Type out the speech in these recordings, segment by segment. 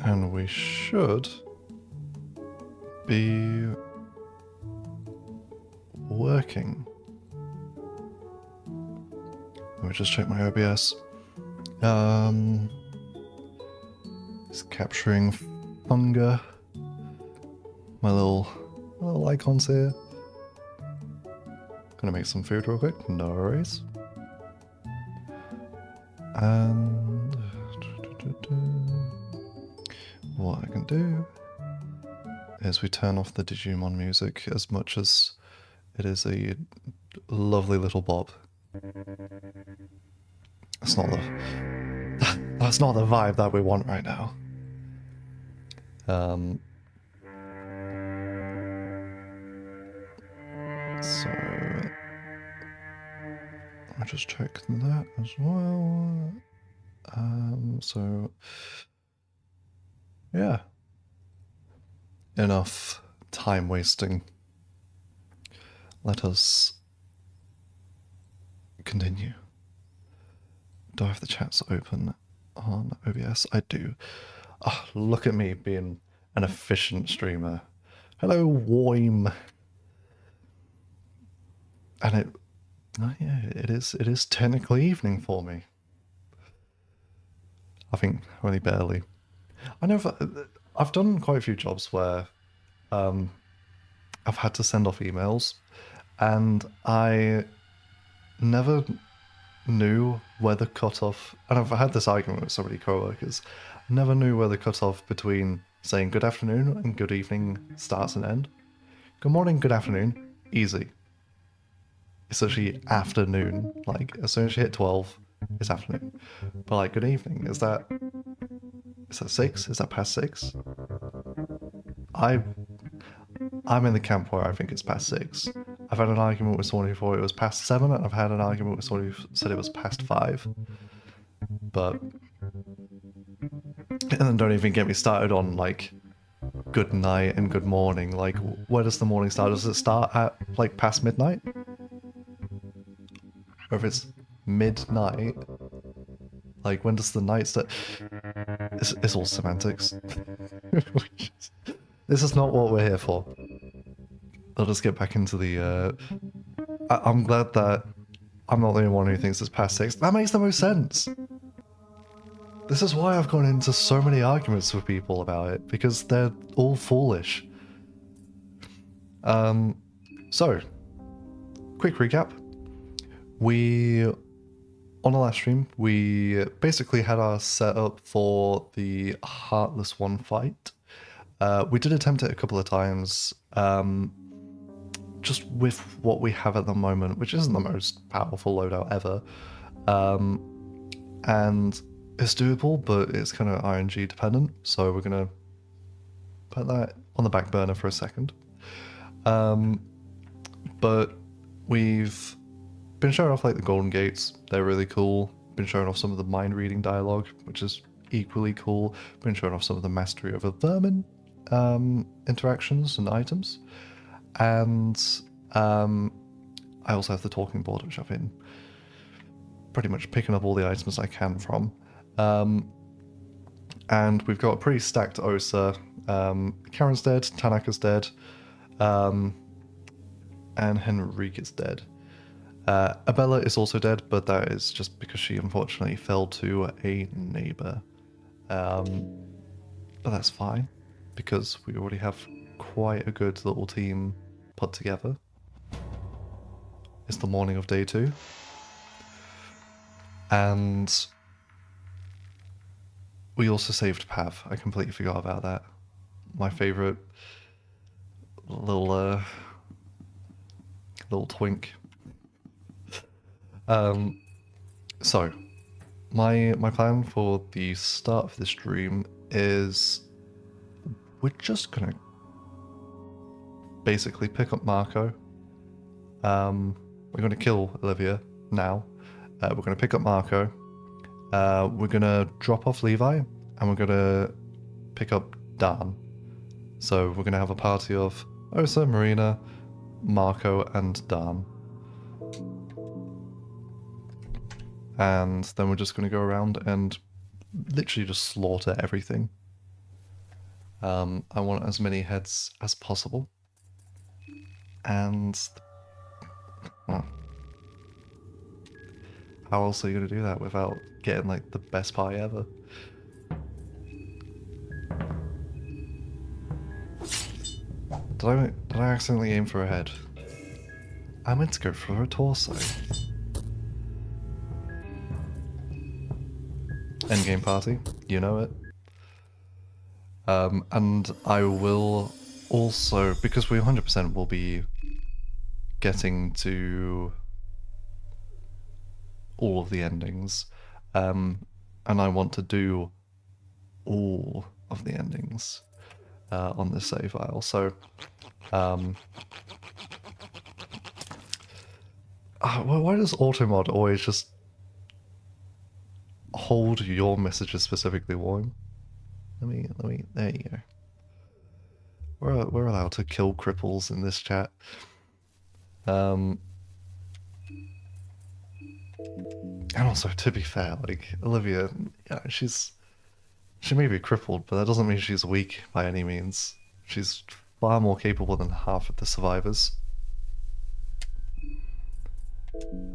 And we should be working. Let me just check my OBS. It's capturing funga. My little icons here. Gonna make some food real quick, no worries. And what I can do is we turn off the Digimon music as much as it is a lovely little bop. That's not the vibe that we want right now. So I just check that as well. So yeah, enough time wasting. Let us continue. Do I have the chats open on OBS? I do. Oh, look at me being an efficient streamer. Hello, Woim. And yeah, it is technically evening for me. I think only barely. I know I've done quite a few jobs where I've had to send off emails, and I never knew where the cutoff, and I've had this argument with so many co-workers, I never knew where the cutoff between saying good afternoon and good evening starts and end. Good morning, good afternoon, easy. It's actually afternoon, like as soon as you hit 12, it's afternoon. But like good evening, is that 6? Is that past 6? I'm in the camp where I think it's past 6. I've had an argument with someone who thought it was past 7, and I've had an argument with someone who said it was past 5. But... and then don't even get me started on, like, good night and good morning. Like, where does the morning start? Does it start at, like, past midnight? Or if it's midnight, like, when does the night start? It's all semantics. This is not what we're here for. I'll just get back into the... I'm glad that I'm not the only one who thinks it's past 6. That makes the most sense! This is why I've gone into so many arguments with people about it, because they're all foolish. So, quick recap. On the last stream, we basically had our setup for the Heartless One fight. We did attempt it a couple of times, just with what we have at the moment, which isn't the most powerful loadout ever. And it's doable, but it's kind of RNG dependent, so we're going to put that on the back burner for a second. But we've been showing off like the Golden Gates, they're really cool. Been showing off some of the mind reading dialogue, which is equally cool. Been showing off some of the mastery over vermin interactions and items. And I also have the talking board, which I've been pretty much picking up all the items I can from. And we've got a pretty stacked OSA. Karen's dead, Tanaka's dead, and Henrique is dead. Abella is also dead, but that is just because she unfortunately fell to a neighbor. But that's fine, because we already have quite a good little team put together. It's the morning of day 2. And we also saved Pav. I completely forgot about that. My favorite little twink. So my plan for the start of this stream is we're just gonna basically pick up Marco. We're gonna kill Olivia now. We're gonna pick up Marco. We're gonna drop off Levi, and we're gonna pick up Dan. So we're gonna have a party of Osa, Marina, Marco, and Dan. And then we're just going to go around and literally just slaughter everything. I want as many heads as possible. And, well, how else are you going to do that without getting, like, the best pie ever? Did I accidentally aim for a head? I meant to go for a torso. Endgame party, you know it. And I will also, because we 100% will be getting to all of the endings, and I want to do all of the endings on this save file. So, why does Automod always just hold your messages specifically warm? Let me, there you go. We're allowed to kill cripples in this chat. And also, to be fair, like, Olivia, yeah, she may be crippled, but that doesn't mean she's weak by any means. She's far more capable than half of the survivors.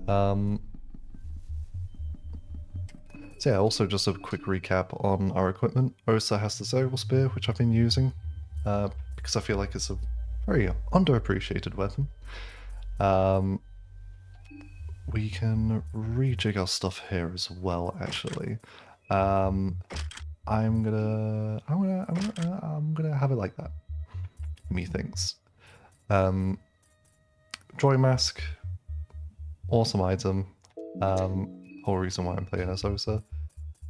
So yeah, also just a quick recap on our equipment. Osa has the Zerial Spear, which I've been using, because I feel like it's a very underappreciated weapon. We can rejig our stuff here as well, actually. I'm gonna have it like that. Methinks. Joy Mask, awesome item. Whole reason why I'm playing as Osa.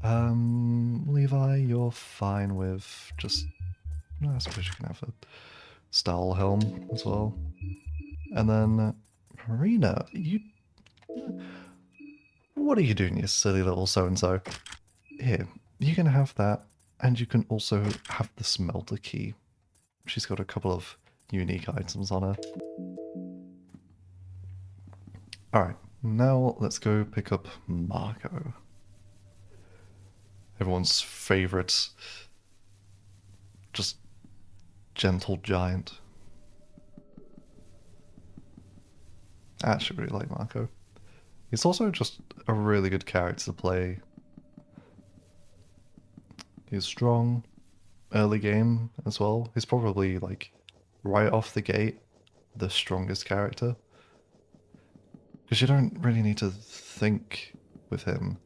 Levi, you're fine with just. No, I suppose you can have a Style Helm as well. And then Marina, you. What are you doing, you silly little so-and-so? Here, you can have that, and you can also have the smelter key. She's got a couple of unique items on her. Alright, now let's go pick up Marco. Everyone's favourite, just gentle giant. I actually really like Marco. He's also just a really good character to play. He's strong, early game as well. He's probably, like, right off the gate, the strongest character. Because you don't really need to think with him.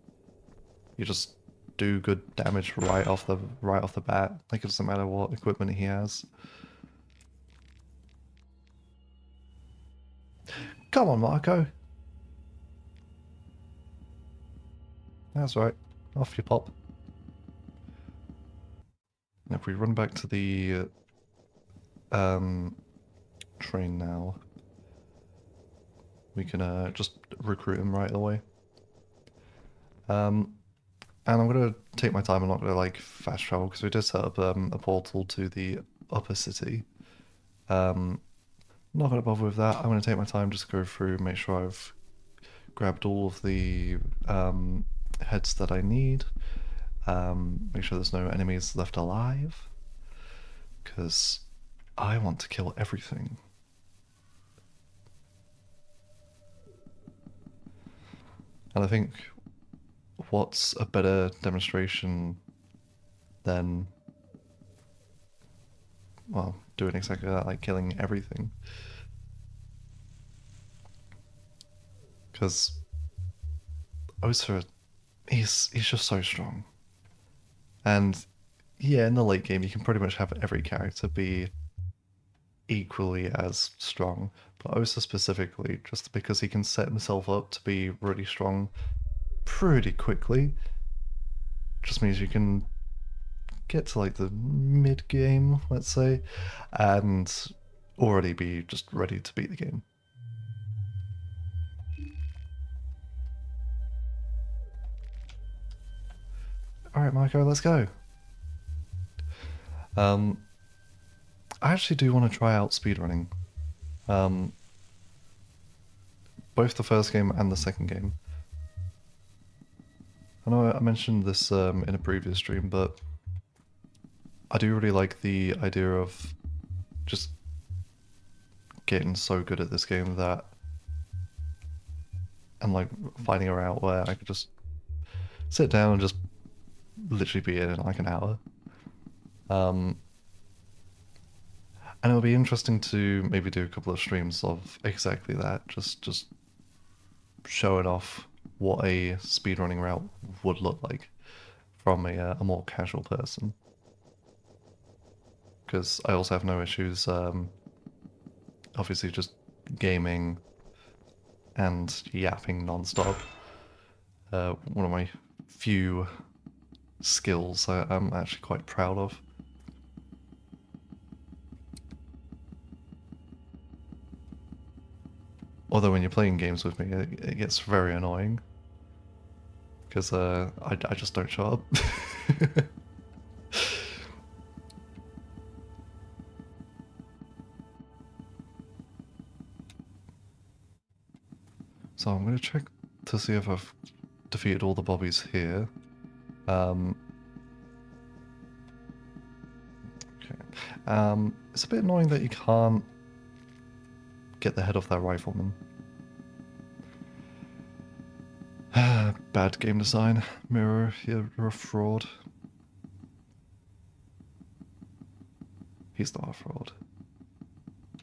You just do good damage right off the bat. Like, it doesn't matter what equipment he has. Come on, Marco. That's right. Off you pop. And if we run back to the train now, we can just recruit him right away. And I'm gonna take my time. I'm not gonna like fast travel because we did set up a portal to the upper city. Not gonna bother with that. I'm gonna take my time, just go through, make sure I've grabbed all of the heads that I need. Make sure there's no enemies left alive, because I want to kill everything. And I think what's a better demonstration than, well, doing exactly that, like killing everything. Because Osa, he's just so strong. And yeah, in the late game, you can pretty much have every character be equally as strong. But Osa specifically, just because he can set himself up to be really strong pretty quickly, just means you can get to like the mid game, let's say, and already be just ready to beat the game. Alright, Marco, let's go. I actually do want to try out speedrunning. Both the first game and the second game. I know I mentioned this in a previous stream, but I do really like the idea of just getting so good at this game that, and like finding a route where I could just sit down and just literally be in like an hour. And it'll be interesting to maybe do a couple of streams of exactly that, just showing off what a speedrunning route would look like from a more casual person. Because I also have no issues, obviously just gaming and yapping non-stop. One of my few skills I'm actually quite proud of. Although when you're playing games with me, it gets very annoying. Because I just don't show up. So I'm going to check to see if I've defeated all the bobbies here. Okay. It's a bit annoying that you can't get the head off that rifleman. Bad game design. Mirror, you're a fraud. He's not a fraud.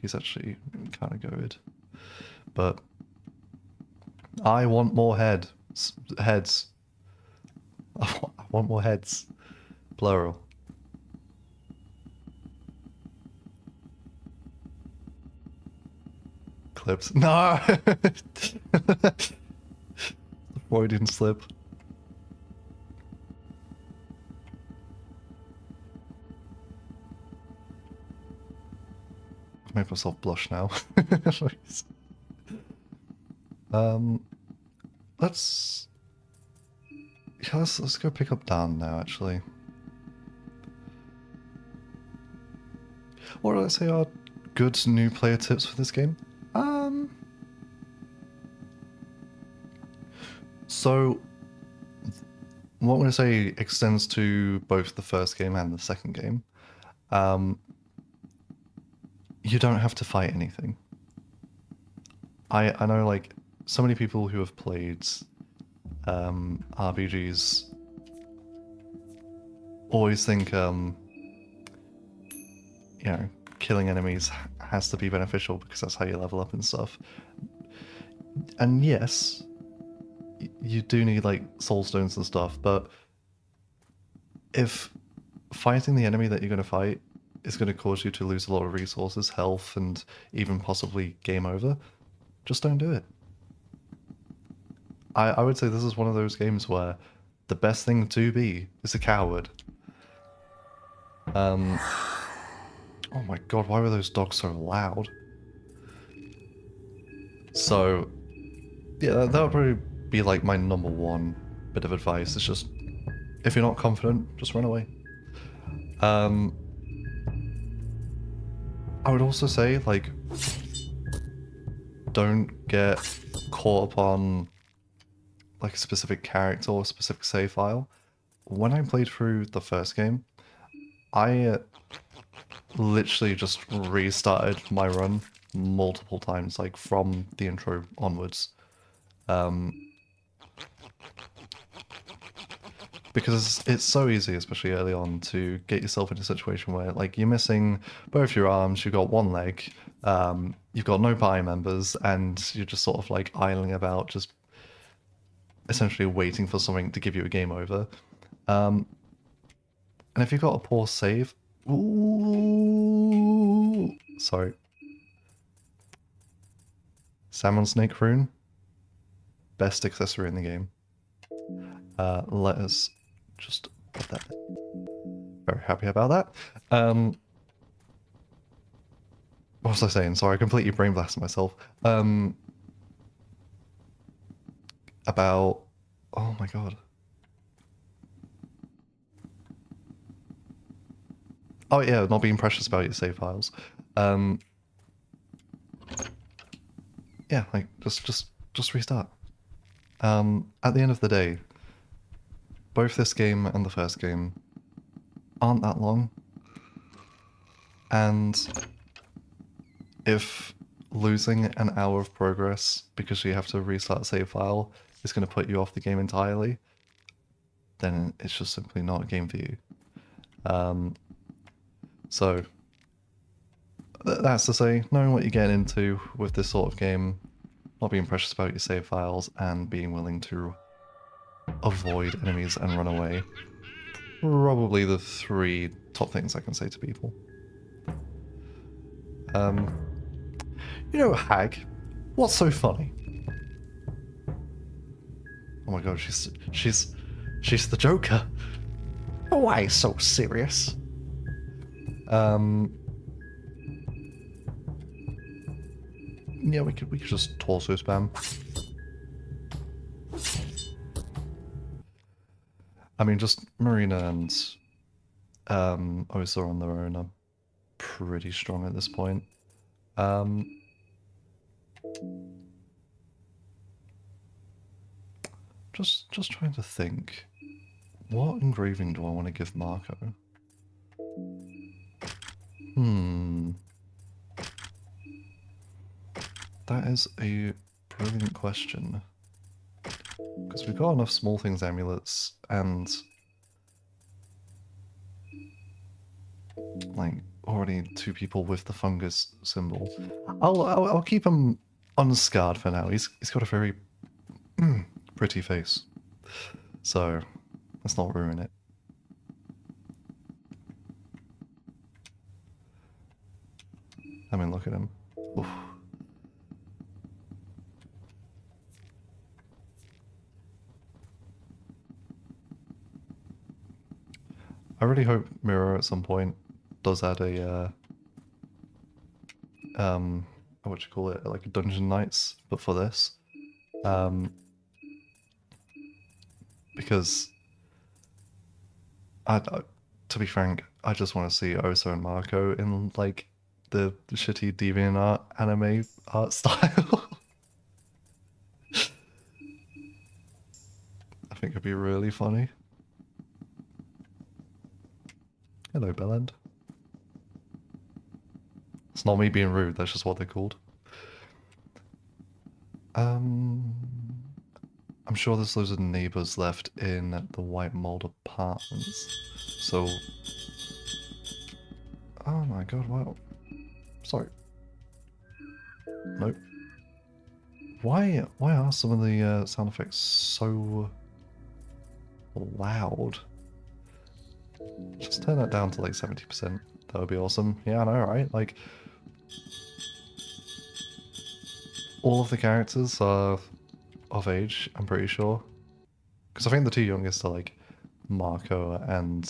He's actually kind of good. But I want more heads. I want more heads. Plural. Clips. No! Freudian slip. I've made myself blush now. Let's go pick up Dan now, actually. What did I say are good new player tips for this game? So what I'm going to say extends to both the first game and the second game. You don't have to fight anything. I know, like, so many people who have played RPGs always think, you know, killing enemies has to be beneficial because that's how you level up and stuff. And yes, you do need, like, soul stones and stuff, but if fighting the enemy that you're going to fight is going to cause you to lose a lot of resources, health, and even possibly game over, just don't do it. I would say this is one of those games where the best thing to be is a coward. Oh my god, why were those dogs so loud? So, yeah, that would probably be like my number one bit of advice. It's just, if you're not confident, just run away. I would also say, like, don't get caught up on like a specific character or a specific save file. When I played through the first game, I literally just restarted my run multiple times, like from the intro onwards. Because it's so easy, especially early on, to get yourself in a situation where, like, you're missing both your arms, you've got one leg, you've got no party members, and you're just sort of like idling about, just essentially waiting for something to give you a game over. And if you've got a poor save, ooh, sorry, Salmon Snake Rune, best accessory in the game. Let us just put that in. Very happy about that. What was I saying? Sorry, I completely brain blasted myself. About... Oh my god. Oh yeah, not being precious about your save files. Yeah, like, just restart. At the end of the day, both this game and the first game aren't that long. And if losing an hour of progress because you have to restart a save file is going to put you off the game entirely, then it's just simply not a game for you. So that's to say, knowing what you're getting into with this sort of game, not being precious about your save files, and being willing to avoid enemies and run away. Probably the 3 top things I can say to people. You know, Hag, what's so funny? Oh my god, she's the Joker. Why so serious? Yeah, we could just torso spam. I mean, just Marina and Osa on their own are pretty strong at this point. Just trying to think. What engraving do I want to give Marco? That is a brilliant question. Because we've got enough small things amulets and like already 2 people with the fungus symbol. I'll keep him unscarred for now. He's got a very pretty face, so let's not ruin it. I mean, look at him. Oof. I really hope Mirror at some point does add a what you call it, like a Dungeon Knights, but for this. Because to be frank, I just want to see Osa and Marco in like the shitty DeviantArt anime art style. I think it'd be really funny. Hello, Bellend. It's not me being rude, that's just what they're called. I'm sure there's loads of neighbours left in the White Mold apartments. So... Oh my god, wow. Sorry. Nope. Why are some of the sound effects so loud? Just turn that down to like 70%. That would be awesome. Yeah, I know, right? Like, all of the characters are of age, I'm pretty sure. Because I think the 2 youngest are like Marco and...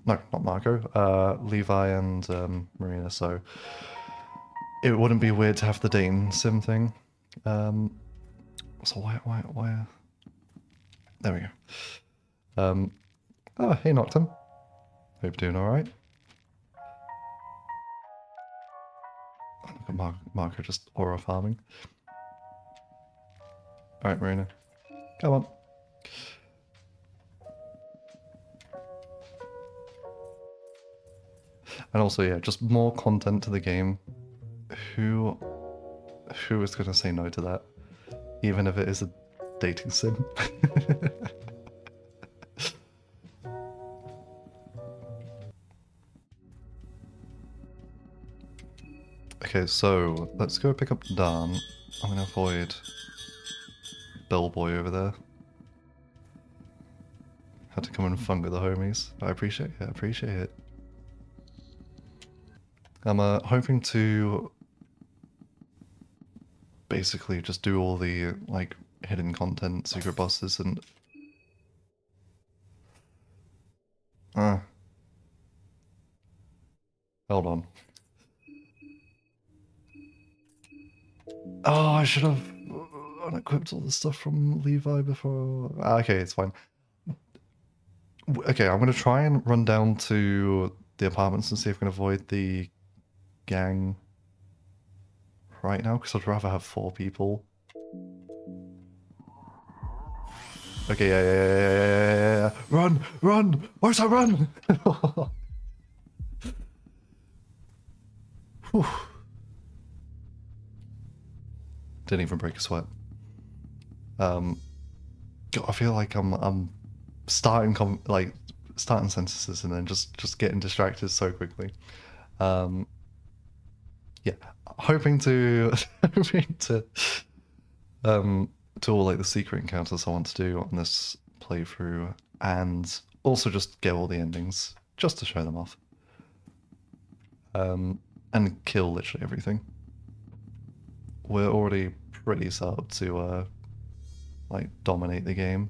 No, not Marco. Levi and Marina, so... It wouldn't be weird to have the Dane sim thing. So why... There we go. Oh, hey Noctum. Hope you're doing alright. Look at Marco just aura farming. Alright, Marina. Come on. And also, yeah, just more content to the game. Who is going to say no to that? Even if it is a dating sim. Okay, so let's go pick up Dan. I'm going to avoid Bellboy over there. Had to come and fun with the homies. I appreciate it, I appreciate it. I'm hoping to basically just do all the like hidden content, secret bosses, and hold on. Oh, I should have unequipped all the stuff from Levi before. Okay, it's fine. Okay, I'm gonna try and run down to the apartments and see if I can avoid the gang right now, because I'd rather have 4 people. Okay, yeah. Run! Where's that run? Whew. Didn't even break a sweat. God, I feel like I'm starting starting sentences and then just getting distracted so quickly. Yeah, hoping to hoping to do all like the secret encounters I want to do on this playthrough, and also just get all the endings just to show them off. And kill literally everything. We're already pretty set up to like dominate the game.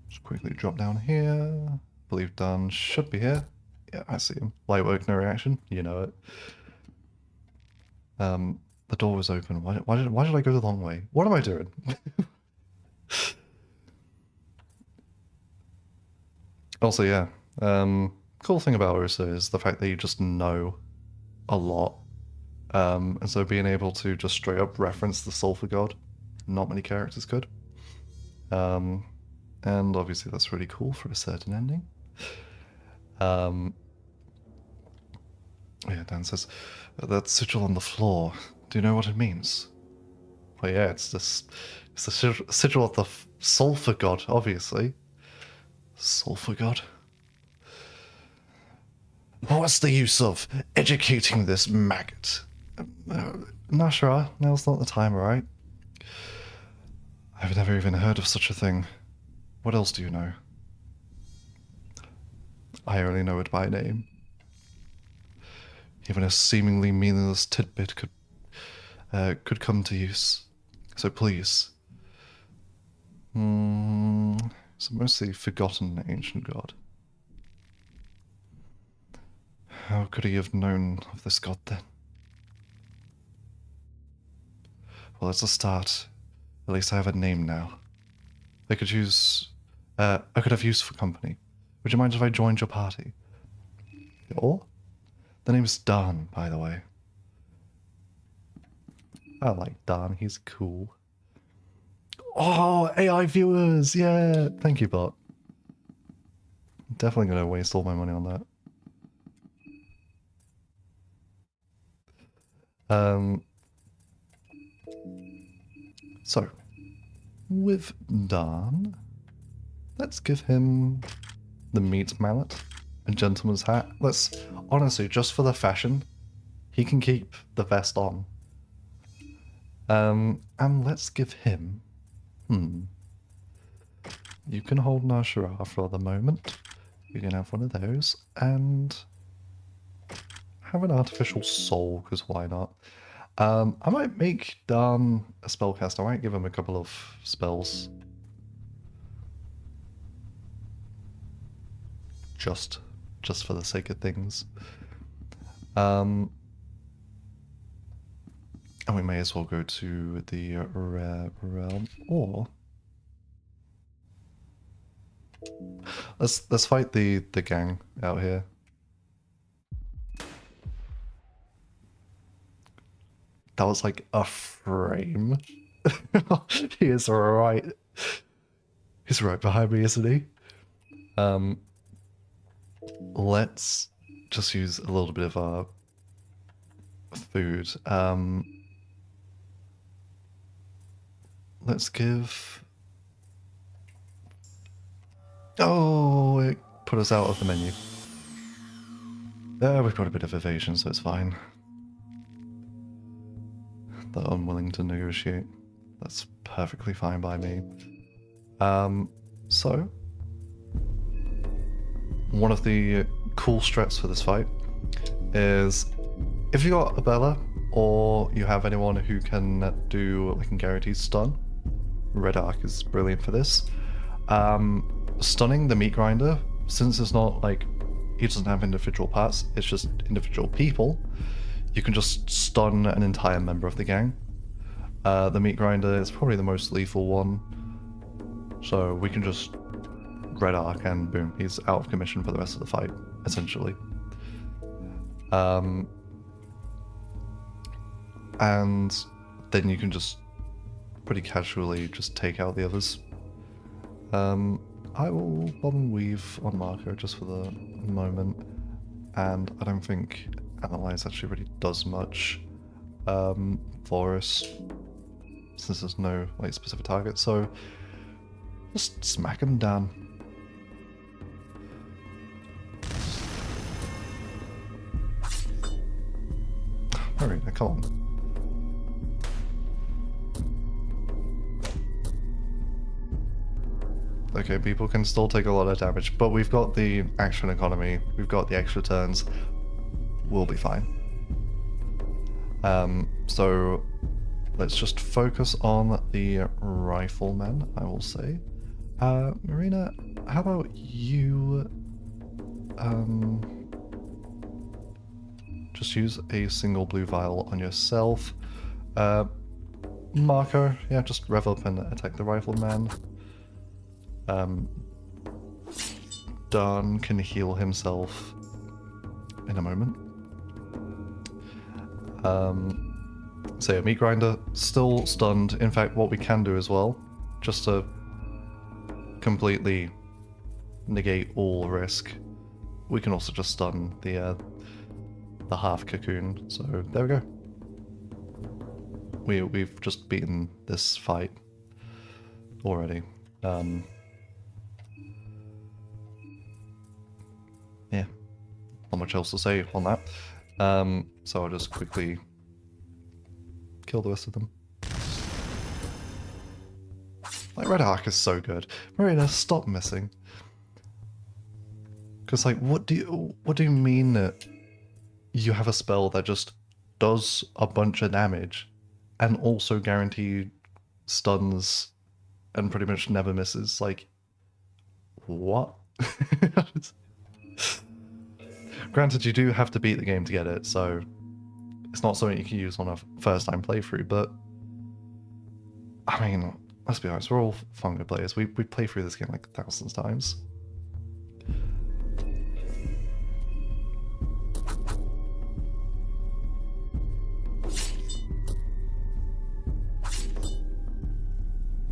Just quickly drop down here. Believe Dan should be here. Yeah, I see him. Light work, no reaction. You know it. The door was open. Why did I go the long way? What am I doing? Also, yeah. Cool thing about Ursa is the fact that you just know a lot. And so being able to just straight up reference the Sulphur God, not many characters could. And obviously that's really cool for a certain ending. Yeah, Dan says, that sigil on the floor, do you know what it means? Well, yeah, it's the sigil of the Sulphur God, obviously. Sulphur God? What's the use of educating this maggot? Nashra, now's not the time, alright? I've never even heard of such a thing. What else do you know? I only know it by name. Even a seemingly meaningless tidbit could come to use. So please. It's a mostly forgotten ancient god. How could he have known of this god then? Well, it's a start. At least I have a name now. I could have use for company. Would you mind if I joined your party? Your? The name's Dan, by the way. I like Dan, he's cool. Oh, AI viewers! Yeah! Thank you, bot. Definitely gonna waste all my money on that. So, with Dan, let's give him the meat mallet, a gentleman's hat. Honestly, just for the fashion, he can keep the vest on. And let's give him, you can hold Nashara for the moment. You can have one of those, and have an artificial soul, because why not? I might make Dan a spellcaster. I might give him a couple of spells. Just for the sake of things. And we may as well go to the rare realm, or let's fight the gang out here. That was like a frame. He is right. He's right behind me, isn't he? Let's just use a little bit of our food. Let's give... Oh, it put us out of the menu. We've got a bit of evasion, so it's fine. They're unwilling to negotiate. That's perfectly fine by me. So... One of the cool strats for this fight is if you got a Bella or you have anyone who can do like a guaranteed stun, Red Arc is brilliant for this. Stunning the meat grinder, since it's not like he doesn't have individual parts, it's just individual people, you can just stun an entire member of the gang. The meat grinder is probably the most lethal one, so we can just Red Arc and boom, he's out of commission for the rest of the fight, essentially. And then you can just pretty casually just take out the others. I will bomb and weave on Marco just for the moment. and I don't think Analyze actually really does much for us, since there's no like specific target, so just smack them down. Alright, come on. Okay, people can still take a lot of damage, but we've got the action economy, we've got the extra turns, we'll be fine. So let's just focus on the riflemen, I will say. Marina, how about you just use a single blue vial on yourself. Marco, yeah, just rev up and attack the rifleman. Dunn can heal himself in a moment. So yeah, Meat Grinder still stunned. In fact, what we can do as well, just to completely negate all risk, we can also just stun the half cocoon. So there we go. We've just beaten this fight already. Yeah, not much else to say on that. So I'll just quickly kill the rest of them. Like, Red Arc is so good. Marina, stop missing. Because like, what do you mean that you have a spell that just does a bunch of damage and also guarantee stuns and pretty much never misses? Like, what? Granted, you do have to beat the game to get it, so it's not something you can use on a first-time playthrough, but I mean, let's be honest, we're all Fungo players. We play through this game like thousands of times.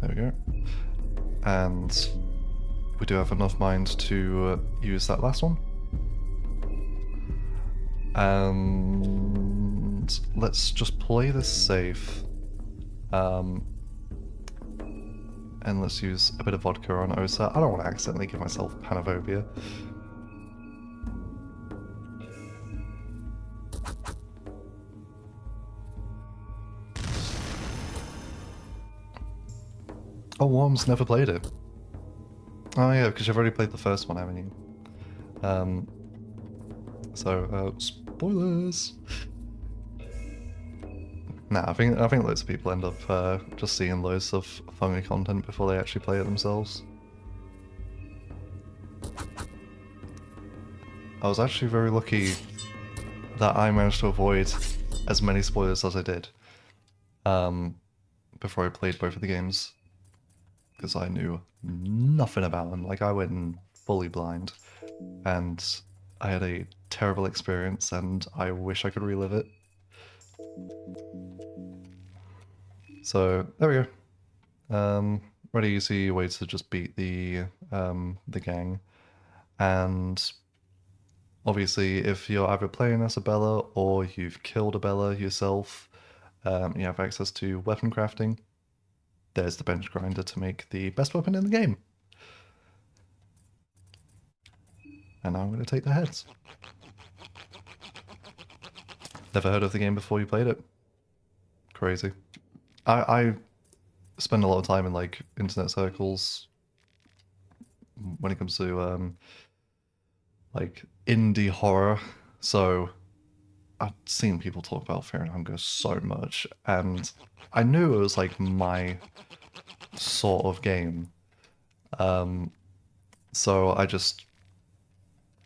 There we go. And we do have enough mind to use that last one. And let's just play this safe. And let's use a bit of vodka on Osa. I don't want to accidentally give myself Panophobia. Oh, Worm's never played it. Oh yeah, because you've already played the first one, haven't you? Spoilers. Nah, I think loads of people end up just seeing loads of funny content before they actually play it themselves. I was actually very lucky that I managed to avoid as many spoilers as I did before I played both of the games, because I knew nothing about them. Like, I went in fully blind, and I had a terrible experience, and I wish I could relive it. So there we go. Really easy way to just beat the gang, and obviously if you're either playing as a Bella or you've killed a Bella yourself, you have access to weapon crafting. There's the bench grinder to make the best weapon in the game. And now I'm going to take the heads. Never heard of the game before you played it? Crazy. I spend a lot of time in like internet circles when it comes to like indie horror, so I've seen people talk about Fear and Hunger so much, and I knew it was like my sort of game. So I just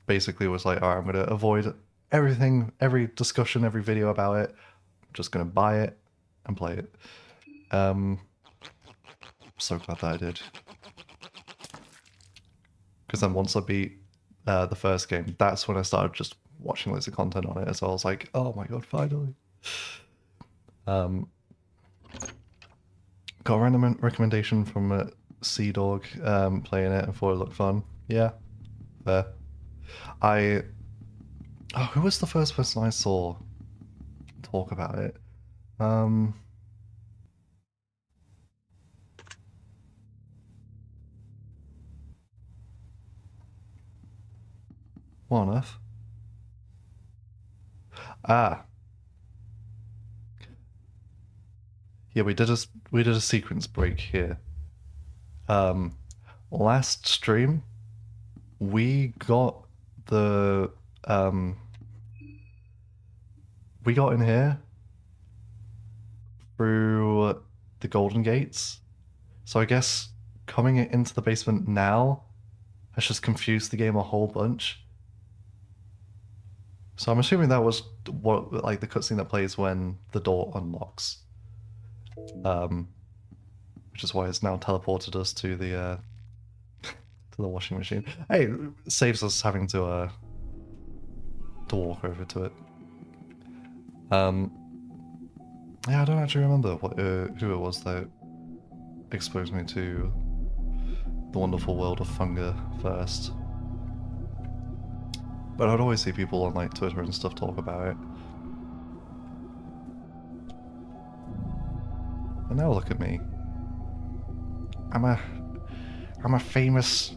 basically was like, alright, I'm going to avoid everything, every discussion, every video about it. I'm just going to buy it and play it. So glad that I did. Because then once I beat the first game, that's when I started just watching loads of content on it. So I was like, oh my god, finally. Got a random recommendation from Sea Dog playing it and thought it looked fun. Yeah, fair. I Oh, who was the first person I saw talk about it? Um, what on earth? Ah, yeah, we did a sequence break here. Um, last stream we got the um we got in here through the Golden Gates. So I guess coming into the basement now has just confused the game a whole bunch. So I'm assuming that was what like the cutscene that plays when the door unlocks. Um, which is why it's now teleported us to the washing machine. Hey, it saves us having to walk over to it. Um, yeah, I don't actually remember who it was that exposed me to the wonderful world of Funga first. But I'd always see people on like Twitter and stuff talk about it. And now look at me. I'm a famous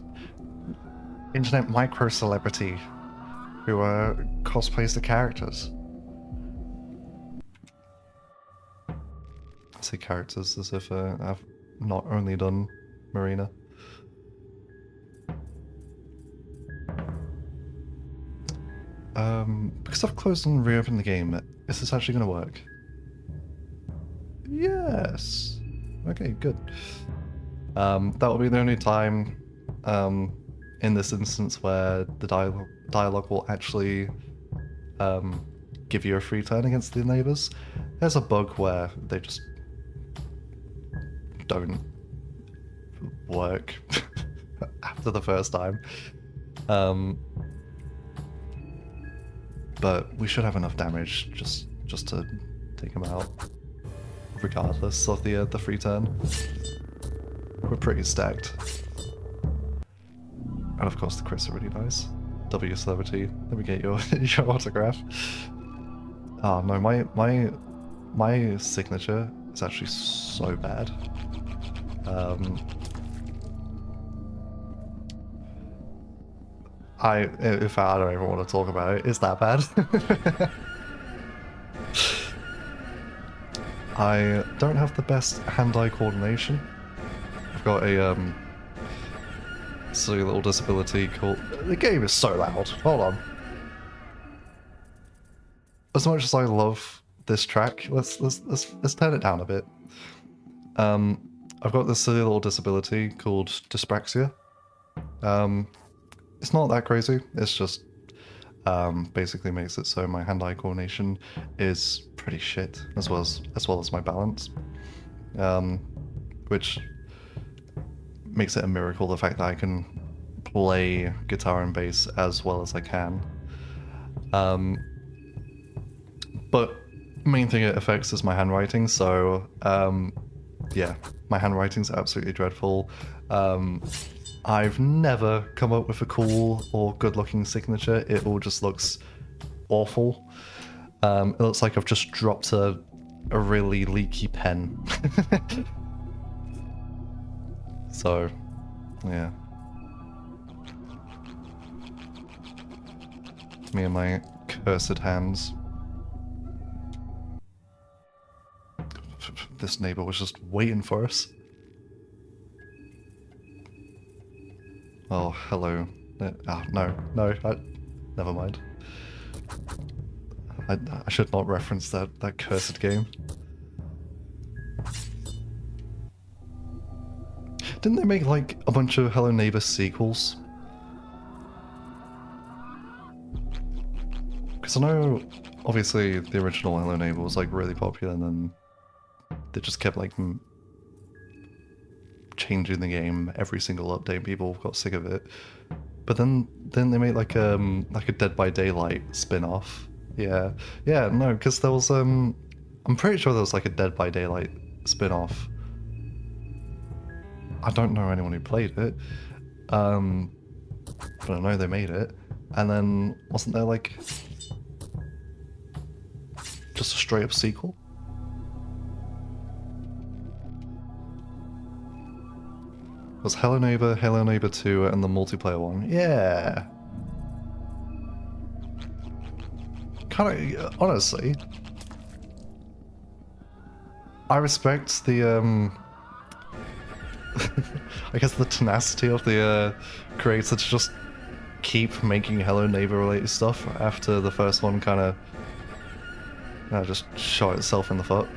internet micro celebrity who cosplays the characters. I say characters as if I've not only done Marina. Because I've closed and reopened the game, is this actually going to work? Yes. Okay, good. That will be the only time in this instance where the dialogue will actually give you a free turn against the neighbors. There's a bug where they just don't work after the first time. But we should have enough damage just to take him out, regardless of the free turn. We're pretty stacked. And of course the crits are really nice. W celebrity, let me get your your autograph. Oh no, my signature is actually so bad. In fact, I don't even want to talk about it. It's that bad. I don't have the best hand-eye coordination. I've got a silly little disability called. The game is so loud. Hold on. As much as I love this track, let's turn it down a bit. I've got this silly little disability called dyspraxia. It's not that crazy. It's just basically makes it so my hand-eye coordination is pretty shit, as well as my balance, which makes it a miracle the fact that I can play guitar and bass as well as I can. But main thing it affects is my handwriting. So yeah, my handwriting's absolutely dreadful. I've never come up with a cool or good-looking signature. It all just looks awful. It looks like I've just dropped a really leaky pen. So, yeah. Me and my cursed hands. This neighbor was just waiting for us. Oh, hello. Oh, no, never mind. I should not reference that cursed game. Didn't they make like a bunch of Hello Neighbor sequels? Because I know, obviously, the original Hello Neighbor was like really popular, and then they just kept like changing the game every single update. People got sick of it, but then they made like a Dead by Daylight spin-off. Yeah, no, because there was I'm pretty sure there was like a Dead by Daylight spin-off. I don't know anyone who played it, but I know they made it. And then wasn't there like Just a straight up sequel? It was Hello Neighbor 2, and the multiplayer one. Yeah. Kind of, honestly, I respect the, I guess the tenacity of the creator to just keep making Hello Neighbor related stuff after the first one kind of just shot itself in the foot.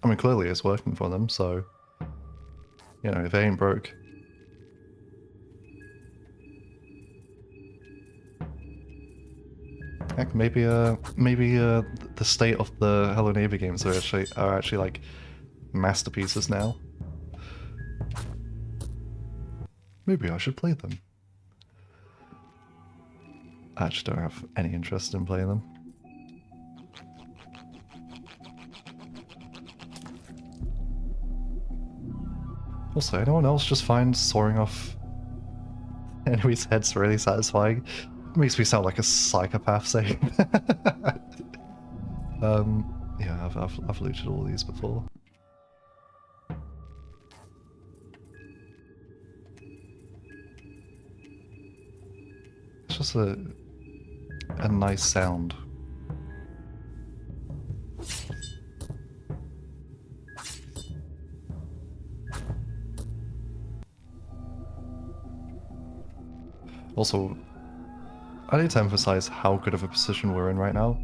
I mean, clearly it's working for them, so, you know, if it ain't broke. Heck, maybe the state of the Hello Neighbor games are actually like masterpieces now. Maybe I should play them. I actually don't have any interest in playing them. Also, anyone else just find soaring off enemies' heads really satisfying? It makes me sound like a psychopath saying that. Yeah, I've looted all these before. It's just a nice sound. Also, I need to emphasize how good of a position we're in right now.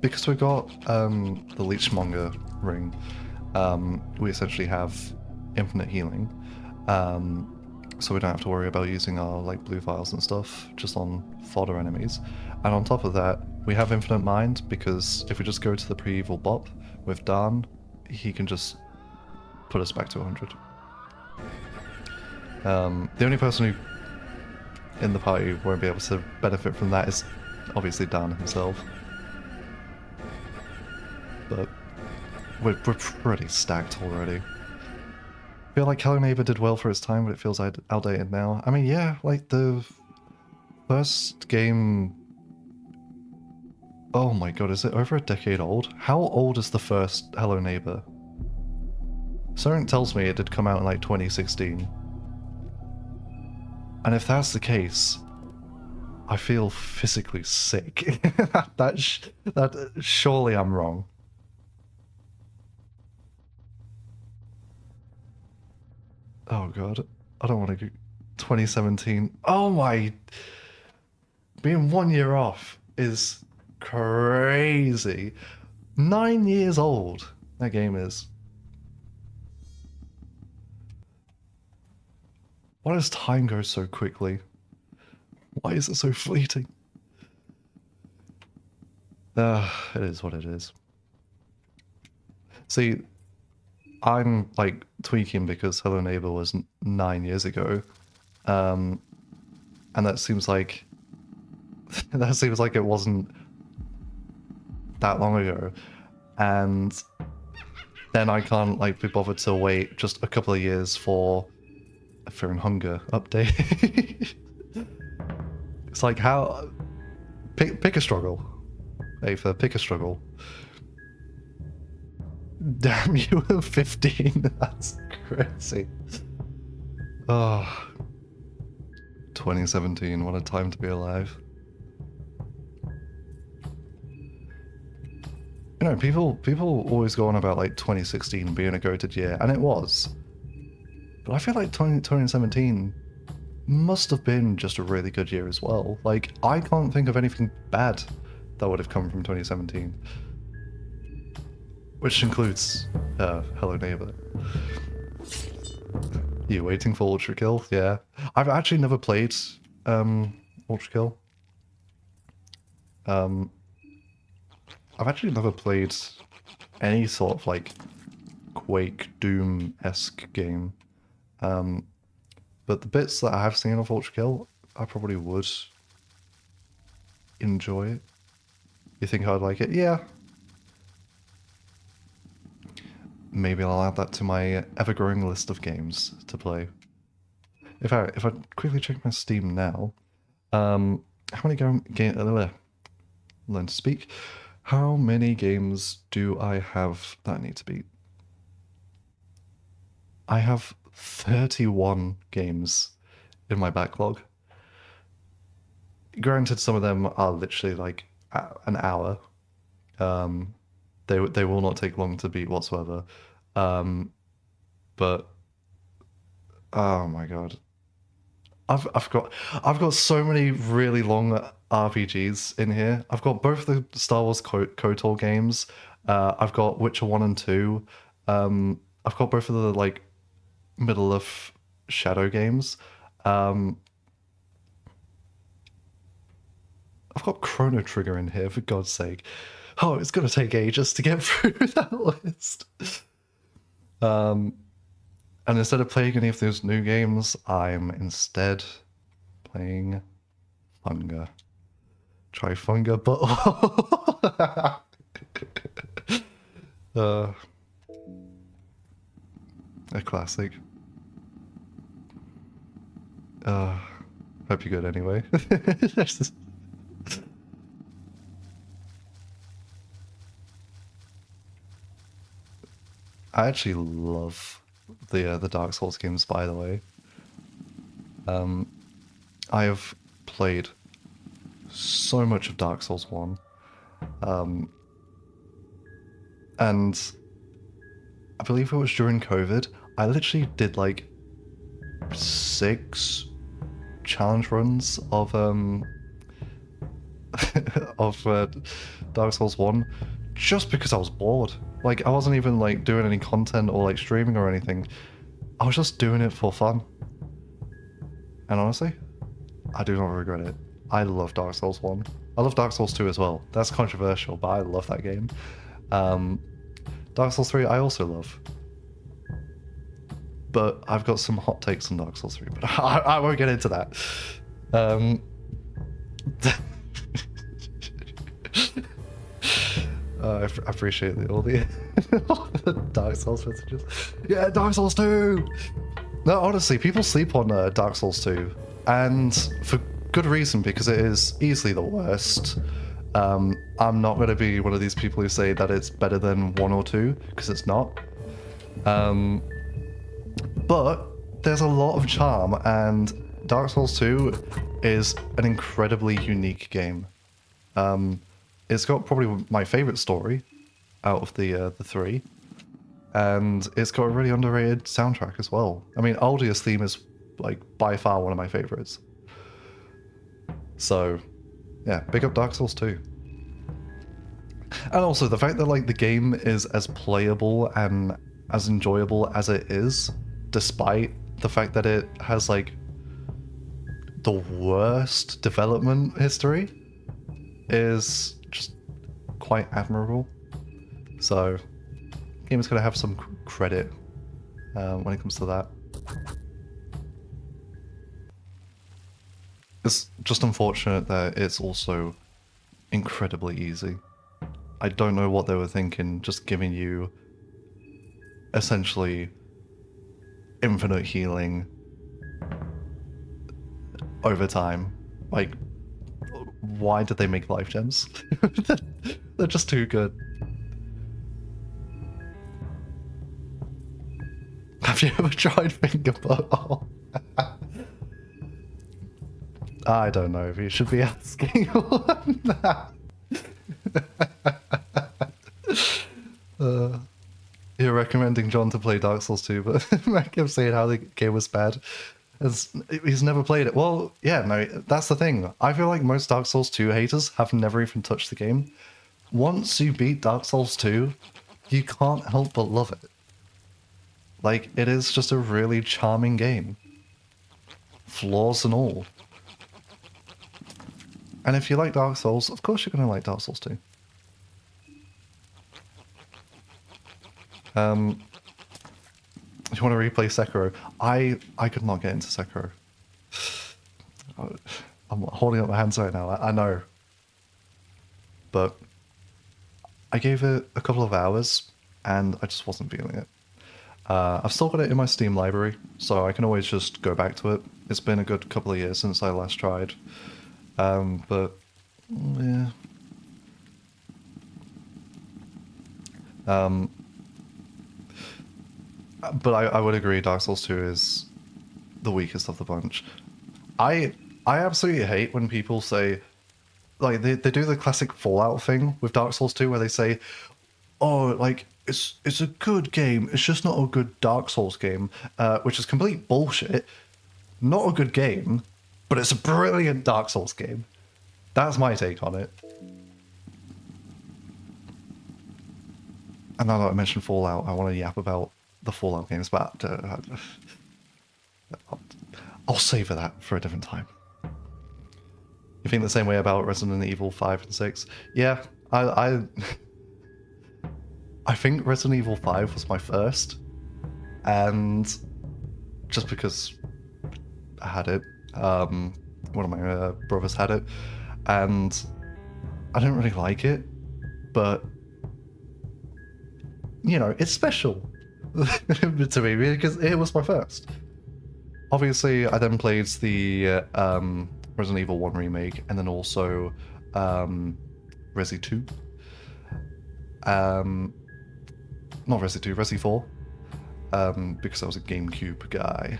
Because we got the Leechmonger ring, we essentially have infinite healing. So we don't have to worry about using our like blue vials and stuff just on fodder enemies. And on top of that, we have infinite mind because if we just go to the pre-evil bop with Dan, he can just put us back to 100. The only person who in the party won't be able to benefit from that is obviously Dan himself. But we're pretty stacked already. I feel like Hello Neighbor did well for its time, but it feels outdated now. I mean, yeah, like the first game... Oh my god, is it over a decade old? How old is the first Hello Neighbor? Something tells me it did come out in like 2016. And if that's the case, I feel physically sick. that surely I'm wrong. Oh god, I don't want to go 2017. Oh my... Being 1 year off is crazy. 9 years old, that game is. Why does time go so quickly? Why is it so fleeting? It is what it is. See, I'm like tweaking because Hello Neighbor was 9 years ago, and that seems like it wasn't that long ago, and then I can't like be bothered to wait just a couple of years for a Fear and Hunger update. It's like how pick a struggle, Aether, pick a struggle. Damn, you were 15. That's crazy. Oh, 2017. What a time to be alive. You know, people always go on about like 2016 being a goated year, and it was. But I feel like 2017 must have been just a really good year as well. Like, I can't think of anything bad that would have come from 2017. Which includes Hello Neighbor. You waiting for Ultra Kill? Yeah. I've actually never played Ultra Kill. I've actually never played any sort of like Quake Doom-esque game. But the bits that I have seen of Ultra Kill, I probably would enjoy it. You think I'd like it? Yeah. Maybe I'll add that to my ever-growing list of games to play. If I quickly check my Steam now, How many learn to speak. How many games do I have that I need to beat? I have 31 games in my backlog. Granted, some of them are literally like an hour. Um, they will not take long to beat whatsoever. But oh my god, I've got so many really long RPGs in here. I've got both the Star Wars KOTOR games. I've got Witcher 1 and 2. I've got both of the like Middle of Shadow games. Um, I've got Chrono Trigger in here, for God's sake. Oh, it's gonna take ages to get through that list. And instead of playing any of those new games, I'm instead playing Funga. Try Funga, but a classic. Hope you're good anyway. I actually love the Dark Souls games, by the way. I have played so much of Dark Souls 1. And I believe it was during COVID. I literally did like 6 challenge runs of Dark Souls 1 just because I was bored. Like, I wasn't even like doing any content or like streaming or anything. I was just doing it for fun. And honestly, I do not regret it. I love Dark Souls 1. I love Dark Souls 2 as well. That's controversial, but I love that game. Dark Souls 3 I also love. But I've got some hot takes on Dark Souls 3, but I won't get into that. I appreciate all the Dark Souls messages. Yeah, Dark Souls 2! No, honestly, people sleep on Dark Souls 2, and for good reason, because it is easily the worst. I'm not going to be one of these people who say that it's better than 1 or 2, because it's not. But there's a lot of charm, and Dark Souls 2 is an incredibly unique game. It's got probably my favorite story out of the 3, and it's got a really underrated soundtrack as well. I mean, Aldia's theme is like by far one of my favorites. So, yeah, big up Dark Souls 2. And also the fact that like the game is as playable and as enjoyable as it is, despite the fact that it has like the worst development history, is just quite admirable. So, the game is going to have some credit when it comes to that. It's just unfortunate that it's also incredibly easy. I don't know what they were thinking, just giving you essentially infinite healing over time. Like, why did they make life gems? They're just too good. Have you ever tried finger bowl? I don't know if you should be asking that. You're recommending John to play Dark Souls 2, but Matt kept saying how the game was bad. He's never played it. Well, yeah, no, that's the thing. I feel like most Dark Souls 2 haters have never even touched the game. Once you beat Dark Souls 2, you can't help but love it. Like, it is just a really charming game. Flaws and all. And if you like Dark Souls, of course you're going to like Dark Souls 2. If you want to replay Sekiro, I could not get into Sekiro. I'm holding up my hands right now, I know. But I gave it a couple of hours, and I just wasn't feeling it. I've still got it in my Steam library, so I can always just go back to it. It's been a good couple of years since I last tried. But yeah. But I would agree Dark Souls 2 is the weakest of the bunch. I I absolutely hate when people say, like, they do the classic Fallout thing with Dark Souls 2 where they say, oh, like, it's a good game, it's just not a good Dark Souls game, which is complete bullshit. Not a good game, but it's a brilliant Dark Souls game. That's my take on it. And now that I mentioned Fallout, I want to yap about the Fallout games, but I'll save that for a different time. You think the same way about Resident Evil 5 and 6? Yeah, I think Resident Evil 5 was my first, and just because I had it, one of my brothers had it, and I didn't really like it, but you know, it's special to me because it was my first. Obviously, I then played the Resident Evil 1 remake, and then also Resi 2. Not Resi 2, Resi 4, because I was a GameCube guy.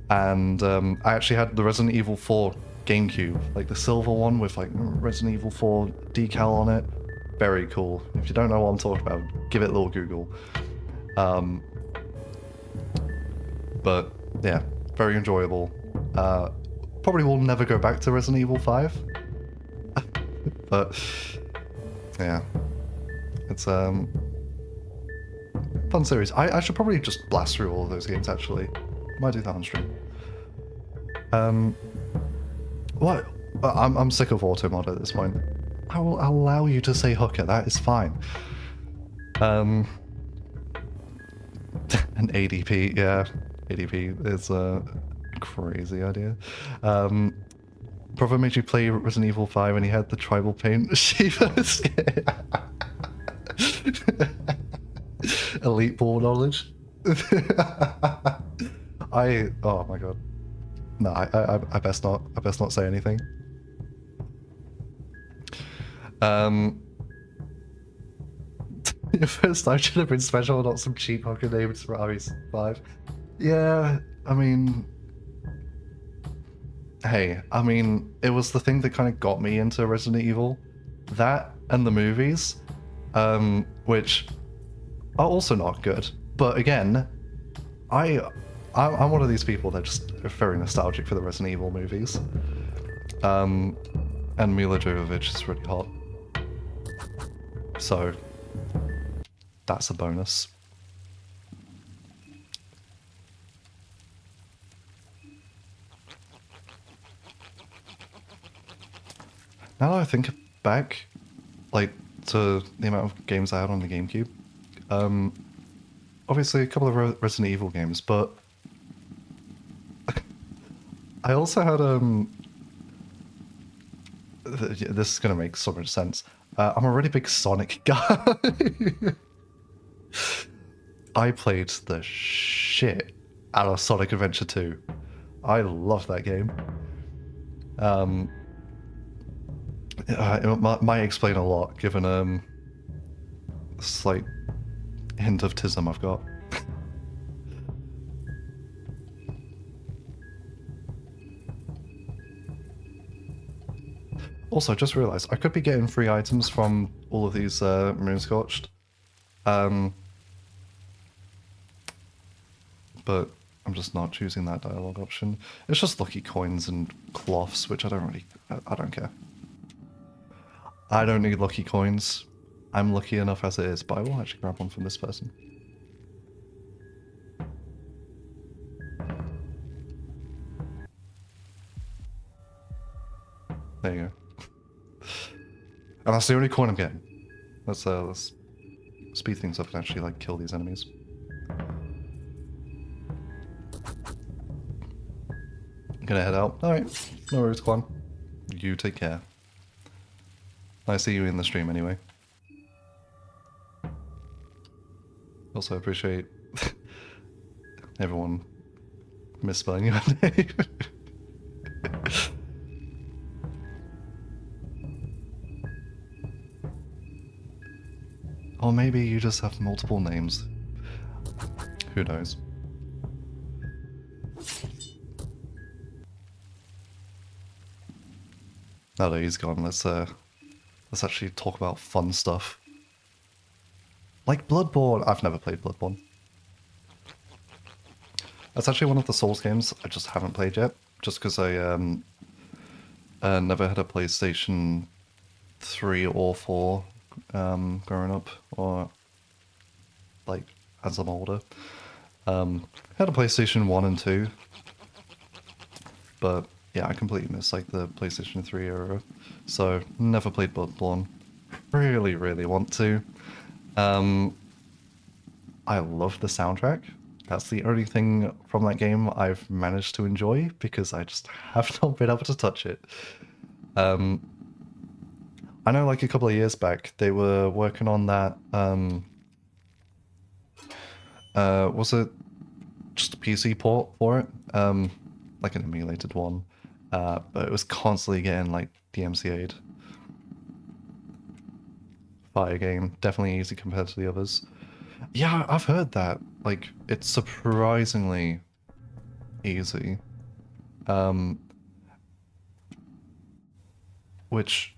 And I actually had the Resident Evil 4 GameCube, like the silver one with like Resident Evil 4 decal on it. Very cool. If you don't know what I'm talking about, give it a little Google. But yeah, very enjoyable. Probably will never go back to Resident Evil 5. But yeah, it's fun series. I should probably just blast through all of those games actually. Might do that on stream. What? I'm sick of automod at this point. I will allow you to say hooker, that is fine. An ADP, yeah. ADP is a crazy idea. Brother made you play Resident Evil 5 and he had the tribal paint Shiva's. Elite ball knowledge. Oh my god. No, I best not. I best not say anything. Your first time should have been special, not some cheap hooker names for RE5. Yeah, I mean, hey, I mean, it was the thing that kind of got me into Resident Evil. That and the movies, which are also not good. But again, I'm one of these people that just are very nostalgic for the Resident Evil movies. And Mila Jovovich is really hot. So, that's a bonus. Now that I think back, like, to the amount of games I had on the GameCube, obviously a couple of Resident Evil games, but I also had, this is going to make so much sense. I'm a really big Sonic guy. I played the shit out of Sonic Adventure 2. I love that game. It might explain a lot, given a slight hint of tism I've got. Also, I just realised I could be getting free items from all of these Moonscorched. But I'm just not choosing that dialogue option. It's just lucky coins and cloths, which I don't care. I don't need lucky coins. I'm lucky enough as it is, but I will actually grab one from this person. There you go. And that's the only coin I'm getting. Let's speed things up and actually like kill these enemies. I'm gonna head out. Alright, no worries, Quan. You take care. I see you in the stream anyway. Also appreciate everyone misspelling your name. Or maybe you just have multiple names. Who knows? Now that he's gone, let's actually talk about fun stuff. Like Bloodborne. I've never played Bloodborne. That's actually one of the Souls games I just haven't played yet, just because I never had a PlayStation 3 or 4 growing up, or like as I'm older. Had a PlayStation 1 and 2, but yeah, I completely missed like the PlayStation 3 era, so never played Bloodborne. Really, really want to. I love the soundtrack. That's the only thing from that game I've managed to enjoy, because I just have not been able to touch it. I know like a couple of years back they were working on that, was it just a PC port for it? Like an emulated one. But it was constantly getting like DMCA'd. Fire game, definitely easy compared to the others. Yeah, I've heard that. Like, it's surprisingly easy. Which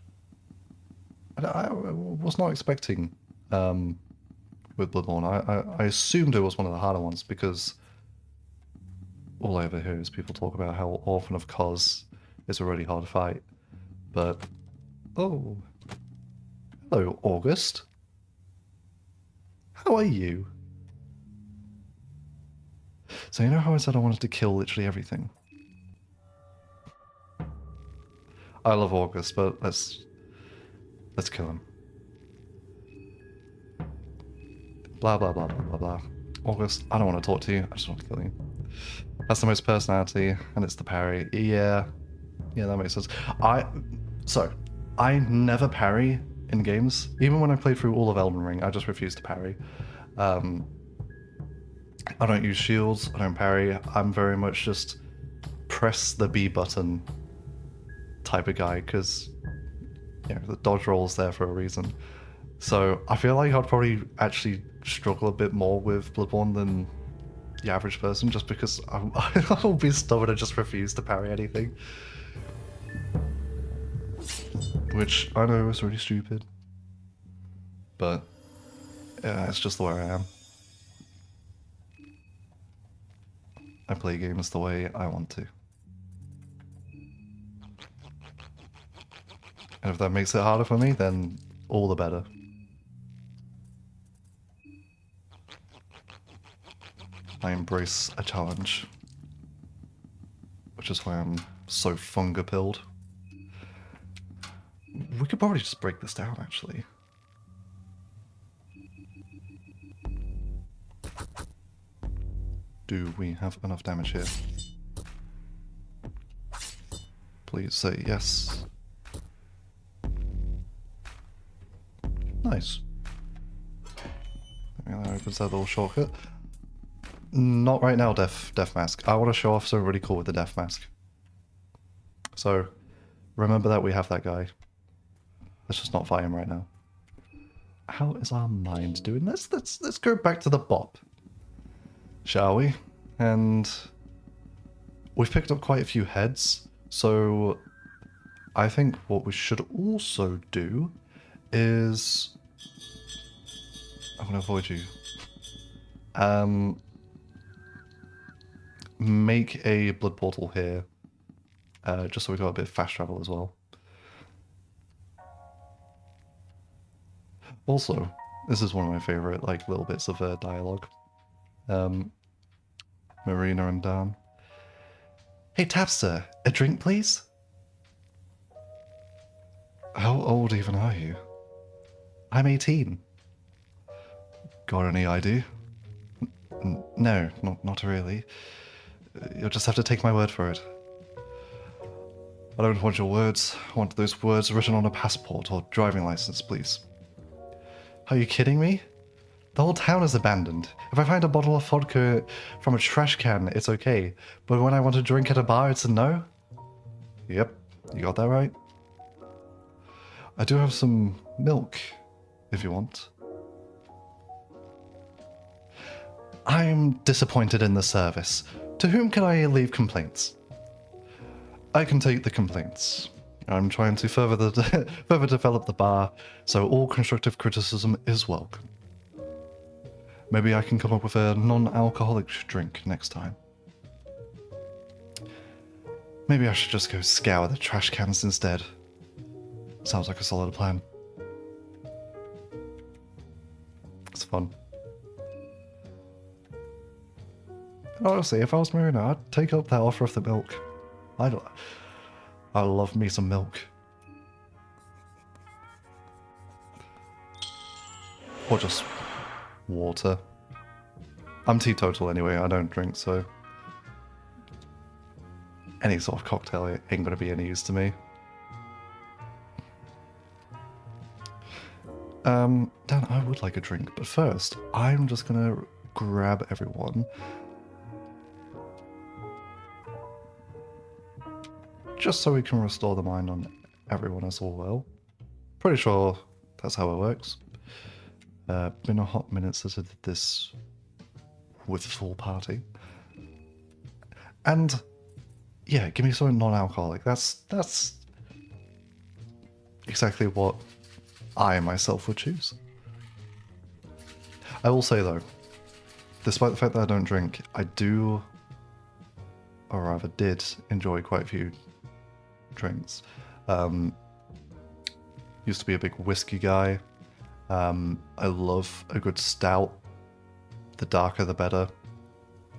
I was not expecting with Bloodborne. I assumed it was one of the harder ones, because all I ever hear is people talk about how Orphan of Kos is a really hard fight. But, oh, hello, August. How are you? So you know how I said I wanted to kill literally everything? I love August, but let's kill him. Blah, blah, blah, blah, blah, blah. August, I don't want to talk to you. I just want to kill you. That's the most personality, and it's the parry. Yeah, that makes sense. I never parry in games. Even when I played through all of Elden Ring, I just refuse to parry. I don't use shields, I don't parry. I'm very much just press the B button type of guy, because the dodge roll's there for a reason. So I feel like I'd probably actually struggle a bit more with Bloodborne than the average person, just because I'll be stubborn and just refuse to parry anything. Which I know is really stupid. But yeah, it's just the way I am. I play games the way I want to. And if that makes it harder for me, then all the better. I embrace a challenge. Which is why I'm so funga-pilled. We could probably just break this down, actually. Do we have enough damage here? Please say yes. Nice. That opens that little shortcut. Not right now, Death Mask. I want to show off something really cool with the Death Mask. So, remember that we have that guy. Let's just not fight him right now. How is our mind doing? Let's go back to the bop, shall we? And we've picked up quite a few heads, so I think what we should also do is I'm gonna avoid you. Make a blood portal here, just so we got a bit of fast travel as well. Also, this is one of my favorite like little bits of dialogue. Marina and Dan. Hey Tapster, a drink please? How old even are you? I'm 18. Got any ID? No, not really. You'll just have to take my word for it. I don't want your words. I want those words written on a passport or driving license, please. Are you kidding me? The whole town is abandoned. If I find a bottle of vodka from a trash can, it's okay. But when I want to drink at a bar, it's a no? Yep, you got that right. I do have some milk, if you want. I'm disappointed in the service. To whom can I leave complaints? I can take the complaints. I'm trying to further develop the bar, so all constructive criticism is welcome. Maybe I can come up with a non-alcoholic drink next time. Maybe I should just go scour the trash cans instead. Sounds like a solid plan. It's fun. Honestly, if I was Marina, I'd take up that offer of the milk. I love me some milk. Or just water. I'm teetotal anyway, I don't drink, so any sort of cocktail ain't gonna be any use to me. Dan, I would like a drink, but first, I'm just gonna grab everyone. Just so we can restore the mind on everyone as well. Pretty sure that's how it works. Been a hot minute since I did this with full party. And yeah, give me something non-alcoholic. That's exactly what I myself would choose. I will say though, despite the fact that I don't drink, I do, or rather did, enjoy quite a few drinks. Used to be a big whiskey guy. I love a good stout. The darker the better.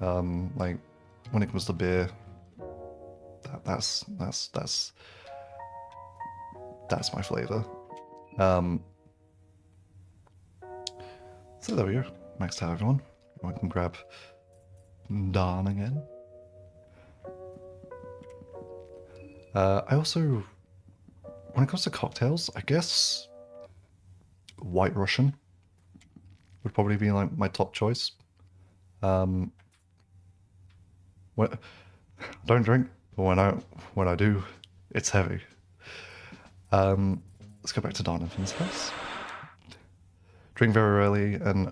Like when it comes to beer, that's my flavor. So there we go. Maxed out everyone. We can grab Darn again. I also, when it comes to cocktails, I guess White Russian would probably be like my top choice. When, I don't drink, but when I do, it's heavy. Let's go back to Donovan's house. Drink very rarely and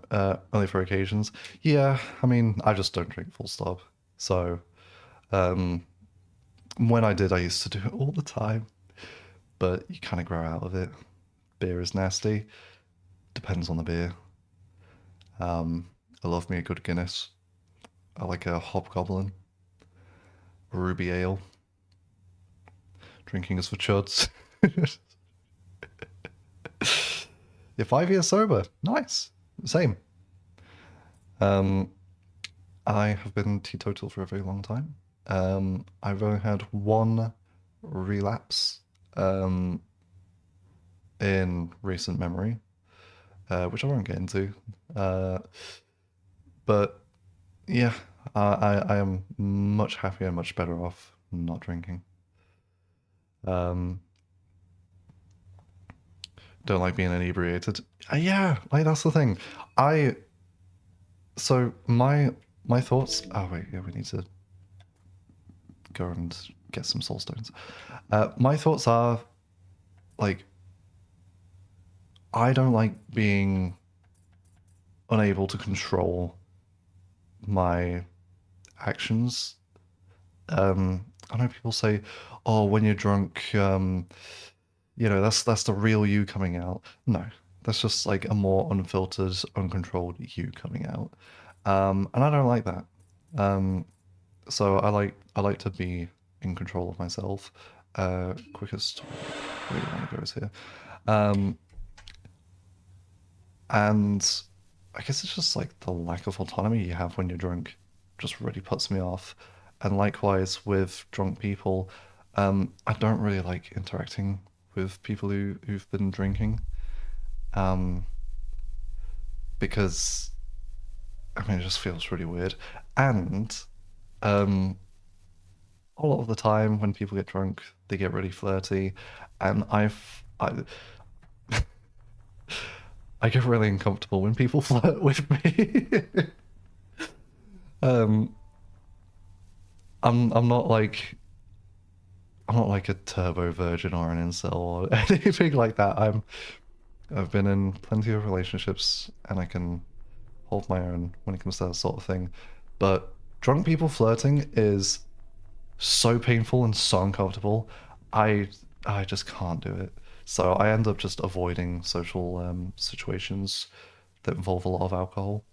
only for occasions. Yeah, I mean, I just don't drink full stop. So, when I did, I used to do it all the time. But you kind of grow out of it. Beer is nasty. Depends on the beer. I love me a good Guinness. I like a Hobgoblin. Ruby Ale. Drinking is for chuds. You're 5 years sober. Nice. Same. I have been teetotal for a very long time. I've only had one relapse in recent memory, which I won't get into. But yeah, I am much happier and much better off not drinking. Don't like being inebriated. Yeah, like that's the thing. So my thoughts. Oh wait, yeah, we need to go and get some soul stones. My thoughts are like, I don't like being unable to control my actions. I know people say, "Oh, when you're drunk, you know, that's the real you coming out." No, that's just like a more unfiltered, uncontrolled you coming out, and I don't like that. So I like to be in control of myself. Quickest way you want to go is here, and I guess it's just like the lack of autonomy you have when you're drunk just really puts me off. And likewise with drunk people, I don't really like interacting with people who've been drinking, because I mean it just feels really weird. And a lot of the time when people get drunk, they get really flirty, and I I get really uncomfortable when people flirt with me. I'm not like a turbo virgin or an incel or anything like that. I've been in plenty of relationships and I can hold my own when it comes to that sort of thing. But drunk people flirting is so painful and so uncomfortable. I I just can't do it. So I end up just avoiding social situations that involve a lot of alcohol.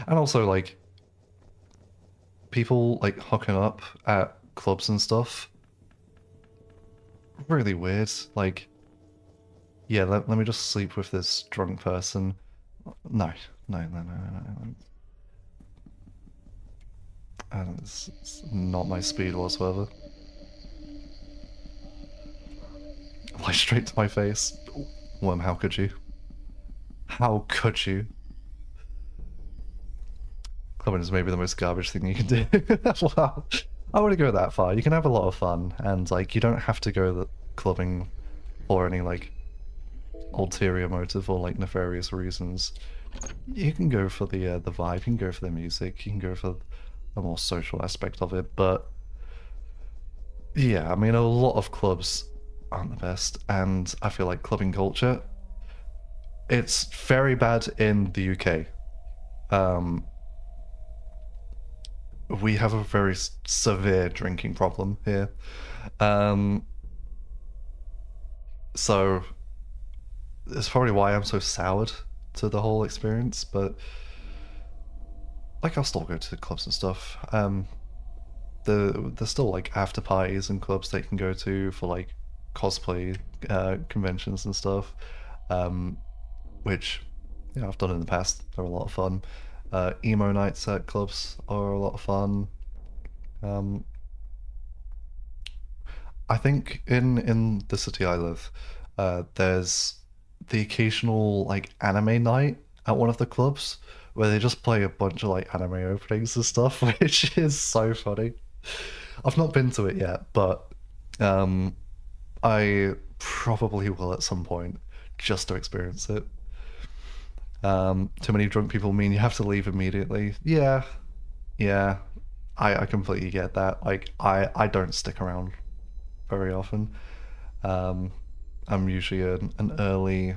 And also like people like hooking up at clubs and stuff. Really weird. Like, yeah, let me just sleep with this drunk person. No, no. It's not my speed whatsoever. Lie straight to my face. Worm, how could you? How could you? Clubbing is maybe the most garbage thing you can do. Well, I wouldn't go that far. You can have a lot of fun, and like you don't have to go clubbing for any like ulterior motive or like nefarious reasons. You can go for the vibe. You can go for the music. You can go for a more social aspect of it. But yeah, I mean, a lot of clubs aren't the best, and I feel like clubbing culture, it's very bad in the UK. We have a very severe drinking problem here. Um, so it's probably why I'm so soured to the whole experience, but like I'll still go to the clubs and stuff. There's still like after parties and clubs they can go to for like cosplay conventions and stuff, which I've done in the past. They're a lot of fun. Emo nights at clubs are a lot of fun. I think in the city I live, there's the occasional like anime night at one of the clubs where they just play a bunch of like anime openings and stuff, which is so funny. I've not been to it yet, but I probably will at some point just to experience it. Too many drunk people mean you have to leave immediately. Yeah, yeah, I completely get that. Like I don't stick around very often. Um, I'm usually an early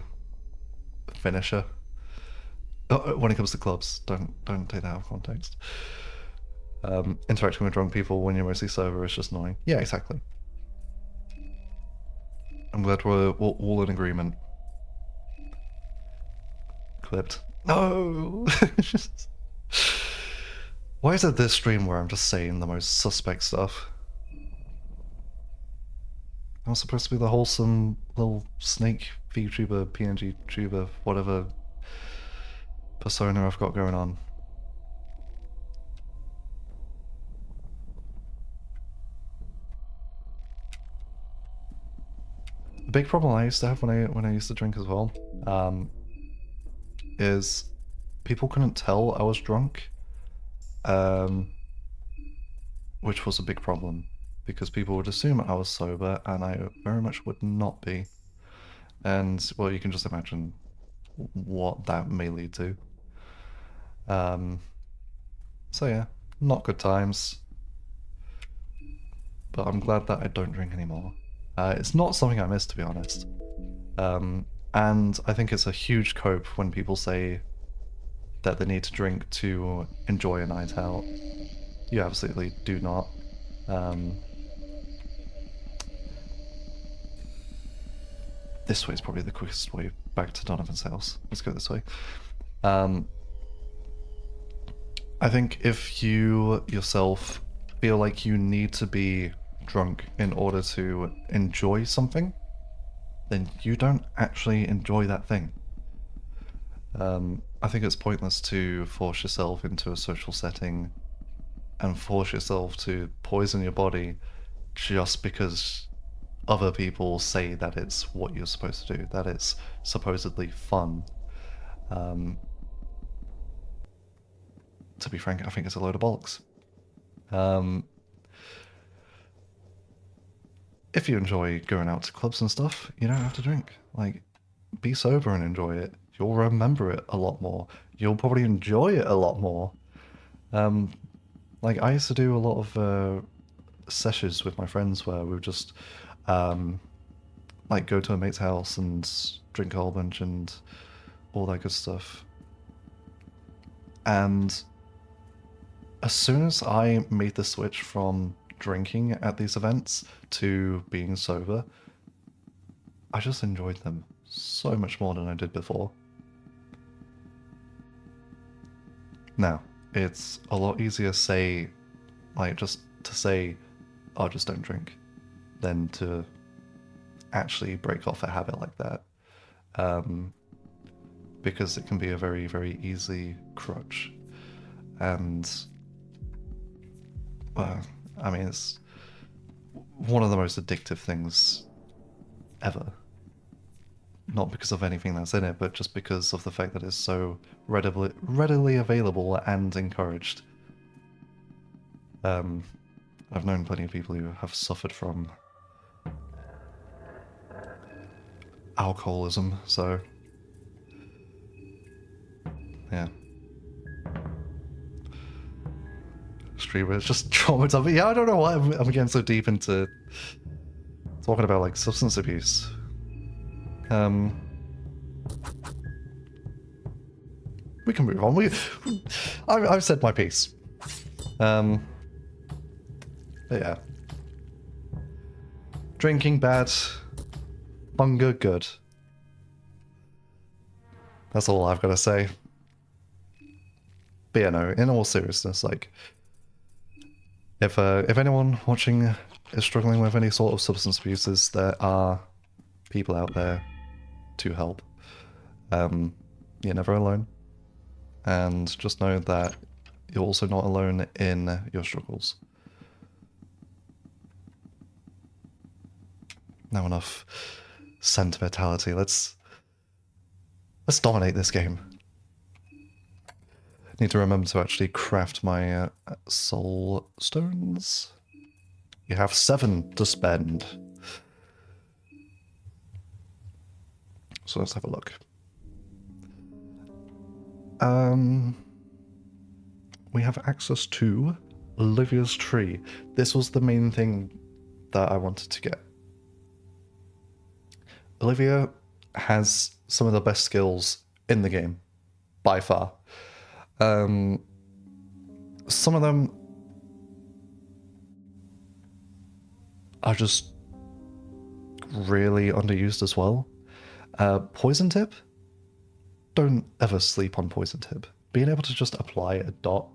finisher. When it comes to clubs, don't take that out of context. Interacting with drunk people when you're mostly sober is just annoying. Yeah, exactly. I'm glad we're all in agreement. Clipped. No! Why is it this stream where I'm just saying the most suspect stuff? I'm supposed to be the wholesome little snake VTuber, PNG tuber, whatever persona I've got going on. The big problem I used to have when I used to drink as well, is people couldn't tell I was drunk, which was a big problem because people would assume I was sober and I very much would not be. And well, you can just imagine what that may lead to. So yeah, not good times. But I'm glad that I don't drink anymore. It's not something I miss, to be honest. And I think it's a huge cope when people say that they need to drink to enjoy a night out. You absolutely do not. This way is probably the quickest way back to Donovan's house. Let's go this way. I think if you yourself feel like you need to be drunk in order to enjoy something, then you don't actually enjoy that thing. I think it's pointless to force yourself into a social setting and force yourself to poison your body just because other people say that it's what you're supposed to do, that it's supposedly fun. To be frank, I think it's a load of bollocks. If you enjoy going out to clubs and stuff, you don't have to drink. Like, be sober and enjoy it. You'll remember it a lot more. You'll probably enjoy it a lot more. Like, I used to do a lot of sessions with my friends where we would just like go to a mate's house and drink a whole bunch and all that good stuff. And as soon as I made the switch from drinking at these events to being sober, I just enjoyed them so much more than I did before. Now, it's a lot easier say, like, just to say, oh, just don't drink, than to actually break off a habit like that. Because it can be a very, very easy crutch. And, I mean, it's one of the most addictive things ever. Not because of anything that's in it, but just because of the fact that it's so readily available and encouraged. I've known plenty of people who have suffered from alcoholism, so yeah. Streamers just traumatized me. Yeah, I don't know why I'm getting so deep into talking about like substance abuse. We can move on. I've said my piece. But yeah. Drinking bad, hunger good. That's all I've got to say. But yeah, no, in all seriousness, like, if anyone watching is struggling with any sort of substance abuses, there are people out there to help. You're never alone. And just know that you're also not alone in your struggles. Now enough sentimentality. Let's dominate this game. Need to remember to actually craft my soul stones. You have 7 to spend. So let's have a look. We have access to Olivia's tree. This was the main thing that I wanted to get. Olivia has some of the best skills in the game, by far. Some of them are just really underused as well. Poison tip? Don't ever sleep on poison tip. Being able to just apply a dot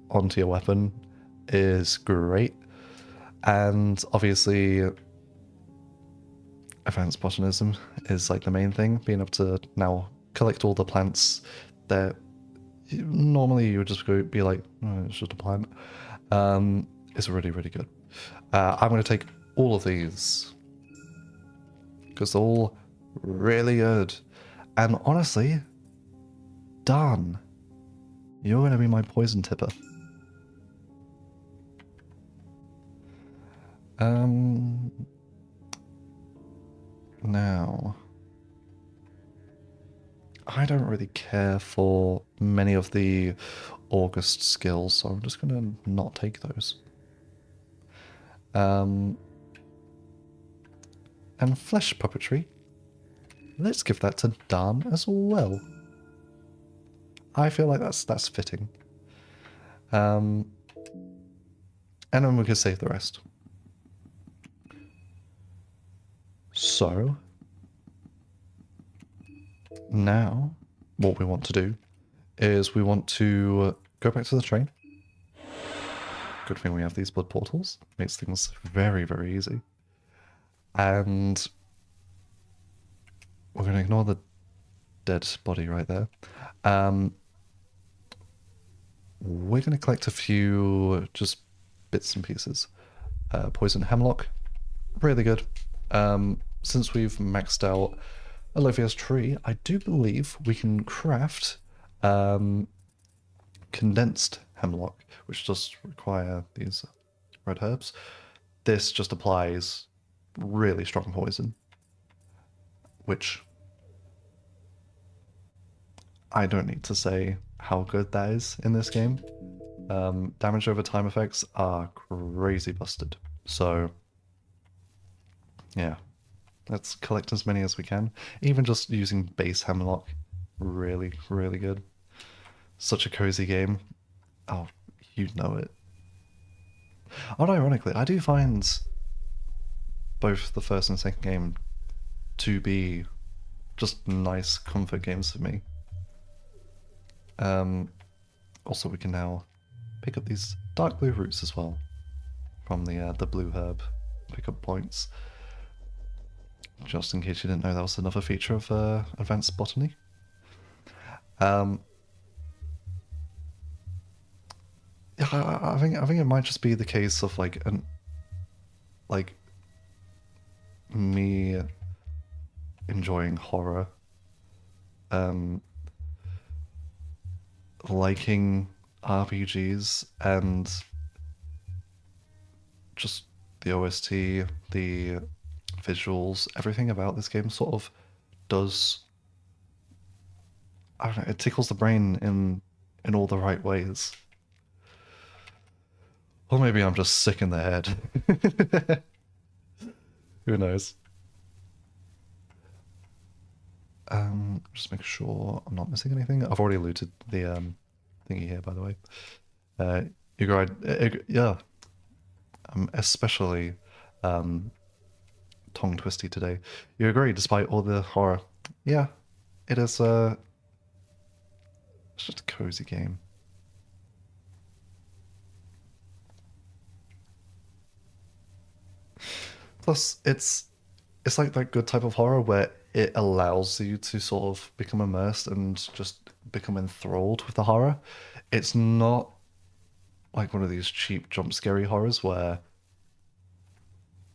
onto your weapon is great. And obviously, advanced botanism is like the main thing. Being able to now collect all the plants that normally you would just be like, oh, it's just a plant. It's really, really good. I'm going to take all of these because they're all really good. And honestly, done. You're going to be my poison tipper. Now, I don't really care for many of the August skills, so I'm just going to not take those. And flesh puppetry. Let's give that to Dan as well. I feel like that's fitting. And then we can save the rest. So, now, what we want to do is we want to go back to the train. Good thing we have these blood portals. Makes things very, very easy. And we're going to ignore the dead body right there. We're going to collect a few just bits and pieces. Poison hemlock, really good. Since we've maxed out Olivia's tree, I do believe we can craft condensed hemlock, which does require these red herbs. This just applies really strong poison, which I don't need to say how good that is in this game. Damage over time effects are crazy busted. So, yeah. Let's collect as many as we can. Even just using base hemlock, really, really good. Such a cozy game. Oh, you know it. Oh, ironically, I do find both the first and second game to be just nice comfort games for me. Also, we can now pick up these dark blue roots as well from the blue herb pickup points. Just in case you didn't know, that was another feature of advanced botany. Yeah, I think it might just be the case of like me enjoying horror, liking RPGs, and just the OST, the visuals, everything about this game sort of does. I don't know. It tickles the brain in all the right ways. Or maybe I'm just sick in the head. Who knows? Just make sure I'm not missing anything. I've already looted the thingy here, by the way. Yeah, I'm especially tongue twisty today. You agree, despite all the horror. Yeah, it is. It's just a cozy game. Plus, it's like that good type of horror where it allows you to sort of become immersed and just become enthralled with the horror. It's not like one of these cheap jump scary horrors where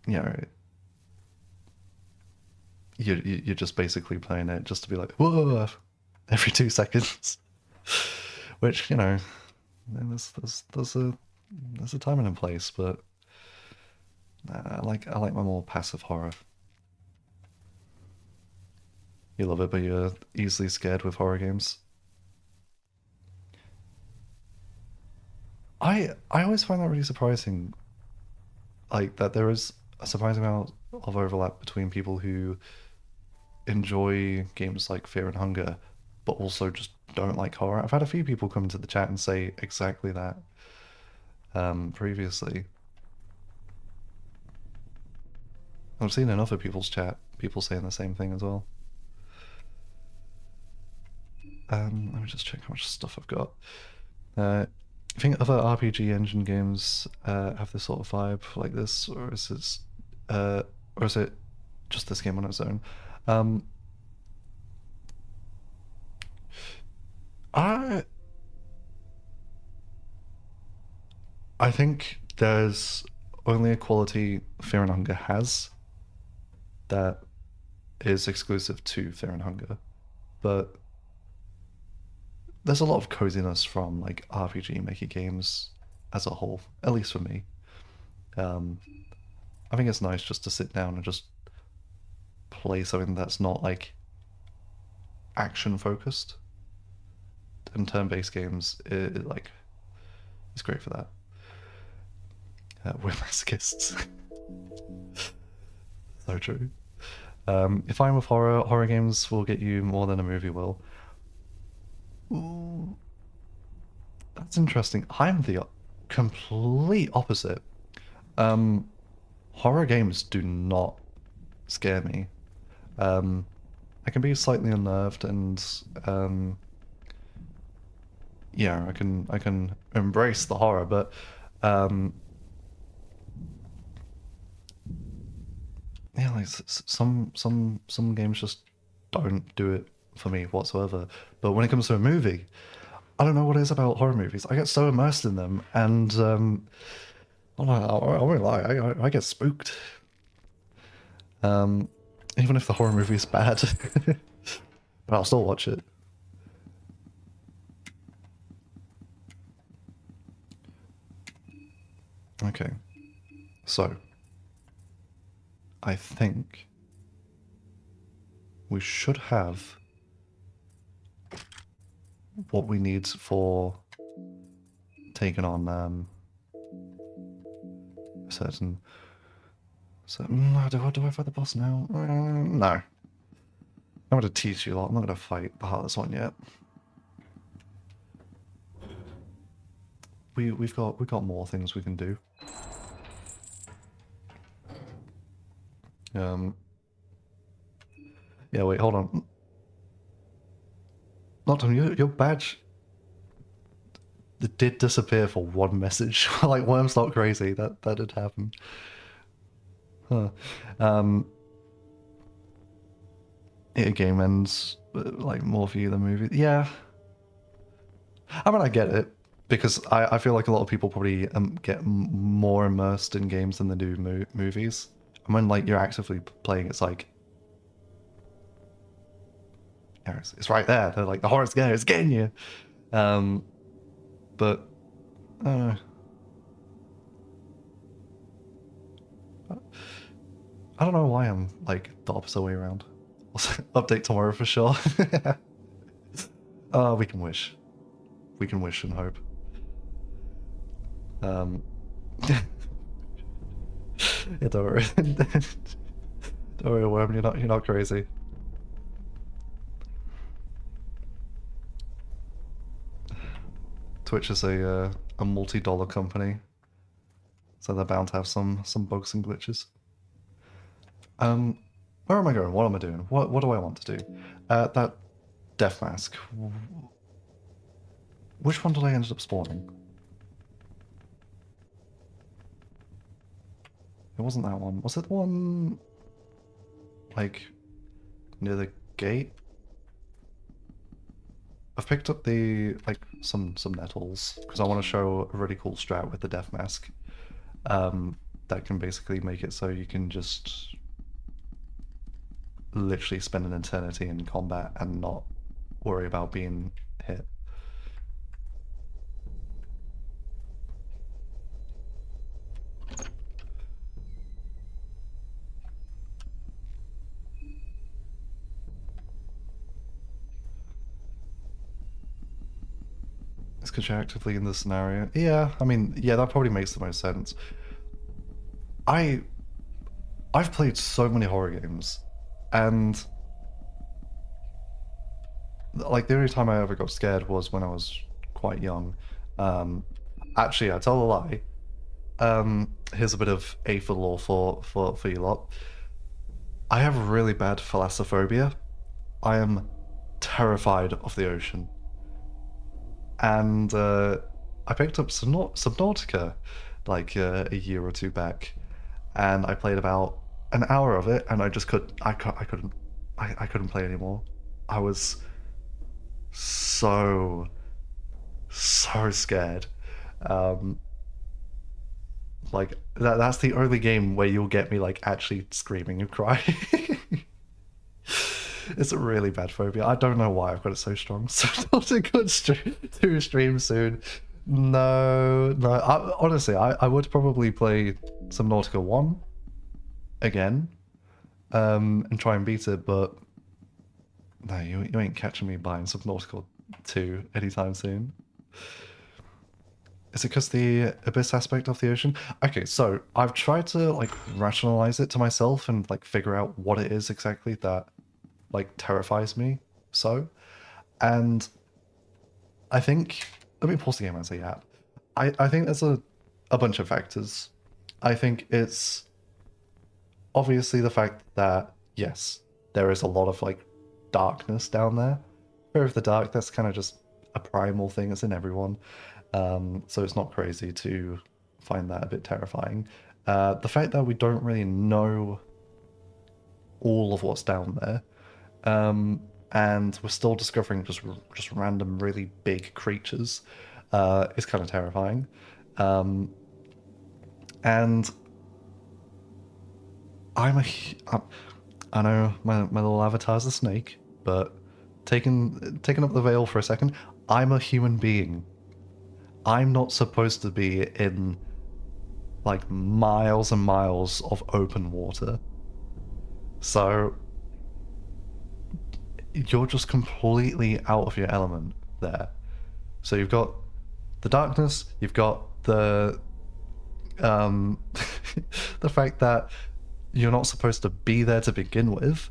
you know you're just basically playing it just to be like whoa every 2 seconds, which there's a time and a place, but I like my more passive horror. You love it, but you're easily scared with horror games. I always find that really surprising, like that there is a surprising amount of overlap between people who enjoy games like Fear and Hunger, but also just don't like horror. I've had a few people come into the chat and say exactly that previously. I've seen in other people's chat people saying the same thing as well. Let me just check how much stuff I've got. I think other RPG engine games have this sort of vibe like this, or is it just this game on its own? I I think there's only a quality Fear and Hunger has that is exclusive to Fear and Hunger, but there's a lot of coziness from like RPG maker games as a whole, at least for me. Um, I think it's nice just to sit down and just play something that's not like action focused. And turn-based games, like it's great for that. We're masochists. So true. If I'm with horror games will get you more than a movie will. Ooh, that's interesting. I'm the complete opposite. Horror games do not scare me. I can be slightly unnerved and yeah, I can embrace the horror, but yeah, like some games just don't do it for me whatsoever. But when it comes to a movie, I don't know what it is about horror movies. I get so immersed in them, and I won't lie, I get spooked. Even if the horror movie is bad, but I'll still watch it. Okay, so I think we should have what we need for taking on certain So, do I fight the boss now? No. I'm going to teach you a lot. I'm not going to fight the hardest one yet. We've got more things we can do. Yeah, wait, hold on. Nocturne, your badge did disappear for one message. Like, Worm's not crazy. That did happen. Huh. Yeah, game ends like more for you than movie. Yeah. I mean, I get it. Because I feel like a lot of people probably get more immersed in games than they do movies. And when like you're actively playing, it's like, yeah, it's right there. They're like the horror scare is getting you. But I don't know. I don't know why I'm like the opposite way around. Update tomorrow for sure. We can wish. We can wish and hope. Yeah, don't worry. Don't worry, Worm. You're not crazy. Twitch is a multi-dollar company, so they're bound to have some bugs and glitches. Where am I going? What am I doing? What do I want to do? That death mask. Which one did I end up spawning? It wasn't that one. Was it the one like near the gate? I've picked up the like some nettles because I want to show a really cool strat with the death mask. That can basically make it so you can just literally spend an eternity in combat and not worry about being hit. It's because you're actively in the scenario. Yeah, I mean, yeah, that probably makes the most sense. I've played so many horror games, and like the only time I ever got scared was when I was quite young. Actually, I tell a lie. Here's a bit of Aether lore for you lot. I have really bad thalassophobia. I am terrified of the ocean. And I picked up Subnautica like a year or two back, and I played about an hour of it, and I couldn't play anymore. I was so scared. Like that's the only game where you'll get me like actually screaming and crying. It's a really bad phobia. I don't know why I've got it so strong. So not a good stream soon. No. Honestly, I would probably play Subnautica 1 again, and try and beat it, but no, you ain't catching me buying Subnautica 2 anytime soon. Is it because the abyss aspect of the ocean? Okay, so I've tried to like rationalize it to myself and like figure out what it is exactly that like terrifies me so. And I think, let me pause the game and say yeah. I think there's a bunch of factors. I think it's obviously the fact that yes, there is a lot of like darkness down there. Fear of the dark, that's kind of just a primal thing, it's in everyone. So it's not crazy to find that a bit terrifying. The fact that we don't really know all of what's down there, and we're still discovering just random really big creatures, is kind of terrifying. And I know my little avatar's a snake, but taking up the veil for a second, I'm a human being. I'm not supposed to be in like miles and miles of open water. So you're just completely out of your element there. So you've got the darkness, you've got the the fact that you're not supposed to be there to begin with.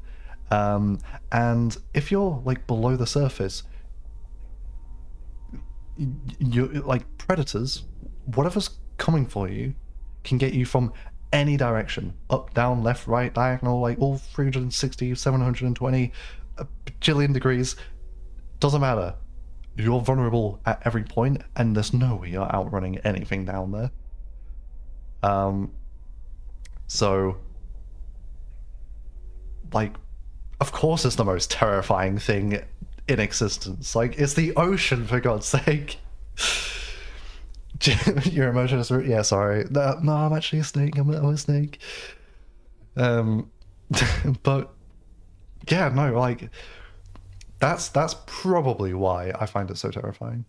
And if you're like below the surface, you like predators, whatever's coming for you can get you from any direction, up, down, left, right, diagonal, like all 360, 720, a bajillion degrees. Doesn't matter. You're vulnerable at every point, and there's no way you're outrunning anything down there. So, like, of course it's the most terrifying thing in existence. Like, it's the ocean, for God's sake. Your emotions are... Yeah, sorry. No, I'm actually a snake. I'm a snake. But, yeah, no, like... That's probably why I find it so terrifying.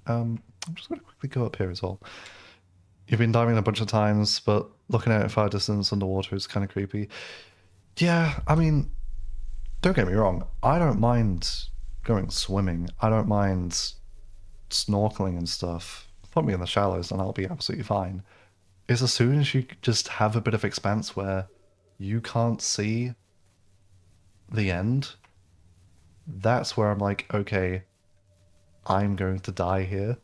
I'm just going to quickly go up here as well. You've been diving a bunch of times, but looking at it far distance underwater is kind of creepy. Yeah, I mean, don't get me wrong. I don't mind going swimming. I don't mind snorkeling and stuff. Put me in the shallows and I'll be absolutely fine. It's as soon as you just have a bit of expanse where you can't see the end, that's where I'm like, okay, I'm going to die here.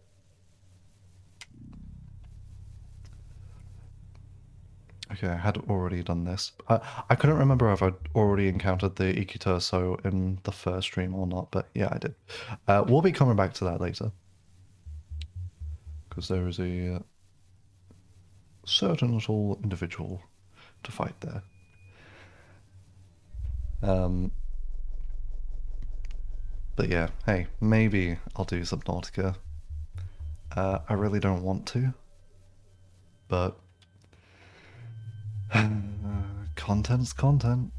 Okay, I had already done this. I couldn't remember if I'd already encountered the Ikiturso in the first stream or not, but yeah, I did. We'll be coming back to that later. Because there is a certain little individual to fight there. But yeah, hey, maybe I'll do Subnautica. I really don't want to, but content's content.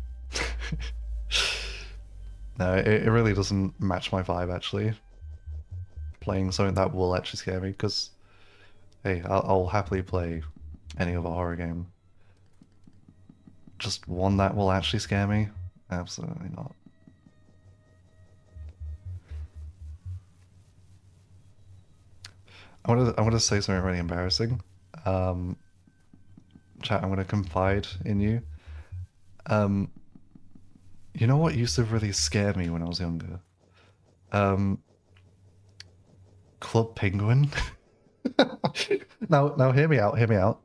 No, it really doesn't match my vibe, actually. Playing something that will actually scare me, because, hey, I'll happily play any other horror game. Just one that will actually scare me? Absolutely not. I'm gonna say something really embarrassing. Chat, I'm gonna confide in you. You know what used to really scare me when I was younger? Club Penguin. Now hear me out, hear me out.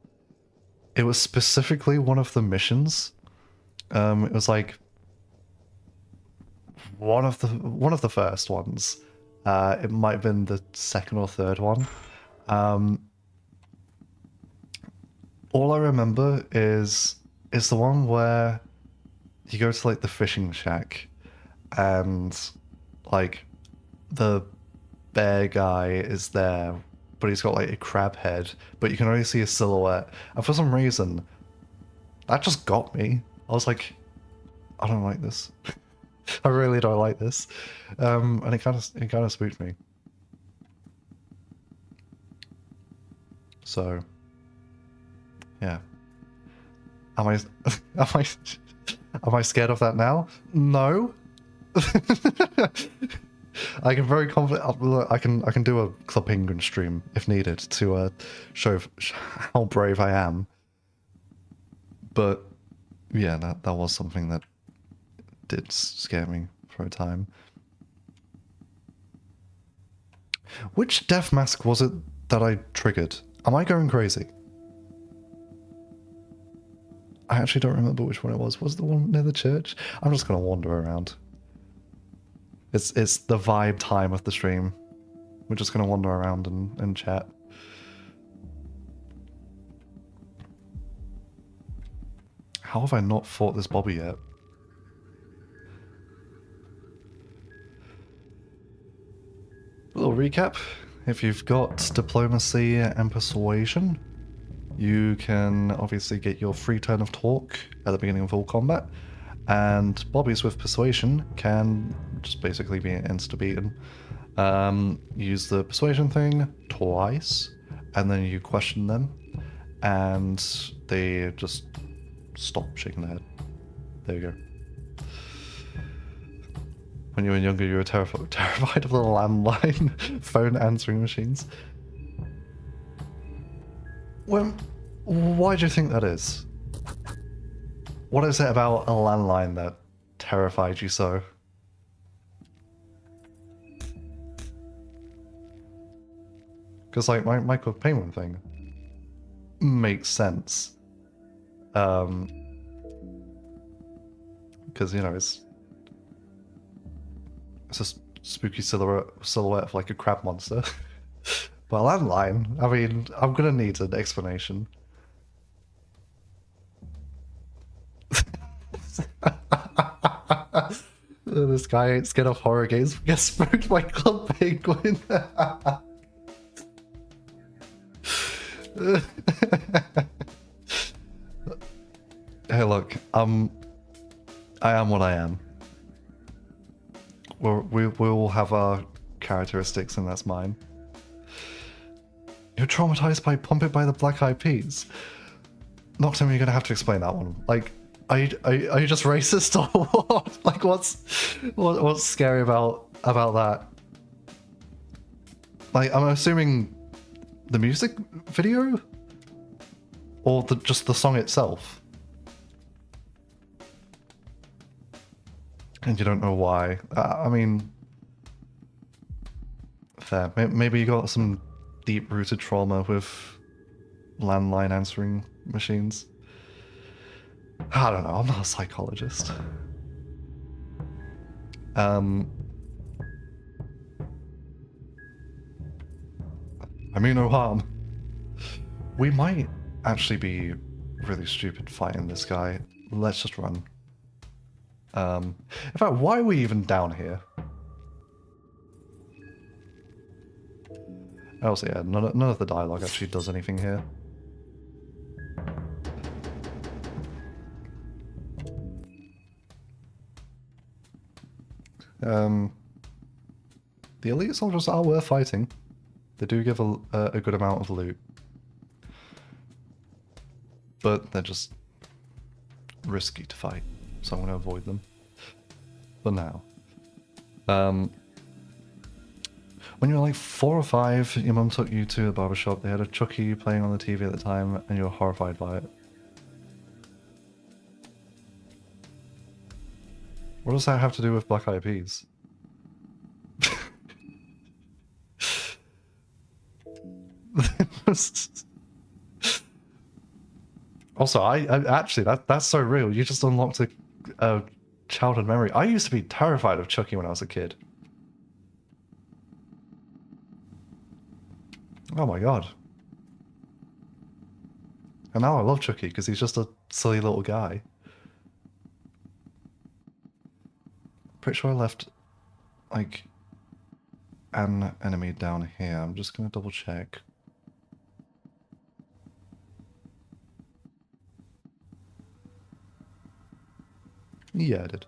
It was specifically one of the missions. It was like one of the first ones. It might have been the second or third one. All I remember is the one where you go to like the fishing shack and like the bear guy is there, but he's got like a crab head, but you can only see a silhouette. And for some reason, that just got me. I was like, I don't like this. I really don't like this. And it kind of spooked me. So, yeah. Am I scared of that now? No. I can very confident. I can do a Club Penguin stream if needed to show how brave I am. But yeah, that was something that did scare me for a time. Which death mask was it that I triggered? Am I going crazy? I actually don't remember which one it was. Was it the one near the church? I'm just gonna wander around. It's the vibe time of the stream. We're just gonna wander around and chat. How have I not fought this Bobby yet? A little recap. If you've got Diplomacy and Persuasion, you can obviously get your free turn of talk at the beginning of all combat, and Bobbies with Persuasion can just basically be insta-beaten. Use the Persuasion thing twice, and then you question them, and they just stop shaking their head. There you go. When you were younger, you were terrified of the landline phone answering machines. When Why do you think that is? What is it about a landline that terrified you so? Because, like, my Michael payment thing makes sense. Because, you know, it's a spooky silhouette of, like, a crab monster. But a landline, I mean, I'm gonna need an explanation. This guy ain't scared of horror games, gets spooked by Club Penguin. Hey, look, I am what I am. We all have our characteristics, and that's mine. You're traumatized by Pump It by the Black Eyed Peas. Nocturne, you're gonna have to explain that one. Like, are you just racist or what? Like, what's scary about that? Like, I'm assuming the music video, or just the song itself. And you don't know why. I mean, fair. Maybe you got some deep-rooted trauma with landline answering machines. I don't know, I'm not a psychologist. I mean no harm. We might actually be really stupid fighting this guy. Let's just run. In fact, why are we even down here? Also, yeah, none of the dialogue actually does anything here. The elite soldiers are worth fighting. They do give a good amount of loot. But they're just risky to fight, so I'm going to avoid them. For now. When you were like 4 or 5, your mum took you to the barbershop. They had a Chucky playing on the TV at the time, and you were horrified by it. What does that have to do with Black Eyed Peas? Also, I actually, that's so real. You just unlocked a childhood memory. I used to be terrified of Chucky when I was a kid. Oh my god. And now I love Chucky because he's just a silly little guy. Pretty sure I left, like, an enemy down here. I'm just gonna double check. Yeah, I did.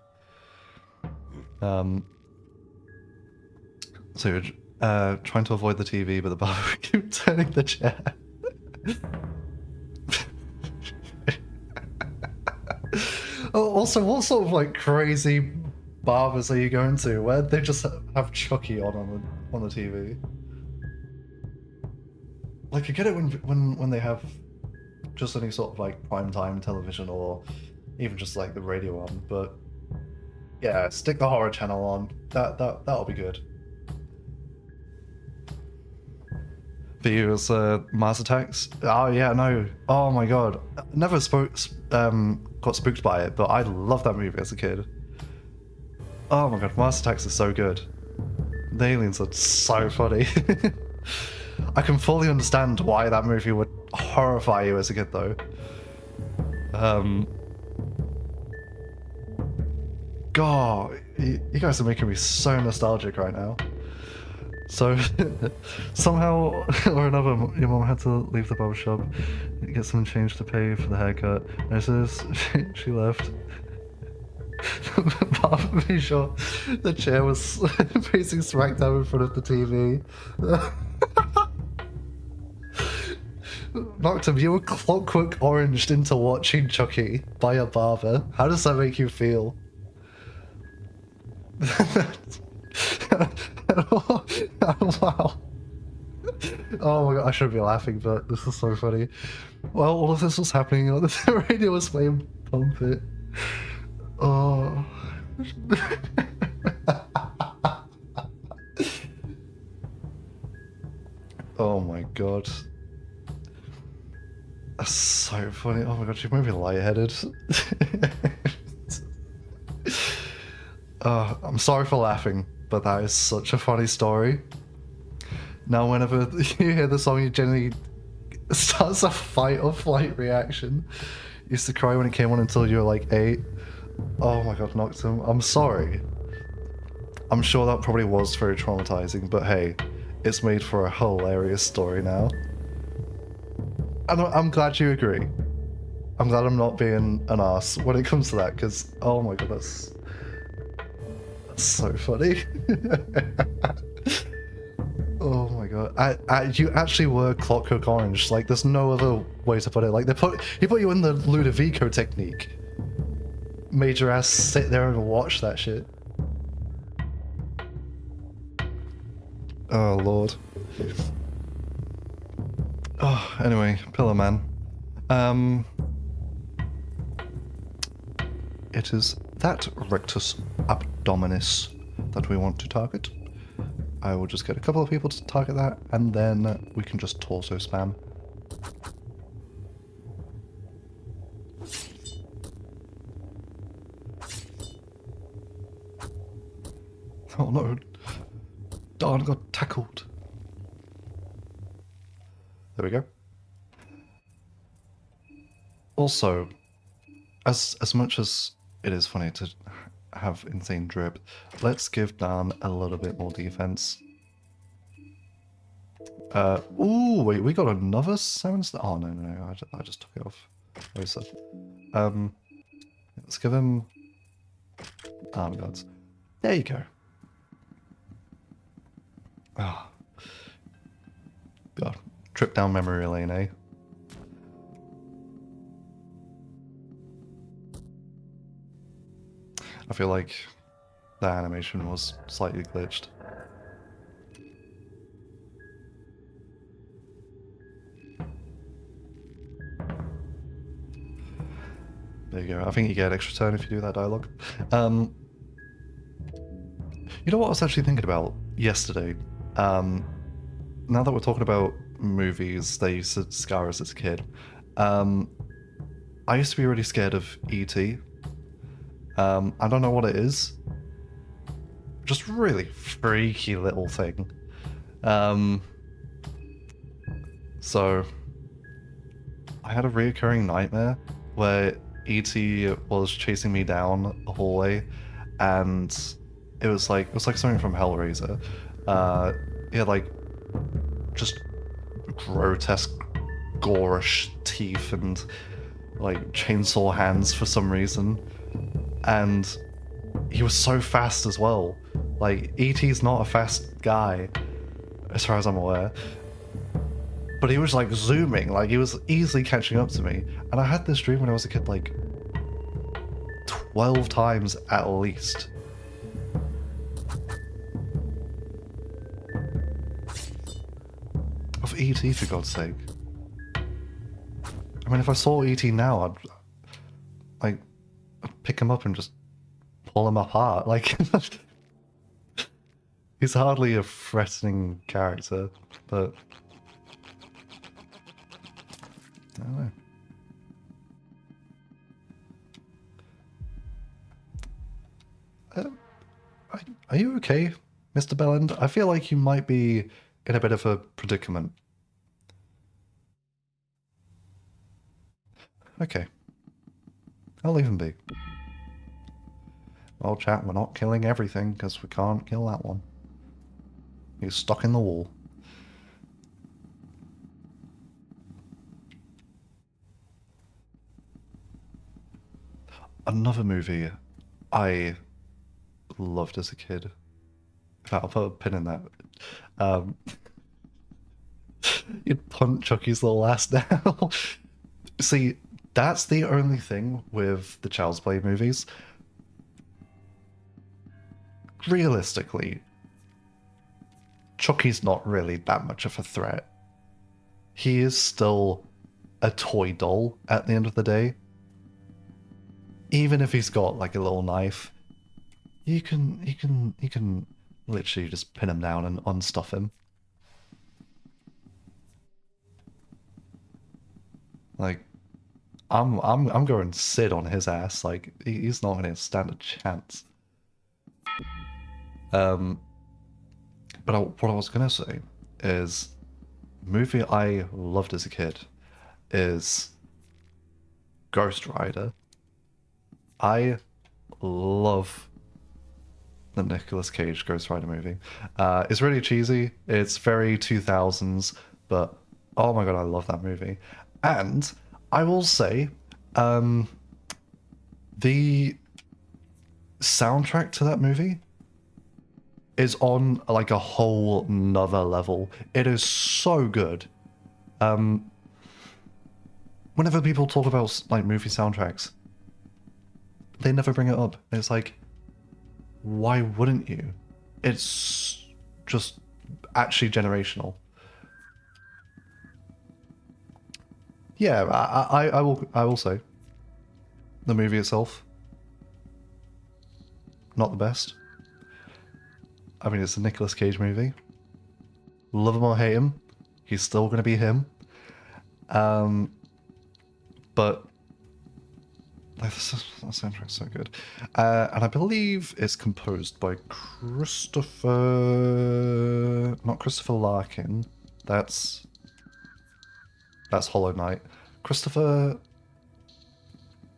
So you're trying to avoid the TV, but the barber keeps turning the chair. Also, what sort of like crazy barbers are you going to where they just have Chucky on the TV? Like, I get it when they have just any sort of like primetime television or even just like the radio on, but yeah, stick the horror channel on. That'll be good. For you as Mars Attacks? Oh yeah, no. Oh my god. Never got spooked by it, but I loved that movie as a kid. Oh my god, Mars Attacks is so good. The aliens are so funny. I can fully understand why that movie would horrify you as a kid though. God, you guys are making me so nostalgic right now. So, somehow or another, your mom had to leave the barbershop, get some change to pay for the haircut. And as soon as she left, the barber made sure the chair was facing smack down in front of the TV. Noctum, you were clockwork oranged into watching Chucky by a barber. How does that make you feel? Wow. Oh my god, I shouldn't be laughing, but this is so funny. Well, all of this was happening, the radio was playing Pump It. Oh. Oh my god. That's so funny. Oh my god, she made me lightheaded. I'm sorry for laughing, but that is such a funny story. Now, whenever you hear the song, you generally starts a fight or flight reaction. Used to cry when it came on until you were like 8. Oh my god, Noctum. I'm sorry. I'm sure that probably was very traumatizing, but hey, it's made for a hilarious story now. And I'm glad you agree. I'm glad I'm not being an ass when it comes to that, because oh my god, that's so funny. Oh my god, you actually were Clockwork Orange. Like, there's no other way to put it. Like, he put you in the Ludovico technique. Made your ass sit there and watch that shit. Oh lord. Oh, anyway, Pillar Man. It is that rectus abdominis that we want to target. I will just get a couple of people to target that, and then we can just torso spam. Oh no. Darn, I got tackled. There we go. Also, as much as it is funny to have insane drip, let's give Dan a little bit more defense. Ooh, wait, we got another 7-star. Oh, no, I just took it off. Where is that? Let's give him arm guards. There you go. Oh. God, trip down memory lane, eh? I feel like the animation was slightly glitched. There you go. I think you get an extra turn if you do that dialogue. You know what I was actually thinking about yesterday? Now that we're talking about movies that used to scar us as a kid, I used to be really scared of E.T. I don't know what it is. Just really freaky little thing. So I had a reoccurring nightmare where E.T. was chasing me down a hallway, and it was like something from Hellraiser. He had like just grotesque, gorish teeth and like chainsaw hands for some reason, and he was so fast as well. Like, E.T.'s not a fast guy, as far as I'm aware. But he was like zooming, like he was easily catching up to me. And I had this dream when I was a kid like 12 times at least. Of E.T., for God's sake. I mean, if I saw E.T. now, I'd pick him up and just pull him apart. Like, he's hardly a threatening character, but I don't know. Are you okay, Mr. Belland? I feel like you might be in a bit of a predicament. Okay. I'll leave him be. Well, chat, we're not killing everything, because we can't kill that one. He's stuck in the wall. Another movie I loved as a kid. In fact, I'll put a pin in that. You'd punch Chucky's little ass down. See, that's the only thing with the Child's Play movies. Realistically, Chucky's not really that much of a threat. He is still a toy doll at the end of the day. Even if he's got like a little knife, you can literally just pin him down and unstuff him. Like, I'm going Sid on his ass. Like, he's not gonna stand a chance. But what I was gonna say is, movie I loved as a kid is Ghost Rider. I love the Nicolas Cage Ghost Rider movie. It's really cheesy. It's very 2000s, but oh my god, I love that movie. And I will say, the soundtrack to that movie is on like a whole nother level. It is so good. Whenever people talk about like movie soundtracks, they never bring it up. It's like, why wouldn't you? It's just actually generational. Yeah, I will say, the movie itself, not the best. I mean, it's a Nicolas Cage movie. Love him or hate him, he's still gonna be him. But the soundtrack's so good. And I believe it's composed by not Christopher Larkin. That's Hollow Knight. Christopher...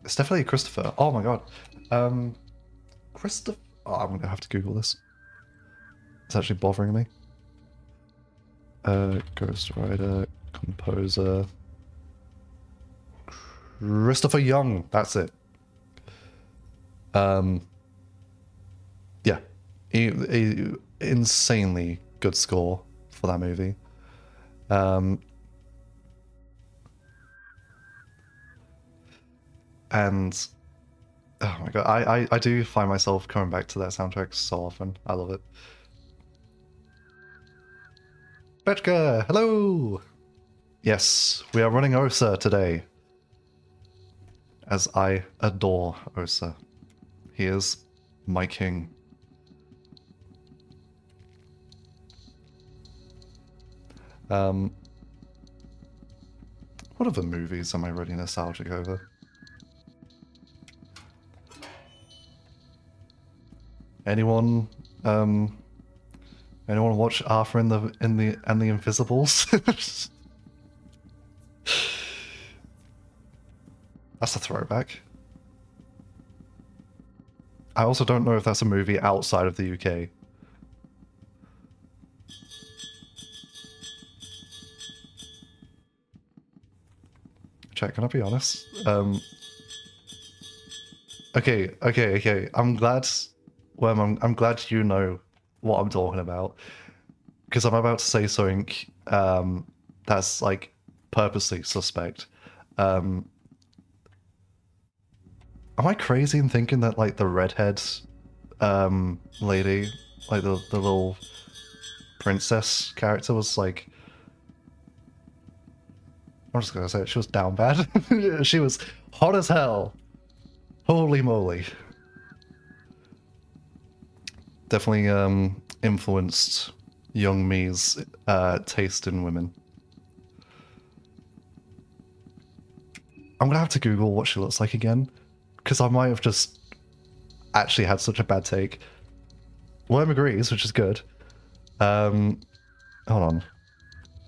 It's definitely Christopher. Oh my god. Christopher... Oh, I'm gonna have to Google this. It's actually bothering me. Ghost Rider, composer... Christopher Young, that's it. Yeah. Insanely good score for that movie. And oh my god, I do find myself coming back to that soundtrack so often. I love it. Betchka, hello! Yes, we are running Osa today. As I adore Osa. He is my king. What other movies am I really nostalgic over? Anyone watch Arthur and the Invisibles? That's a throwback. I also don't know if that's a movie outside of the UK. Chat, can I be honest? Okay. I'm glad you know what I'm talking about, because I'm about to say something that's like purposely suspect. Am I crazy in thinking that like the redhead lady, like the little princess character, was like, I'm just gonna say it, she was down bad. She was hot as hell. Holy moly. Definitely influenced young me's taste in women. I'm gonna have to Google what she looks like again, because I might have just actually had such a bad take. Worm agrees, which is good. Hold on.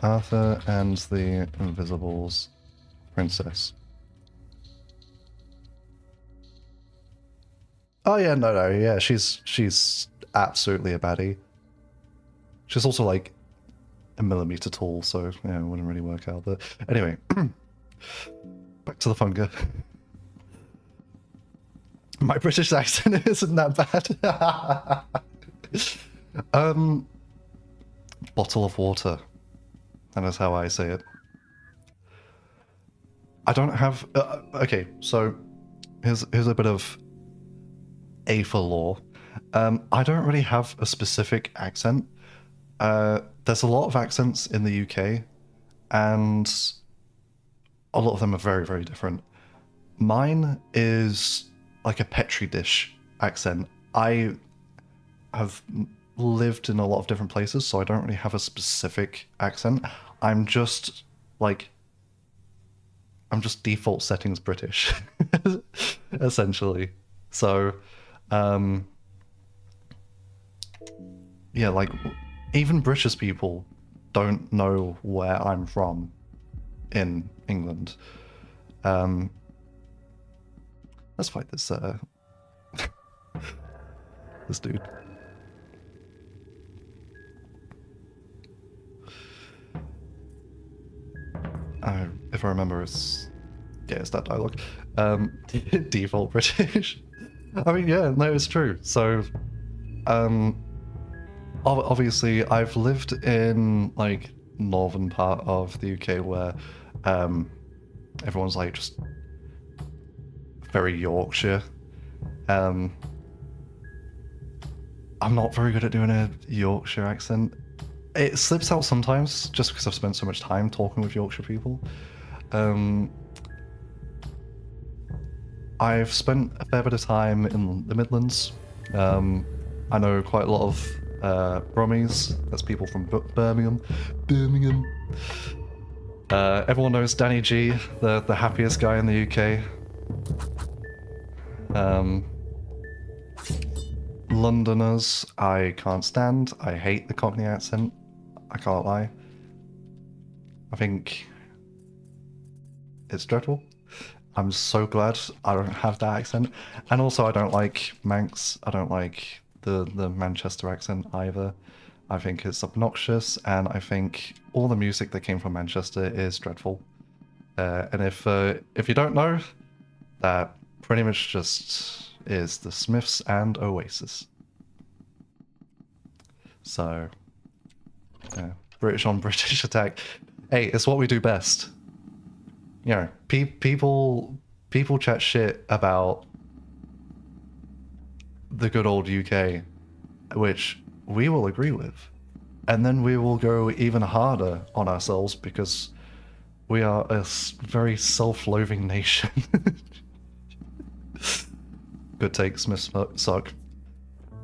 Arthur and the Invisibles princess. Oh yeah, no, yeah, she's absolutely a baddie. She's also like a millimeter tall, so yeah, it wouldn't really work out. But anyway, back to the funga. My British accent isn't that bad. Bottle of water. That is how I say it. I don't have... okay, so here's a bit of A for lore. I don't really have a specific accent, There's a lot of accents in the UK, and a lot of them are very, very different. Mine is like a petri dish accent. I have lived in a lot of different places, so I don't really have a specific accent. I'm just like I'm just default settings British, essentially. So, um, yeah, like even British people don't know where I'm from in England. Um, let's fight this this dude. If I remember, it's that dialogue. Default British. I mean, yeah, no, it's true. So, um, obviously, I've lived in like northern part of the UK where everyone's like just very Yorkshire. Um, I'm not very good at doing a Yorkshire accent. It slips out sometimes just because I've spent so much time talking with Yorkshire people. I've spent a fair bit of time in the Midlands. I know quite a lot of Brummies. That's people from Birmingham. Birmingham. Everyone knows Danny G, the happiest guy in the UK. Londoners, I can't stand. I hate the Cockney accent. I can't lie. I think it's dreadful. I'm so glad I don't have that accent. And also I don't like Manx. I don't like the Manchester accent either. I think it's obnoxious, and I think all the music that came from Manchester is dreadful. And if you don't know, that pretty much just is the Smiths and Oasis. So, British on British attack. Hey, it's what we do best. You know, people chat shit about the good old UK, which we will agree with, and then we will go even harder on ourselves because we are a very self-loathing nation. Good take, Smith suck.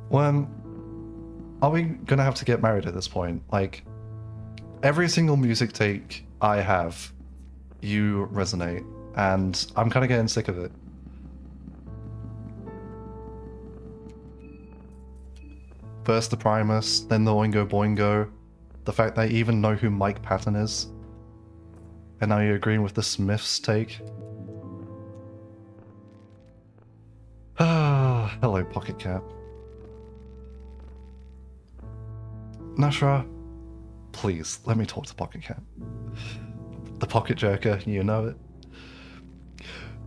When are we gonna have to get married at this point? Like, every single music take I have, you resonate, and I'm kind of getting sick of it. First the Primus, then the Oingo Boingo, the fact that I even know who Mike Patton is, and now you're agreeing with the Smiths take. Ah, hello, Pocket Cat. Nashra, please, let me talk to Pocket Cat. The Pocket Jerker, you know it.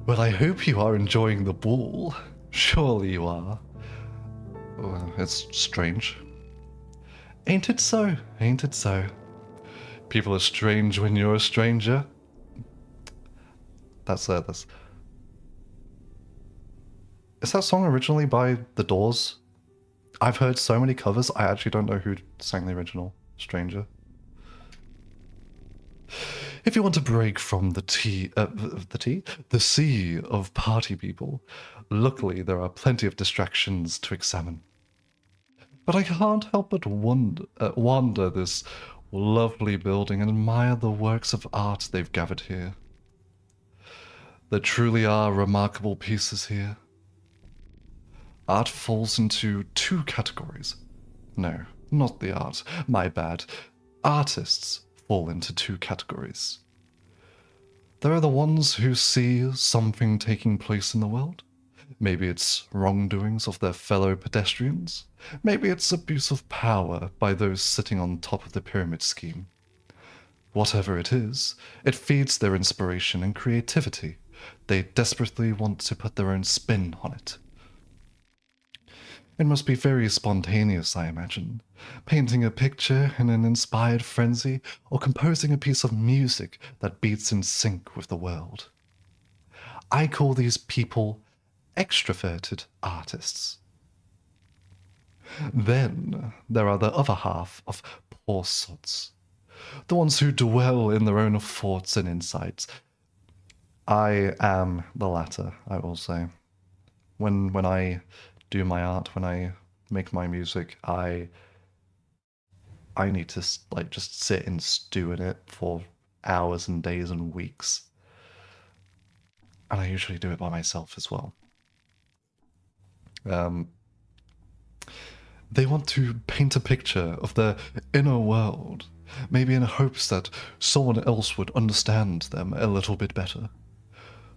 Well, I hope you are enjoying the ball. Surely you are. Well, it's strange. Ain't it so? Ain't it so? People are strange when you're a stranger. That's this. Is that song originally by The Doors? I've heard so many covers, I actually don't know who sang the original. Stranger. If you want to break from the sea of party people, luckily there are plenty of distractions to examine. But I can't help but wander this lovely building and admire the works of art they've gathered here. There truly are remarkable pieces here. Art falls into two categories. No, not the art. My bad. Artists fall into two categories. There are the ones who see something taking place in the world. Maybe it's wrongdoings of their fellow pedestrians. Maybe it's abuse of power by those sitting on top of the pyramid scheme. Whatever it is, it feeds their inspiration and creativity. They desperately want to put their own spin on it. It must be very spontaneous, I imagine. Painting a picture in an inspired frenzy, or composing a piece of music that beats in sync with the world. I call these people extroverted artists. Then there are the other half of poor sots. The ones who dwell in their own thoughts and insights. I am the latter, I will say. When I do my art, when I make my music, I need to like just sit and stew in it for hours and days and weeks. And I usually do it by myself as well. They want to paint a picture of their inner world, maybe in hopes that someone else would understand them a little bit better.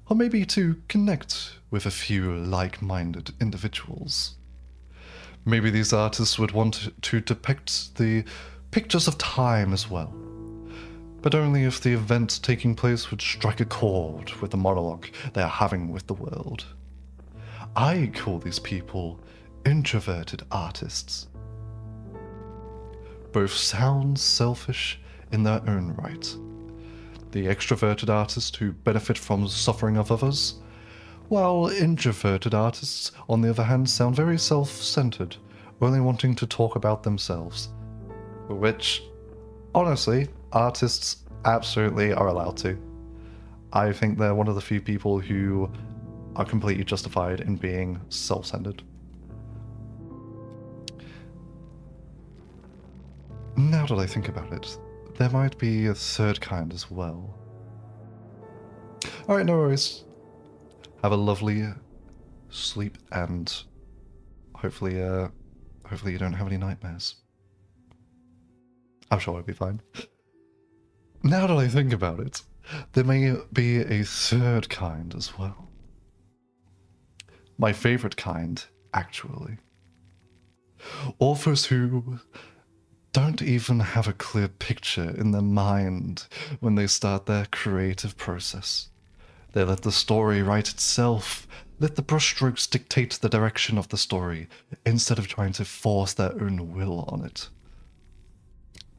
Or maybe to connect with a few like-minded individuals. Maybe these artists would want to depict the pictures of time as well, but only if the event taking place would strike a chord with the monologue they are having with the world. I call these people introverted artists. Both sound selfish in their own right. The extroverted artist who benefit from the suffering of others, while introverted artists, on the other hand, sound very self-centered, only wanting to talk about themselves. Which, honestly, artists absolutely are allowed to. I think they're one of the few people who are completely justified in being self-centered. Now that I think about it, there might be a third kind as well. Alright, no worries. Have a lovely sleep and hopefully you don't have any nightmares. I'm sure it'll be fine. Now that I think about it, there may be a third kind as well. My favorite kind, actually. Authors who don't even have a clear picture in their mind when they start their creative process. They let the story write itself, let the brushstrokes dictate the direction of the story, instead of trying to force their own will on it.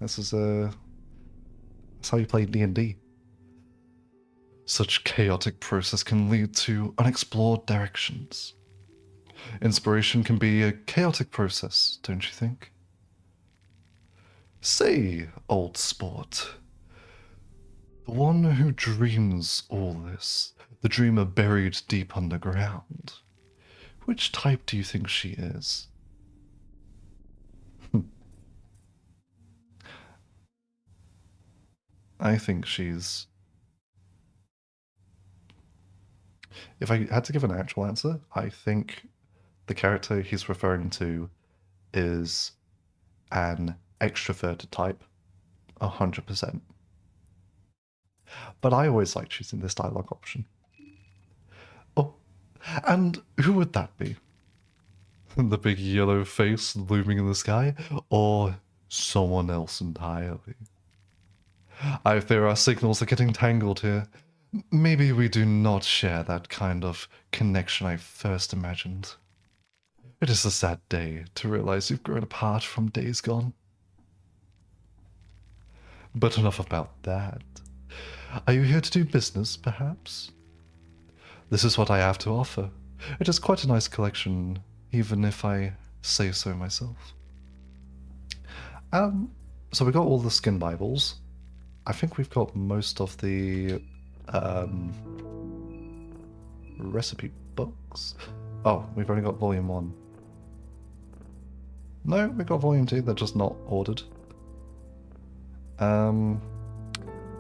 That's how you play D&D. Such chaotic process can lead to unexplored directions. Inspiration can be a chaotic process, don't you think? Say, old sport, the one who dreams all this, the dreamer buried deep underground, which type do you think she is? I think she's... If I had to give an actual answer, I think the character he's referring to is an extroverted type, 100%. But I always like choosing this dialogue option. Oh, and who would that be? The big yellow face looming in the sky, or someone else entirely? I fear our signals are getting tangled here. Maybe we do not share that kind of connection I first imagined. It is a sad day to realize you've grown apart from days gone. But enough about that. Are you here to do business, perhaps? This is what I have to offer. It is quite a nice collection, even if I say so myself. So we got all the skin Bibles. I think we've got most of the recipe books. Oh, we've only got volume 1. No, we got volume 2, they're just not ordered.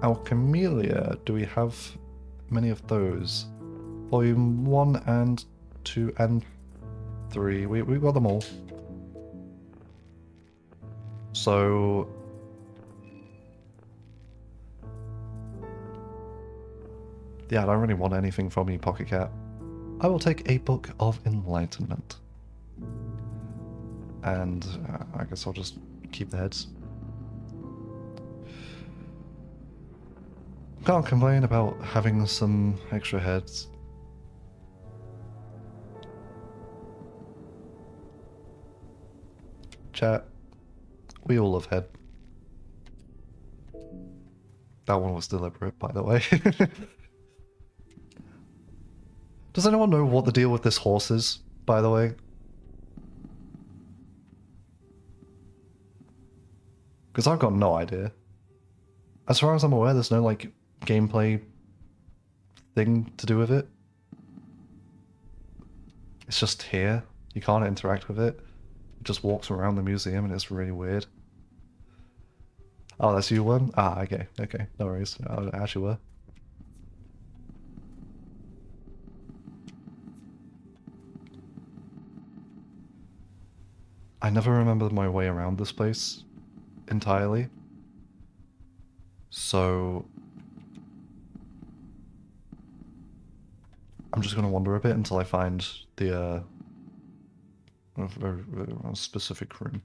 Alchemelia, do we have many of those? Volume 1 and 2 and 3, we've got them all. So... yeah, I don't really want anything from you, Pocket Cat. I will take a Book of Enlightenment. And I guess I'll just keep the heads. Can't complain about having some extra heads. Chat, we all love head. That one was deliberate, by the way. Does anyone know what the deal with this horse is, by the way? Because I've got no idea. As far as I'm aware, there's no, like, gameplay thing to do with it. It's just here. You can't interact with it. It just walks around the museum and it's really weird. Oh, that's you one? Ah, okay, okay, no worries. I actually were. I never remember my way around this place entirely. So I'm just gonna wander a bit until I find the a specific room.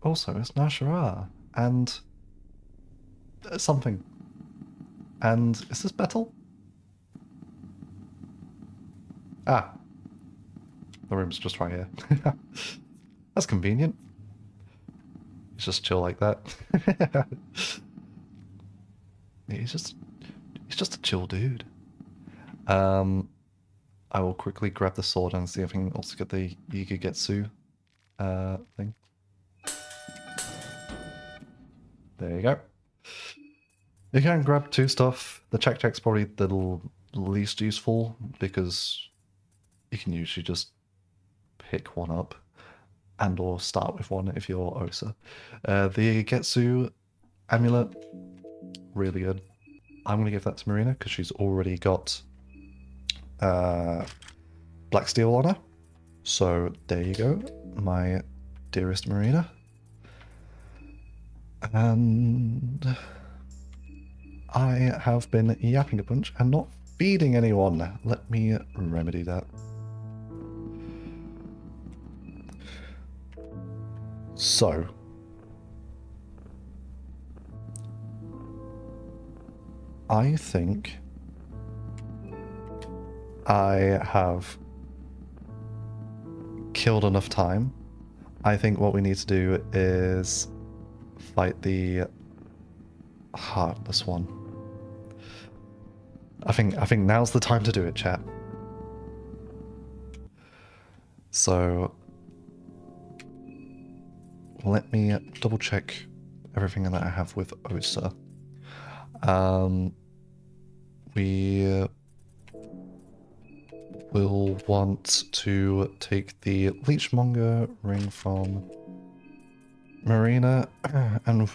Also, it's Nashara and something. And is this Betel? Ah, the room's just right here. That's convenient. He's just chill like that. he's just a chill dude. I will quickly grab the sword and see if I can also get the Yigagetsu thing. There you go. You can grab 2 stuff. The check's probably the least useful because you can usually just pick one up and or start with one if you're Osa. The Yigagetsu amulet, really good. I'm going to give that to Marina because she's already got black steel on her. So there you go, my dearest Marina. And I have been yapping a bunch and not feeding anyone. Let me remedy that. So, I think I have killed enough time. I think what we need to do is fight the heartless one. I think now's the time to do it, chat. So let me double check everything that I have with Osa. We will want to take the Leechmonger ring from Marina and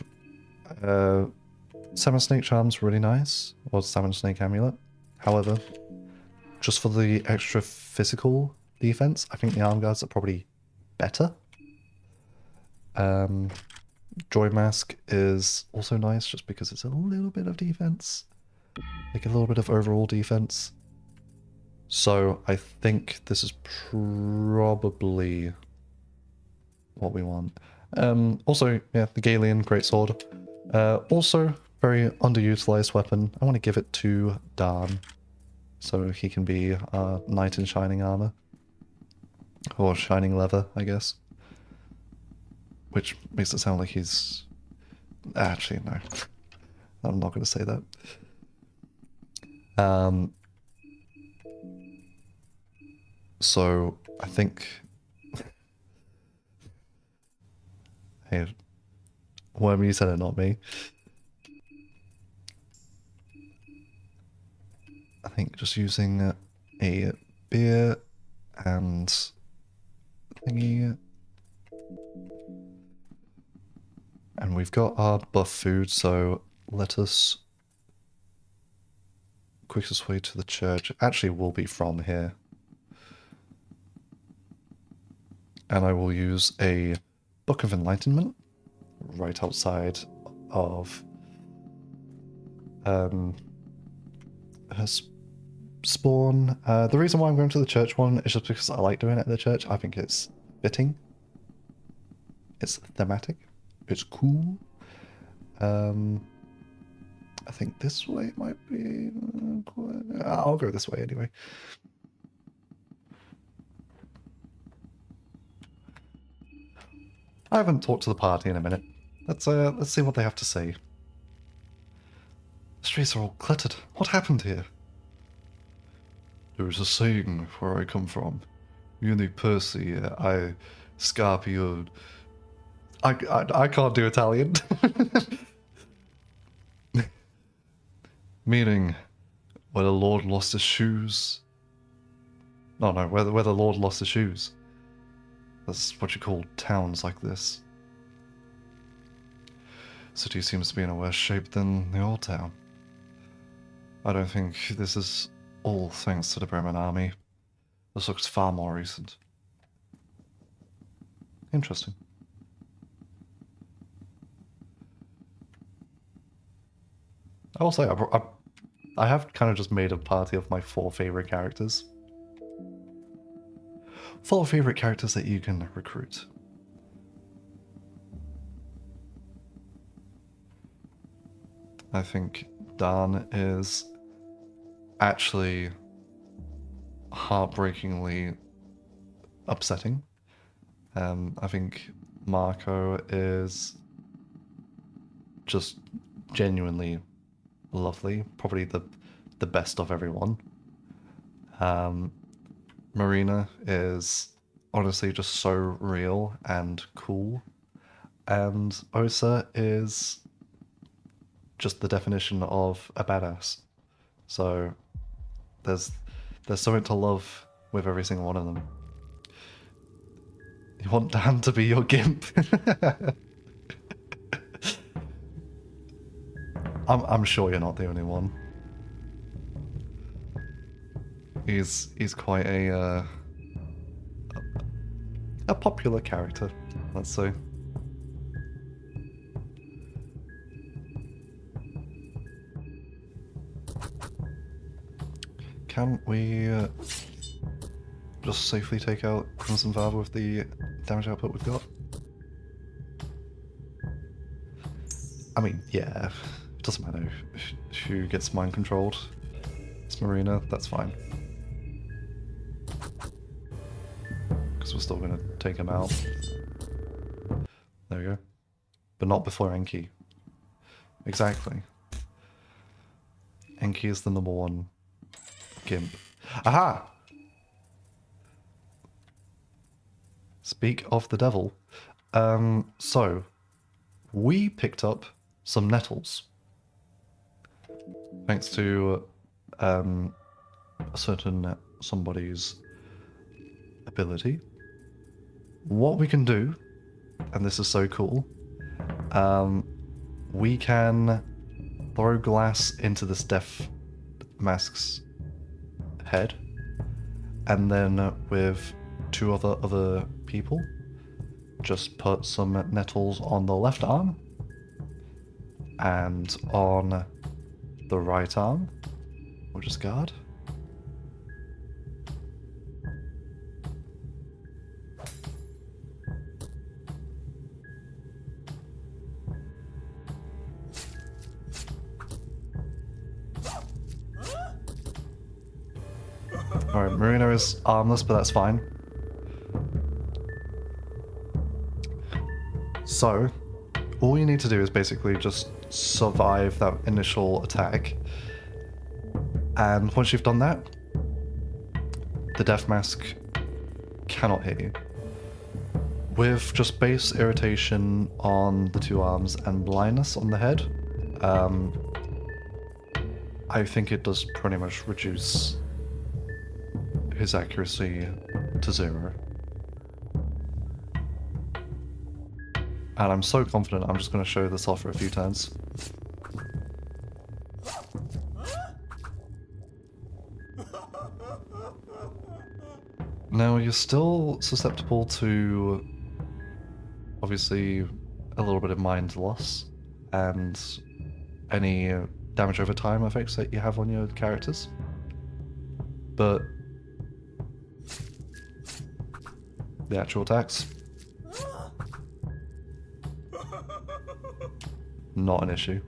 Salmon Snake Charm's really nice, or Salmon Snake Amulet. However, just for the extra physical defense, I think the arm guards are probably better. Joy Mask is also nice just because it's a little bit of defense, like a little bit of overall defense. So I think this is probably what we want. Also, yeah, the Galean Greatsword. Also, very underutilized weapon. I want to give it to Dan, so he can be a knight in shining armor. Or shining leather, I guess. Which makes it sound like he's... Actually, no. I'm not going to say that. So, I think... Hey, whoever you said it, not me. I think just using a beer and thingy. And we've got our buff food, so let us... Quickest way to the church actually will be from here. And I will use a Book of Enlightenment right outside of her spawn. The reason why I'm going to the church one is just because I like doing it at the church. I think it's fitting. It's thematic. It's cool. I think this way might be... I'll go this way anyway. I haven't talked to the party in a minute. Let's see what they have to say. The streets are all cluttered. What happened here? There is a saying where I come from. Uni Percy, I Scarpio... I can't do Italian. Meaning, where the Lord lost his shoes. No, where the Lord lost his shoes. That's what you call towns like this. City seems to be in a worse shape than the old town. I don't think this is all thanks to the Bremen army. This looks far more recent. Interesting. I will say, I have kind of just made a party of my 4 favorite characters. 4 favorite characters that you can recruit. I think Dan is actually heartbreakingly upsetting. I think Marco is just genuinely lovely, probably the best of everyone. Marina is honestly just so real and cool, and Osa is just the definition of a badass. So there's something to love with every single one of them. You want Dan to be your gimp? I'm sure you're not the only one. He's quite a popular character, let's say. Can we just safely take out Crimson Valve with the damage output we've got? I mean, yeah, it doesn't matter who gets mind controlled. It's Marina, that's fine. Because we're still going to take him out. There we go. But not before Enki. Exactly. Enki is the #1 gimp. Aha! Speak of the devil. So, we picked up some nettles. Thanks to a certain somebody's ability. What we can do, and this is so cool, we can throw glass into this death mask's head, and then with 2 other people, just put some nettles on the left arm and on the right arm, or just guard. Alright, Marina is armless, but that's fine. So, all you need to do is basically just survive that initial attack. And once you've done that, the death mask cannot hit you. With just base irritation on the 2 arms and blindness on the head, I think it does pretty much reduce his accuracy to 0. And I'm so confident I'm just going to show this off for a few turns. Now, you're still susceptible to, obviously, a little bit of mind loss and any damage over time effects that you have on your characters. But the actual attacks, not an issue.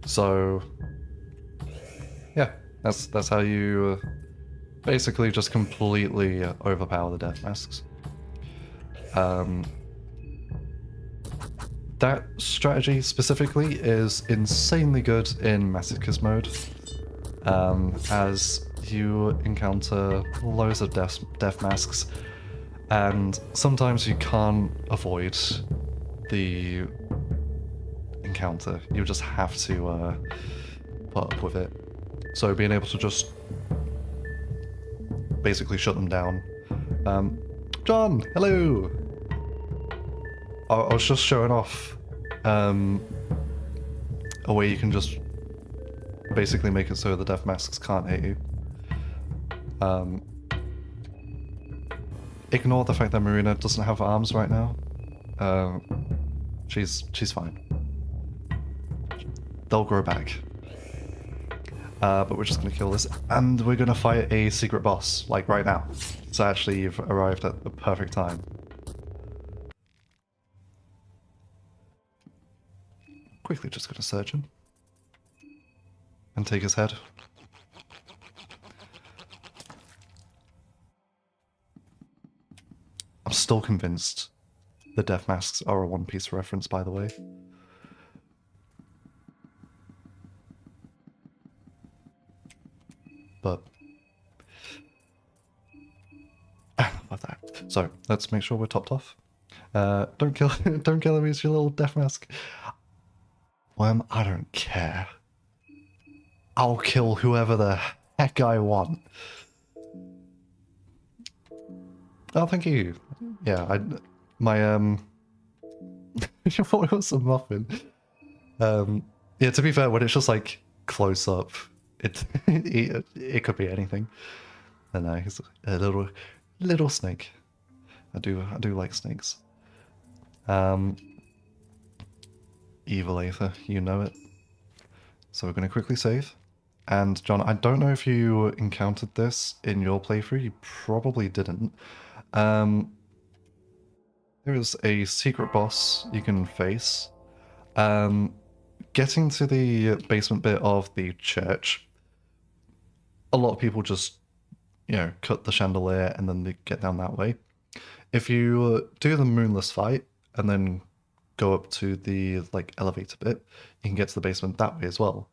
So, yeah, that's how you basically just completely overpower the death masks. That strategy specifically is insanely good in Masochist mode, as you encounter loads of death masks, And sometimes you can't avoid the encounter. You just have to put up with it. So being able to just basically shut them down. John, hello! I was just showing off a way you can just basically make it so the death masks can't hit you. Ignore the fact that Marina doesn't have arms right now. She's fine. They'll grow back. But we're just gonna kill this, and we're gonna fight a secret boss, like right now. So actually you've arrived at the perfect time. Quickly just gonna search him. And take his head. I'm still convinced the death masks are a One Piece reference, by the way. But about that. So let's make sure we're topped off. Don't kill him, he's your little death mask. Worm, I don't care. I'll kill whoever the heck I want. Oh, thank you. Yeah, my what was a muffin? Yeah, to be fair, when it's just like close up, it could be anything. I know, he's a little snake. I do like snakes. Evil Aether, you know it. So we're going to quickly save. And John, I don't know if you encountered this in your playthrough. You probably didn't. There is a secret boss you can face. Getting to the basement bit of the church, a lot of people just, you know, cut the chandelier and then they get down that way. If you do the moonless fight and then go up to the like elevator bit, you can get to the basement that way as well.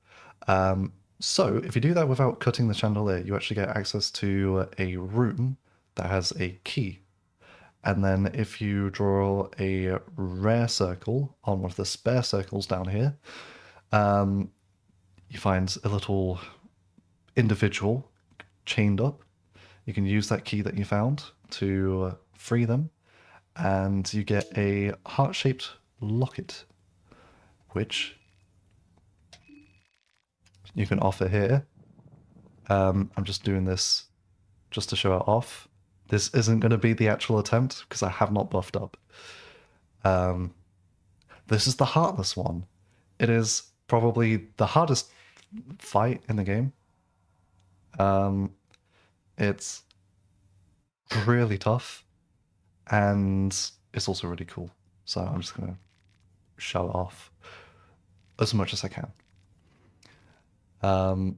So if you do that without cutting the chandelier, you actually get access to a room that has a key. And then if you draw a rare circle on one of the spare circles down here, you find a little individual chained up. You can use that key that you found to free them, and you get a heart-shaped locket, which you can offer here. I'm just doing this just to show it off. This isn't going to be the actual attempt because I have not buffed up. This is the Heartless one. It is probably the hardest fight in the game. It's really tough, and it's also really cool. So I'm just going to show it off as much as I can. And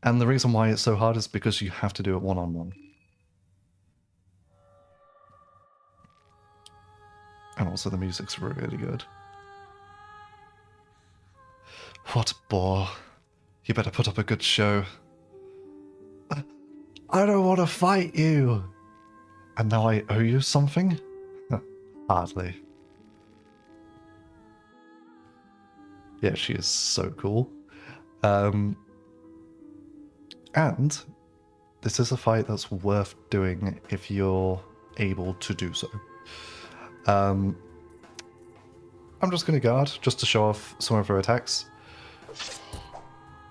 the reason why it's so hard is because you have to do it one-on-one. And also the music's really good. What a bore. You better put up a good show. I don't want to fight you. And now I owe you something? Hardly. Yeah, she is so cool. And this is a fight that's worth doing if you're able to do so. I'm just going to guard just to show off some of her attacks.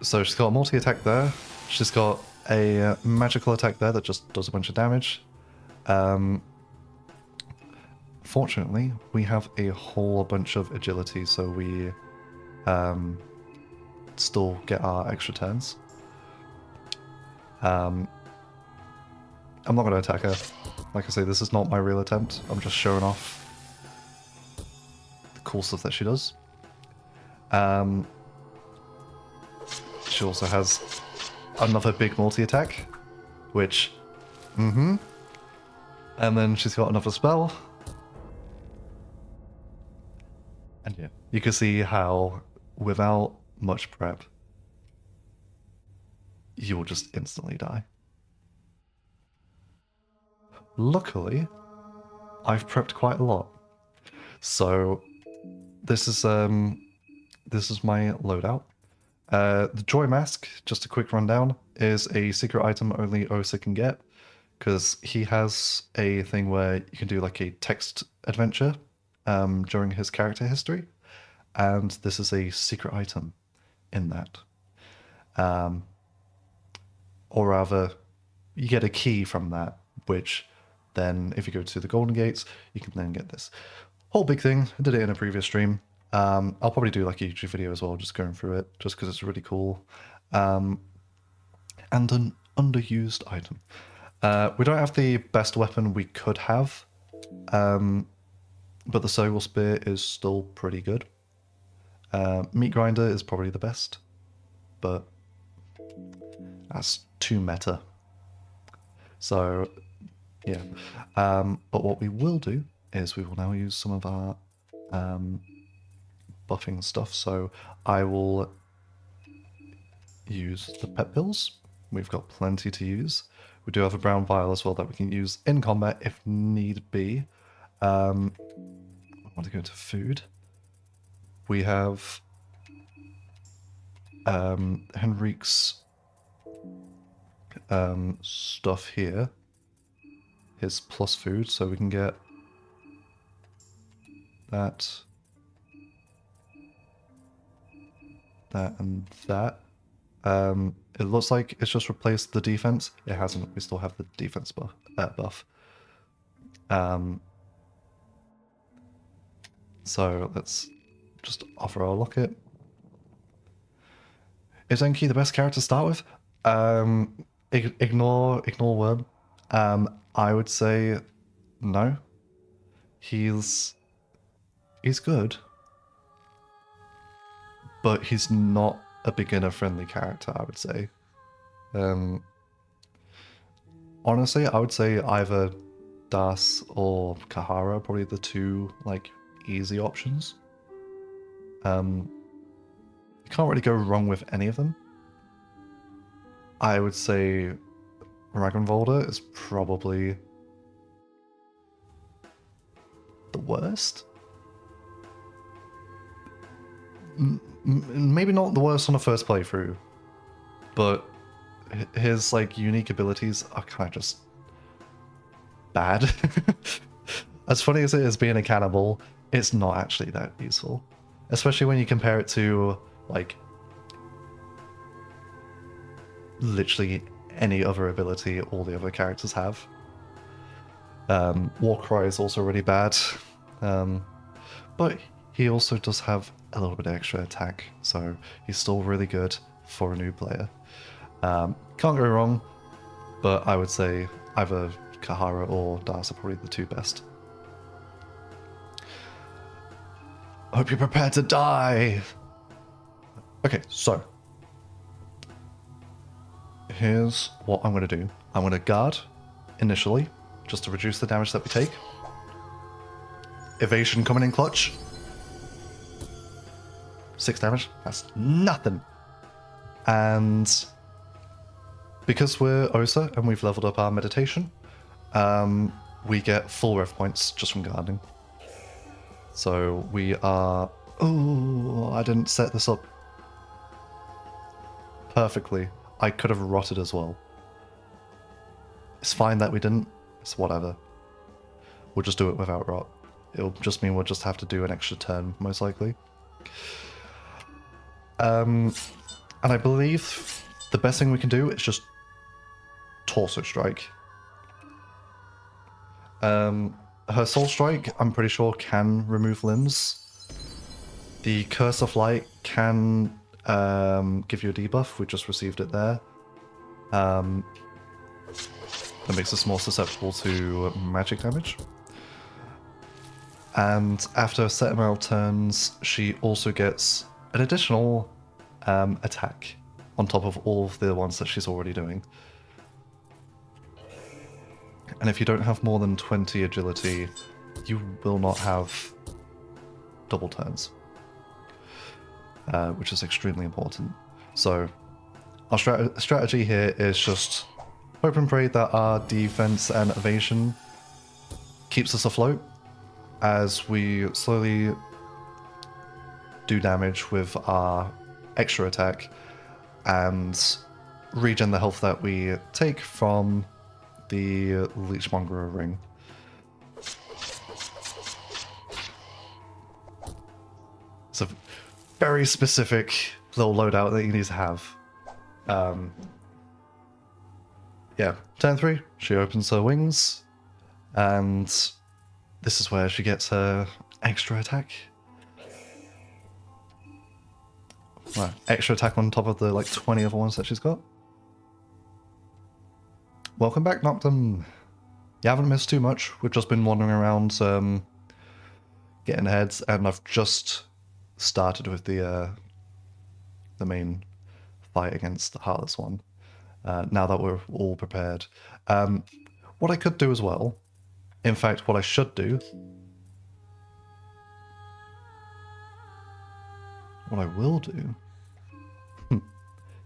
So she's got a multi-attack there. She's got a magical attack there that just does a bunch of damage. Fortunately, we have a whole bunch of agility, so we still get our extra turns. I'm not going to attack her. Like I say, this is not my real attempt. I'm just showing off the cool stuff that she does. She also has another big multi-attack, which... And then she's got another spell. And yeah, you can see how, without much prep, you will just instantly die. Luckily, I've prepped quite a lot. So this is my loadout. The Joy Mask, just a quick rundown, is a secret item only Osa can get, because he has a thing where you can do like a text adventure during his character history, and this is a secret item in that. Or rather, you get a key from that, which then, if you go to the Golden Gates, you can then get this whole big thing. I did it in a previous stream. I'll probably do like a YouTube video as well, just going through it, just because it's really cool. And an underused item. We don't have the best weapon we could have, but the Circle Spear is still pretty good. Meat Grinder is probably the best, but that's too meta. So, yeah. But what we will do is we will now use some of our buffing stuff. So I will use the pet pills. We've got plenty to use. We do have a brown vial as well that we can use in combat if need be. I want to go into food. We have Henrik's stuff here. His plus food, so we can get that, and that. It looks like it's just replaced the defense. It hasn't. We still have the defense buff. So let's just offer our locket. Is Enki the best character to start with? Ignore Worm. I would say no. He's good, but he's not a beginner-friendly character, I would say. Honestly, I would say either Das or Kahara are probably the two like easy options. You can't really go wrong with any of them. I would say Ragnvalder is probably the worst. Maybe not the worst on the first playthrough, but his like unique abilities are kind of just bad. As funny as it is being a cannibal, it's not actually that useful, especially when you compare it to like literally any other ability all the other characters have. Warcry is also really bad, but he also does have a little bit of extra attack, so he's still really good for a new player. Can't go wrong, but I would say either Kahara or Das are probably the two best. I hope you're prepared to die! Okay, so here's what I'm going to do. I'm going to guard initially, just to reduce the damage that we take. Evasion coming in clutch. 6 damage, that's nothing. And because we're Osa and we've leveled up our meditation, we get full rev points just from guarding. So we are... Oh, I didn't set this up perfectly. I could have rotted as well. It's fine that we didn't. It's whatever. We'll just do it without rot. It'll just mean we'll just have to do an extra turn, most likely. And I believe the best thing we can do is just torso strike. Her soul strike, I'm pretty sure, can remove limbs. The Curse of Light can give you a debuff. We just received it there. That makes us more susceptible to magic damage. And after a set amount of turns, she also gets an additional attack on top of all of the ones that she's already doing. And if you don't have more than 20 agility, you will not have double turns, which is extremely important. So our strategy here is just hope and pray that our defense and evasion keeps us afloat as we slowly do damage with our extra attack and regen the health that we take from the Leechmonger ring. It's a very specific little loadout that you need to have. Yeah, turn 3, she opens her wings, and this is where she gets her extra attack. Well, extra attack on top of the like 20 other ones that she's got. Welcome back, Noctum. You haven't missed too much. We've just been wandering around, getting heads, and I've just started with the main fight against the Heartless One. Now that we're all prepared. What I could do as well, in fact, what I should do, what I will do,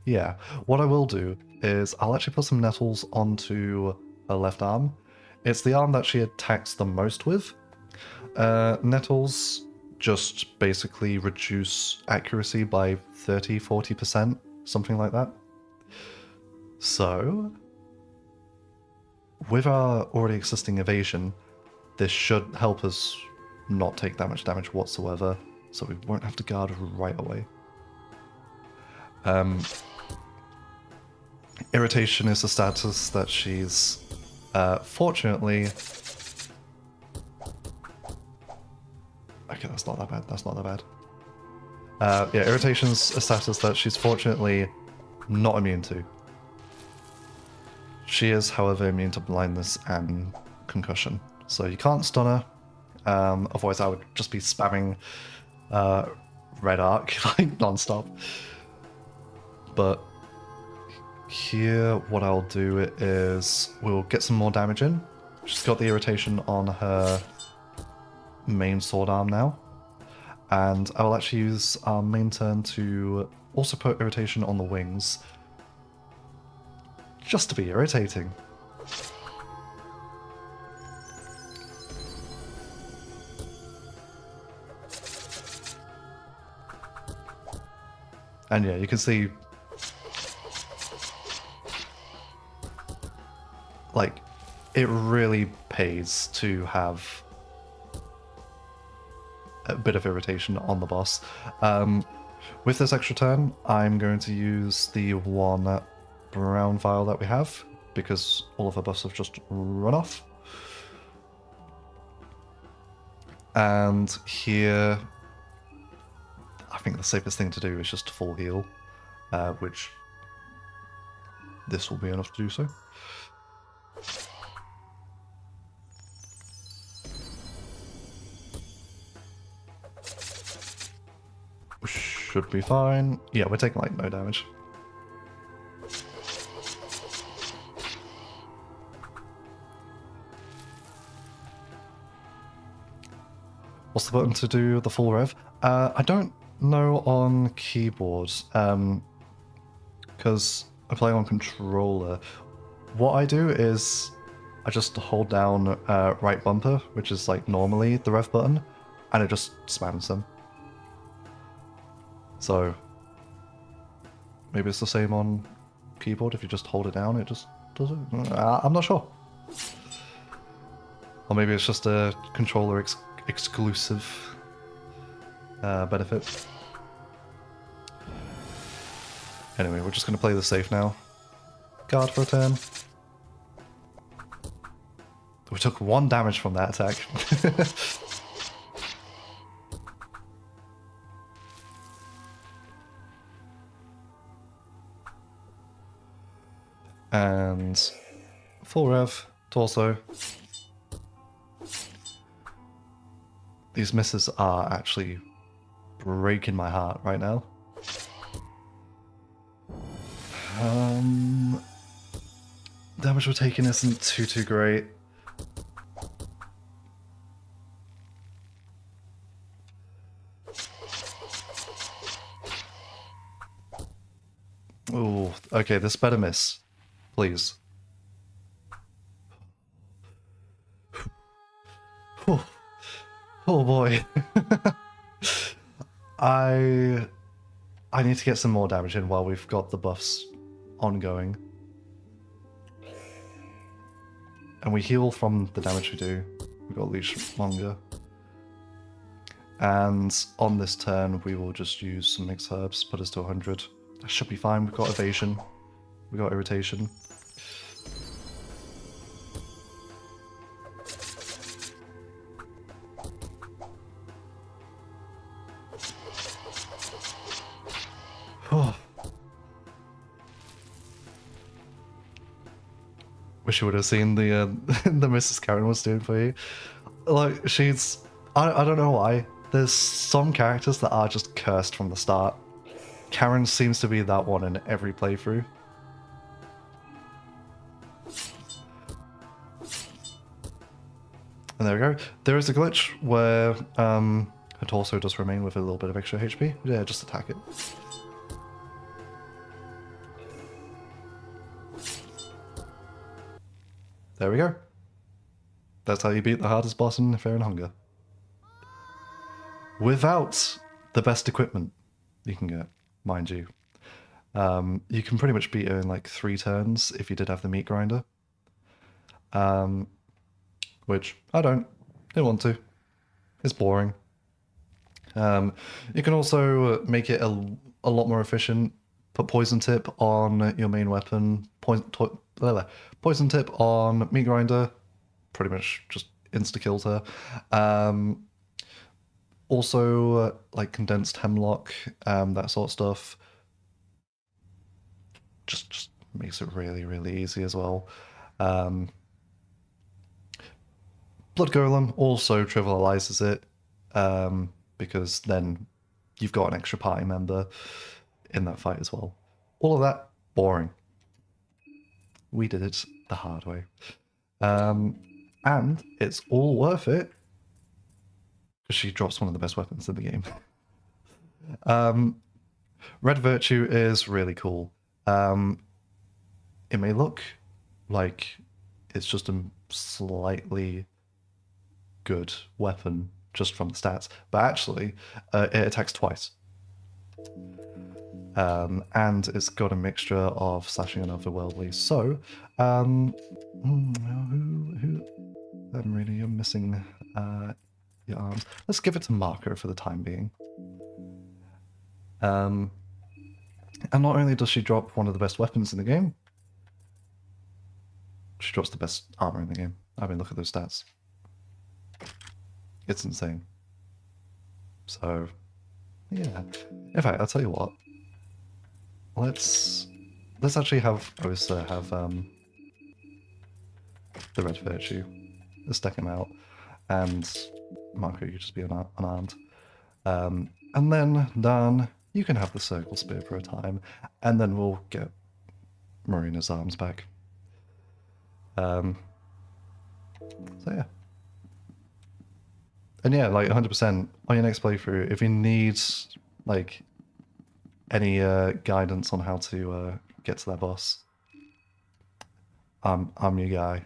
yeah, what I will do is I'll actually put some nettles onto her left arm. It's the arm that she attacks the most with. Nettles just basically reduce accuracy by 30-40%, something like that. So, with our already existing evasion, this should help us not take that much damage whatsoever, so we won't have to guard right away. Irritation is a status that she's fortunately... Okay, that's not that bad, that's not that bad. Yeah, irritation's a status that she's fortunately not immune to. She is, however, immune to blindness and concussion, so you can't stun her. Otherwise, I would just be spamming red arc like non-stop. But here, what I'll do is we'll get some more damage in. She's got the irritation on her main sword arm now, and I will actually use our main turn to also put irritation on the wings, just to be irritating. And yeah, you can see, like, it really pays to have a bit of irritation on the boss. With this extra turn, I'm going to use the one brown vial that we have, because all of her buffs have just run off. And here, I think the safest thing to do is just full heal, which this will be enough to do so. Should be fine. Yeah, we're taking like no damage. What's the button to do the full rev? I don't know on keyboard, because I play on controller. What I do is I just hold down right bumper, which is like normally the rev button, and it just spams them. So maybe it's the same on keyboard. If you just hold it down, it just does it. I'm not sure. Or maybe it's just a controller exclusive benefit. Anyway, we're just going to play this safe now. Guard for a turn. We took 1 damage from that attack. And full rev, torso. These misses are actually breaking my heart right now. Damage we're taking isn't too great. Ooh, okay, this better miss. Please. boy. I need to get some more damage in while we've got the buffs ongoing. And we heal from the damage we do. We've got Leash longer. And on this turn, we will just use some mixed herbs, put us to 100. That should be fine. We've got evasion. We've got irritation. Wish you would have seen the the Mrs. Karen was doing for you. Like, she's... I don't know why. There's some characters that are just cursed from the start. Karen seems to be that one in every playthrough. And there we go. There is a glitch where her torso does remain with a little bit of extra HP. Yeah, just attack it. There we go. That's how you beat the hardest boss in Fear and Hunger. Without the best equipment you can get, mind you. You can pretty much beat her in like 3 turns if you did have the meat grinder. Which I don't want to. It's boring. You can also make it a lot more efficient. Put poison tip on your main weapon. Poison tip on meat grinder. Pretty much just insta kills her. Also, like condensed hemlock, that sort of stuff. Just makes it really easy as well. Blood Golem also trivializes it, because then you've got an extra party member in that fight as well. All of that, boring. We did it the hard way. And it's all worth it, because she drops one of the best weapons in the game. Red Virtue is really cool. It may look like it's just a slightly good weapon just from the stats, but actually it attacks twice. And it's got a mixture of slashing and otherworldly. So, you're missing your arms. Let's give it to Marco for the time being. And not only does she drop one of the best weapons in the game, she drops the best armor in the game. I mean, look at those stats. It's insane. So, yeah. In fact, I'll tell you what. Let's actually have Osa have the Red Virtue. Let's deck him out, and Marco, you just be unarmed. And then Dan, you can have the Circle Spear for a time, and then we'll get Marina's arms back. So yeah. And yeah, like 100% on your next playthrough, if you need like any guidance on how to get to that boss, I'm your guy.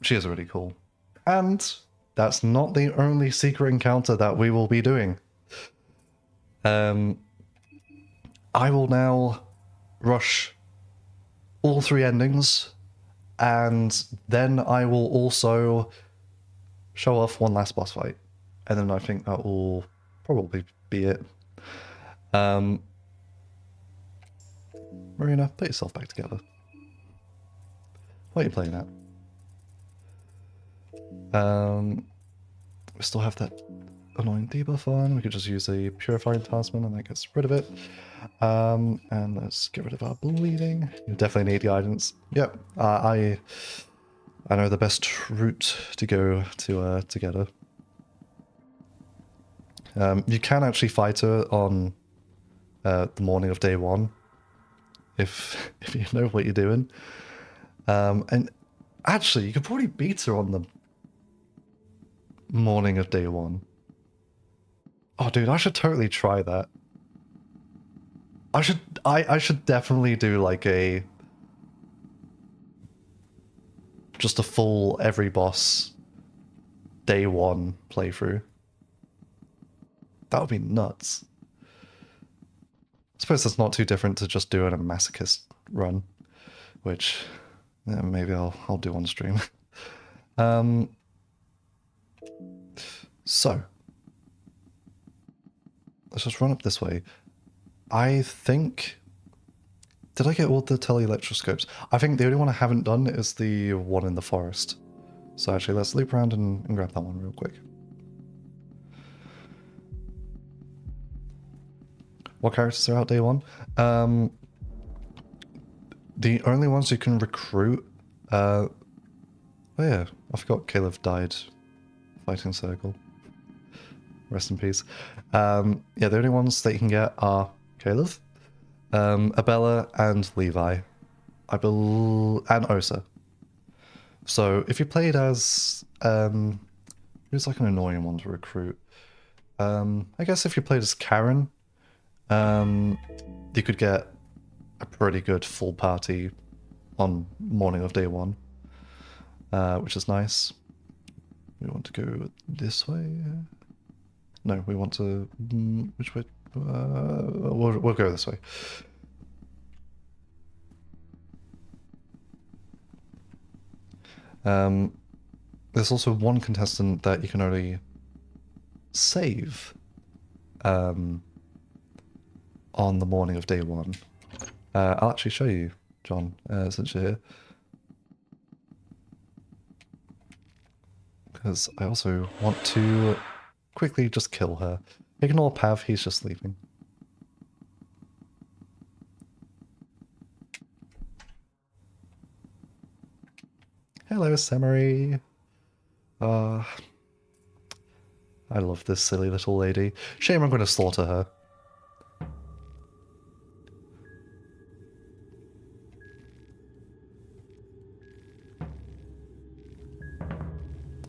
She is really cool. And that's not the only secret encounter that we will be doing. I will now rush all 3 endings, and then I will also show off one last boss fight. And then I think that will probably be it. Marina, put yourself back together. What are you playing at? We still have that annoying debuff on. We could just use a Purifying Talisman and that gets rid of it. And let's get rid of our bleeding. You definitely need guidance. Yep, I know the best route to go to get her. You can actually fight her on the morning of day 1, if you know what you're doing. And actually, you could probably beat her on the morning of day 1. Oh, dude, I should totally try that. I should definitely do like just a full every boss day one playthrough. That would be nuts. I suppose that's not too different to just doing a masochist run, which maybe I'll do on stream. So let's just run up this way. I think... Did I get all the tele-electroscopes? I think the only one I haven't done is the one in the forest. So actually, let's loop around and grab that one real quick. What characters are out day one? The only ones you can recruit... oh yeah, I forgot Caleb died fighting Circle. Rest in peace. Yeah, the only ones that you can get are Caleb, Abella, and Levi. And Osa. So if you played as... who's like an annoying one to recruit? I guess if you played as Karen, you could get a pretty good full party on morning of day one, which is nice. We want to go this way. No, we want to... which way? We'll go this way. There's also one contestant that you can only save on the morning of day one. I'll actually show you, John, since you're here. Because I also want to quickly just kill her. Ignore Pav, he's just sleeping. Hello, Semery. I love this silly little lady. Shame I'm going to slaughter her.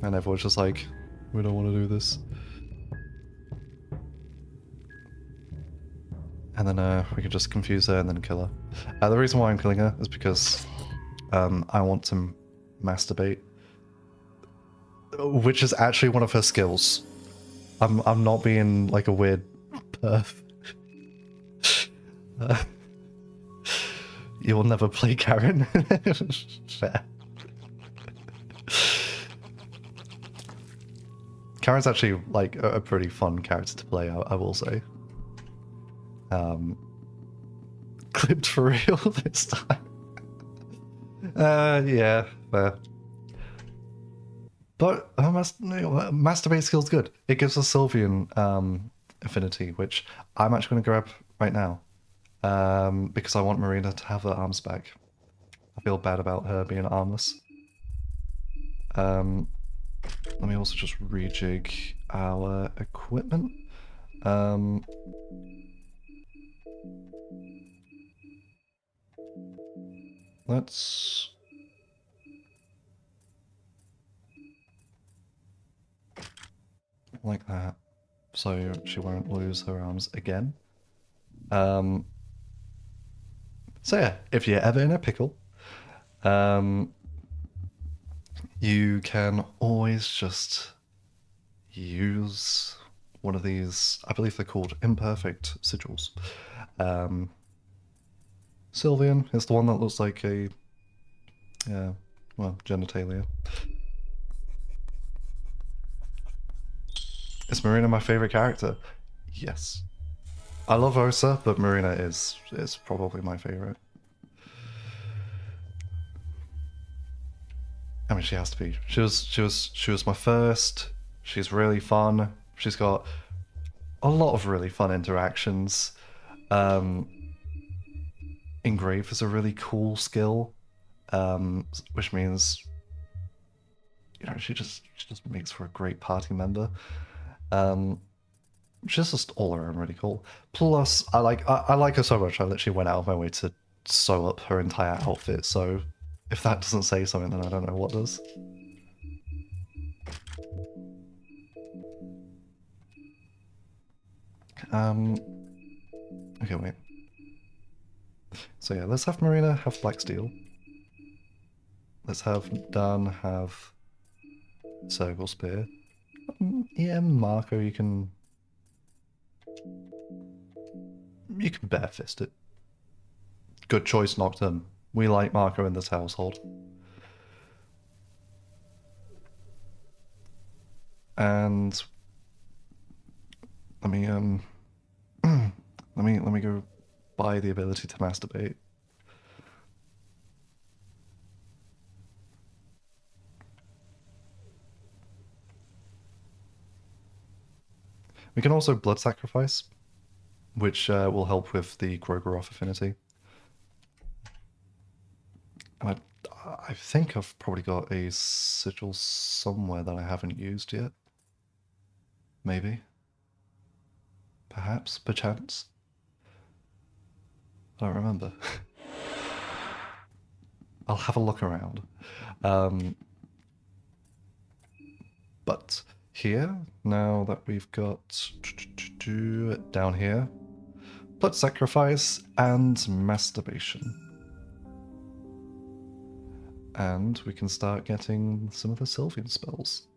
And everyone's just like, we don't want to do this. And then we can just confuse her and then kill her. The reason why I'm killing her is because I want to masturbate. Which is actually one of her skills. I'm not being like a weird perv. You will never play Karen. Fair. Karen's actually like a pretty fun character to play, I will say. Clipped for real this time. Yeah, fair. But masturbate skill's good. It gives us Sylvian affinity, which I'm actually going to grab right now. Because I want Marina to have her arms back. I feel bad about her being armless. Let me also just rejig our equipment. Let's... like that, so she won't lose her arms again. So yeah, if you're ever in a pickle, you can always just use one of these, I believe they're called imperfect sigils. Sylvian is the one that looks like a, well, genitalia. Is Marina my favorite character? Yes. I love Osa, but Marina is probably my favorite. I mean, she has to be. She was my first. She's really fun. She's got a lot of really fun interactions. Engrave is a really cool skill, which means, you know, she just makes for a great party member. She's just all around really cool. Plus, I like her so much. I literally went out of my way to sew up her entire outfit. So, if that doesn't say something, then I don't know what does. Okay, wait. So yeah, let's have Marina have Black Steel. Let's have Dan have Circle Spear. Yeah, Marco, you can barefist it. Good choice, Nocturne. We like Marco in this household. And let me let me go buy the ability to masturbate. We can also blood sacrifice, which will help with the Grogeroth affinity. And I think I've probably got a sigil somewhere that I haven't used yet. Maybe. Perhaps. Perchance. I don't remember. I'll have a look around. But here, now that we've got down here, blood sacrifice and masturbation. And we can start getting some of the Sylvian spells.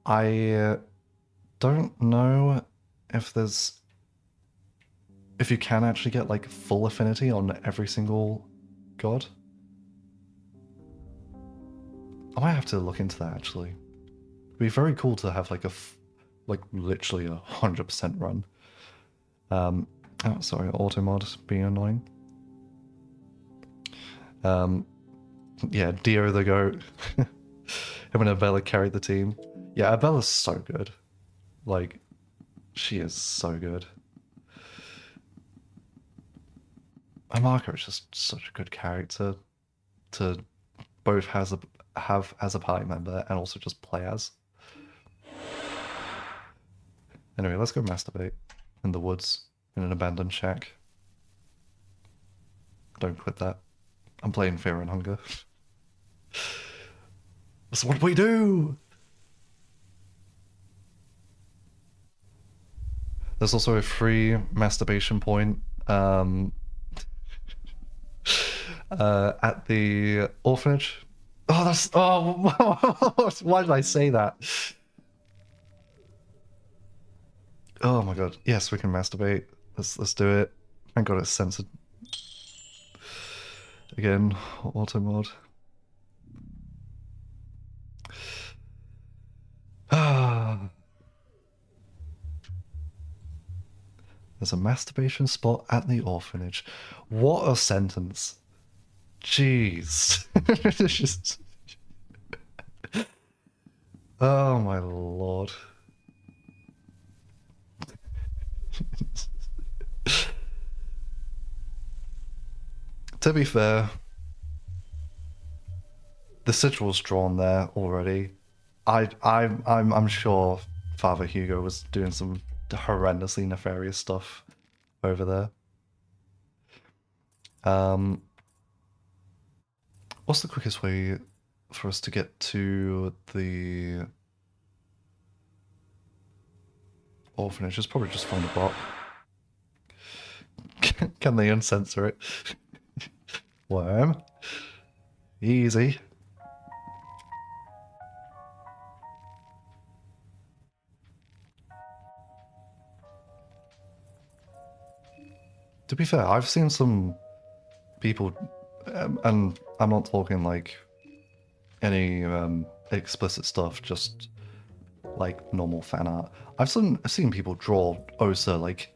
I don't know if if you can actually get like full affinity on every single god. I might have to look into that actually. It'd be very cool to have like like literally 100% run. Oh, sorry, auto mod being annoying. Yeah, Dio the goat. Him and Abella carried the team. Yeah, Abella's so good. Like, she is so good. And Marco is just such a good character to both have as a party member and also just play as. Anyway, let's go masturbate in the woods in an abandoned shack. Don't quit that. I'm playing Fear and Hunger. That's what we do! There's also a free masturbation point at the orphanage. Oh, that's... Oh, why did I say that? Oh my god. Yes, we can masturbate. Let's do it. Thank god it's censored. Again, auto mod. There's a masturbation spot at the orphanage. What a sentence. Jeez. It's just... Oh my lord. To be fair, the sigil's drawn there already. I'm sure Father Hugo was doing some horrendously nefarious stuff over there. What's the quickest way for us to get to the orphanage? It's probably just from the block. Can they uncensor it? Worm. Easy. To be fair, I've seen some people, and I'm not talking like any explicit stuff, just like normal fan art. I've seen people draw Osa like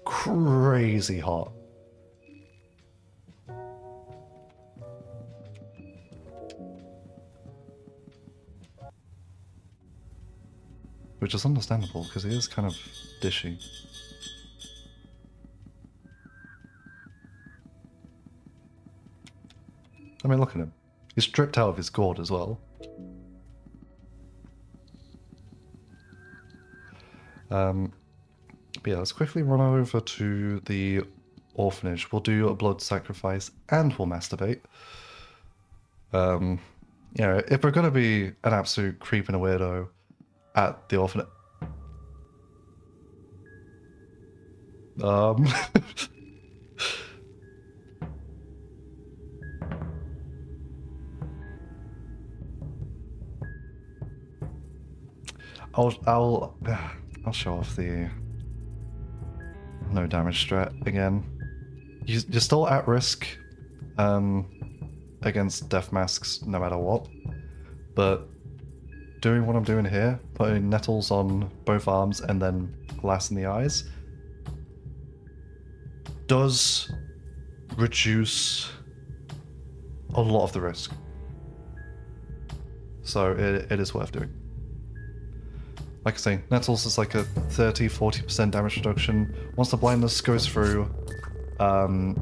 crazy hot. Which is understandable, because he is kind of dishy. I mean, look at him. He's stripped out of his gourd as well. But yeah, let's quickly run over to the orphanage. We'll do a blood sacrifice and we'll masturbate. Yeah, if we're gonna be an absolute creep and a weirdo at the orphanage... I'll show off the no damage strat again. You're still at risk against death masks no matter what, but doing what I'm doing here, putting nettles on both arms and then glass in the eyes, does reduce a lot of the risk. So it is worth doing. Like I say, nettles is like a 30-40% damage reduction. Once the blindness goes through,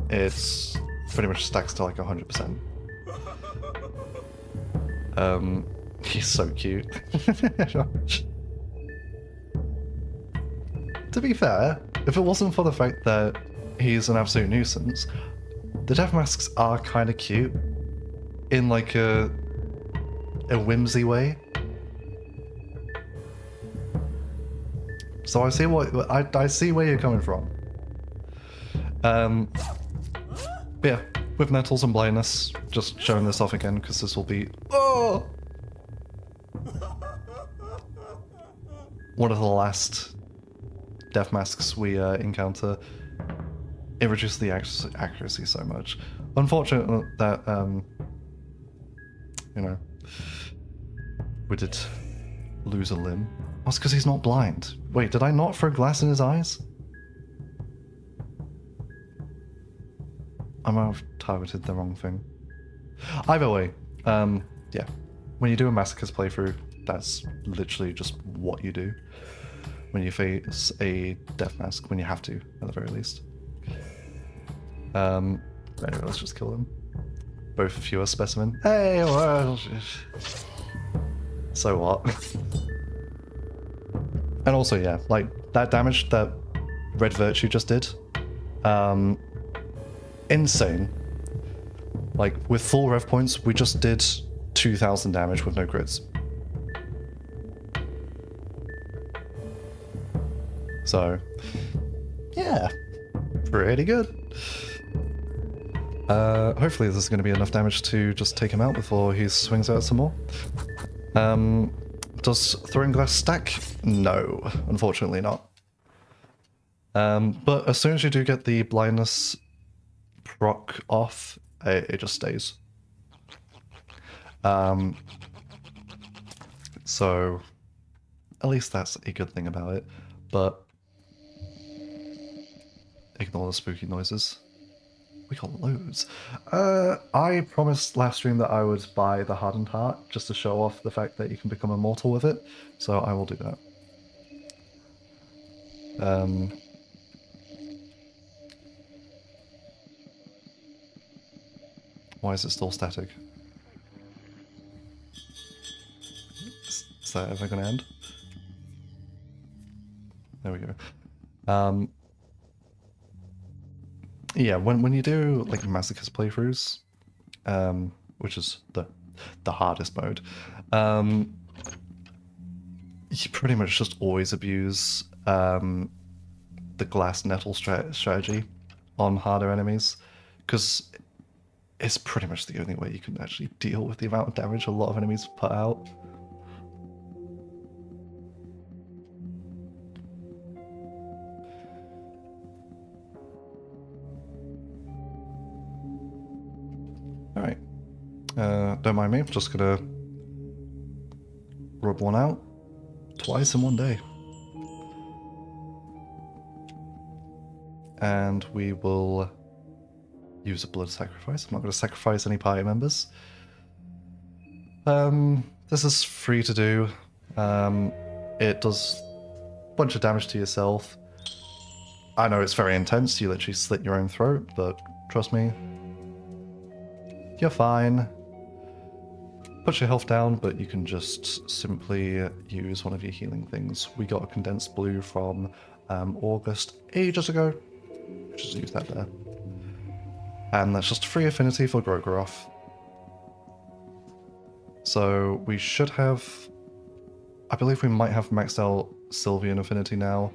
it's pretty much stacks to like 100%. He's so cute. To be fair, if it wasn't for the fact that he's an absolute nuisance, the death masks are kind of cute in like a whimsy way. So I see I see where you're coming from. Yeah, with nettles and blindness, just showing this off again because this will be one of the last death masks we encounter. It reduces the accuracy so much. Unfortunate that you know, we did lose a limb. That's because he's not blind. Wait, did I not throw glass in his eyes? I might have targeted the wrong thing. Either way, yeah. When you do a massacres playthrough, that's literally just what you do. When you face a death mask, when you have to, at the very least. Anyway, let's just kill them. Both of you are specimen. Hey, well, so what? And also, yeah, like that damage that Red Virtue just did, insane. Like with full rev points, we just did 2,000 damage with no crits. So, yeah, pretty good. Hopefully this is going to be enough damage to just take him out before he swings out some more. Does throwing glass stack? No, unfortunately not. But as soon as you do get the blindness proc off, it just stays. So at least that's a good thing about it, but ignore the spooky noises. We got loads. I promised last stream that I would buy the Hardened Heart just to show off the fact that you can become immortal with it, so I will do that. Why is it still static? Is that ever going to end? There we go. Yeah, when you do like masochist playthroughs, which is the hardest mode, you pretty much just always abuse the glass nettle strategy on harder enemies, because it's pretty much the only way you can actually deal with the amount of damage a lot of enemies put out. Alright. Don't mind me, I'm just gonna rub one out twice in one day. And we will use a blood sacrifice. I'm not going to sacrifice any party members. This is free to do. It does a bunch of damage to yourself. I know it's very intense, you literally slit your own throat, but trust me, you're fine. Put your health down, but you can just simply use one of your healing things. We got a condensed blue from August ages ago. Just use that there. And that's just free affinity for Grogroth. So we should have... I believe we might have maxed out Sylvian affinity now.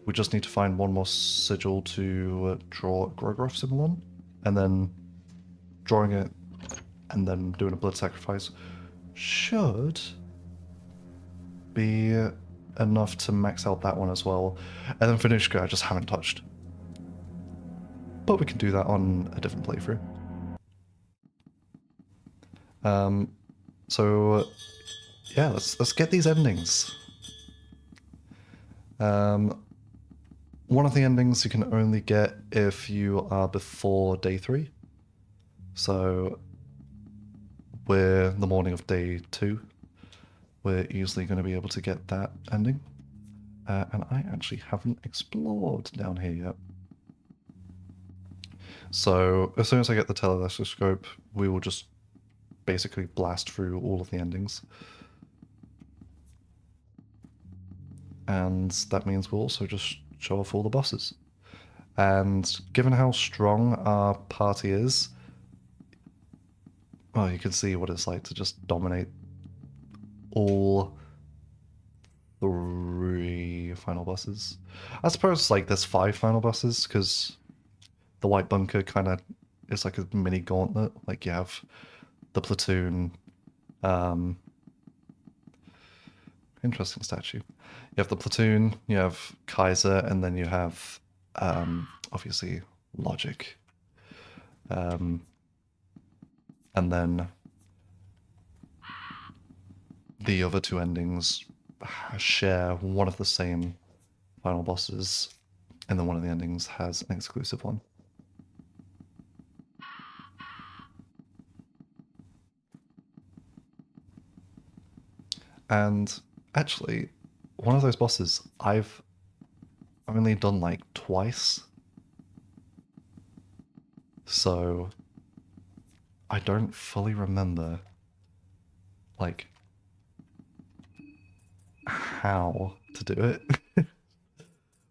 We just need to find one more sigil to draw Grogroth symbol on. And then drawing it and then doing a blood sacrifice should be enough to max out that one as well. And then Venushka I just haven't touched. But we can do that on a different playthrough. So yeah, let's get these endings. One of the endings you can only get if you are before day 3. So we're the morning of day 2. We're easily going to be able to get that ending. And I actually haven't explored down here yet. So as soon as I get the telescope, we will just basically blast through all of the endings. And that means we'll also just show off all the bosses. And given how strong our party is, well, you can see what it's like to just dominate all 3 final bosses. I suppose like there's 5 final bosses because the White Bunker kind of is like a mini gauntlet. Like you have the platoon. Interesting statue. You have the platoon, you have Kaiser, and then you have obviously Logic. And then the other 2 endings share one of the same final bosses, and then one of the endings has an exclusive one. And actually, one of those bosses I've only done like twice. So I don't fully remember like how to do it. At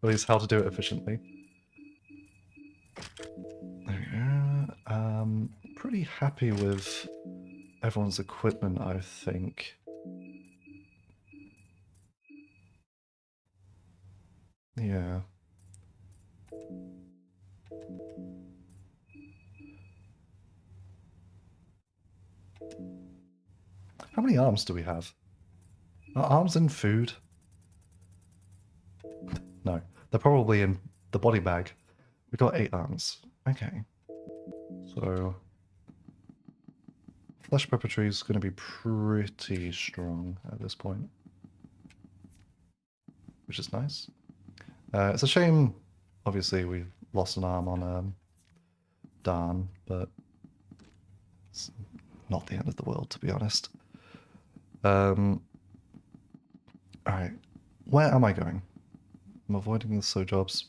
least how to do it efficiently. There we go. Pretty happy with everyone's equipment, I think. Yeah. How many arms do we have? Are arms in food? No. They're probably in the body bag. We got 8 arms. Okay. So Flesh Preparatory is going to be pretty strong at this point. Which is nice. It's a shame, obviously, we lost an arm on Dan, but it's not the end of the world, to be honest. Alright. Where am I going? I'm avoiding the Sojobs.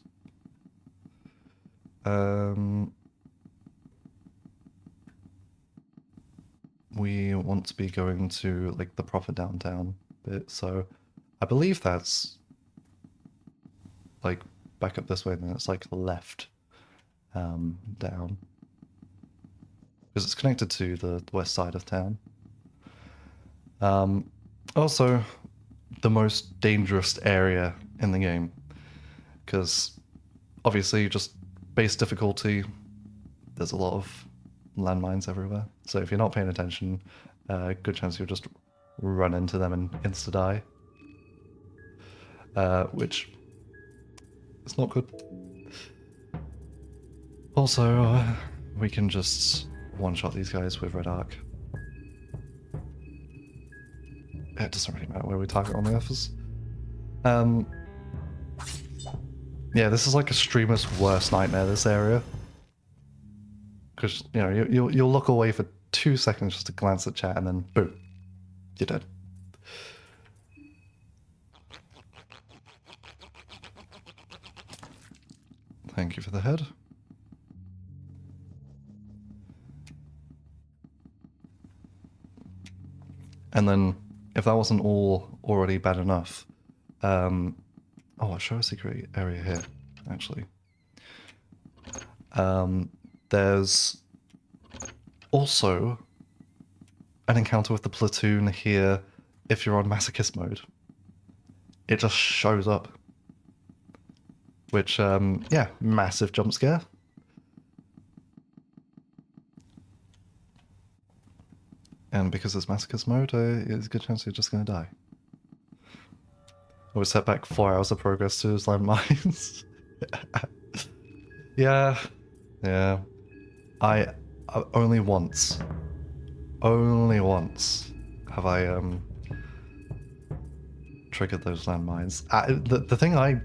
We want to be going to like the proper downtown bit, so I believe that's like back up this way, and then it's like left down, because it's connected to the west side of town. Also, the most dangerous area in the game, because obviously just base difficulty, there's a lot of landmines everywhere. So if you're not paying attention, good chance you'll just run into them and insta-die. Which is not good. Also, we can just one-shot these guys with Red Arc. It doesn't really matter where we target on the others. Yeah, this is like a streamer's worst nightmare, this area. Because, you know, you'll look away for 2 seconds just to glance at chat, and then boom, you're dead. Thank you for the head. And then, if that wasn't all already bad enough, oh, I'll show a secret area here, actually. There's also an encounter with the platoon here if you're on masochist mode. It just shows up. Which, yeah, massive jump scare. And because it's masochist mode, there's a good chance you're just going to die. was set back 4 hours of progress to his landmines. Yeah, yeah. I only once have I triggered those landmines. The thing I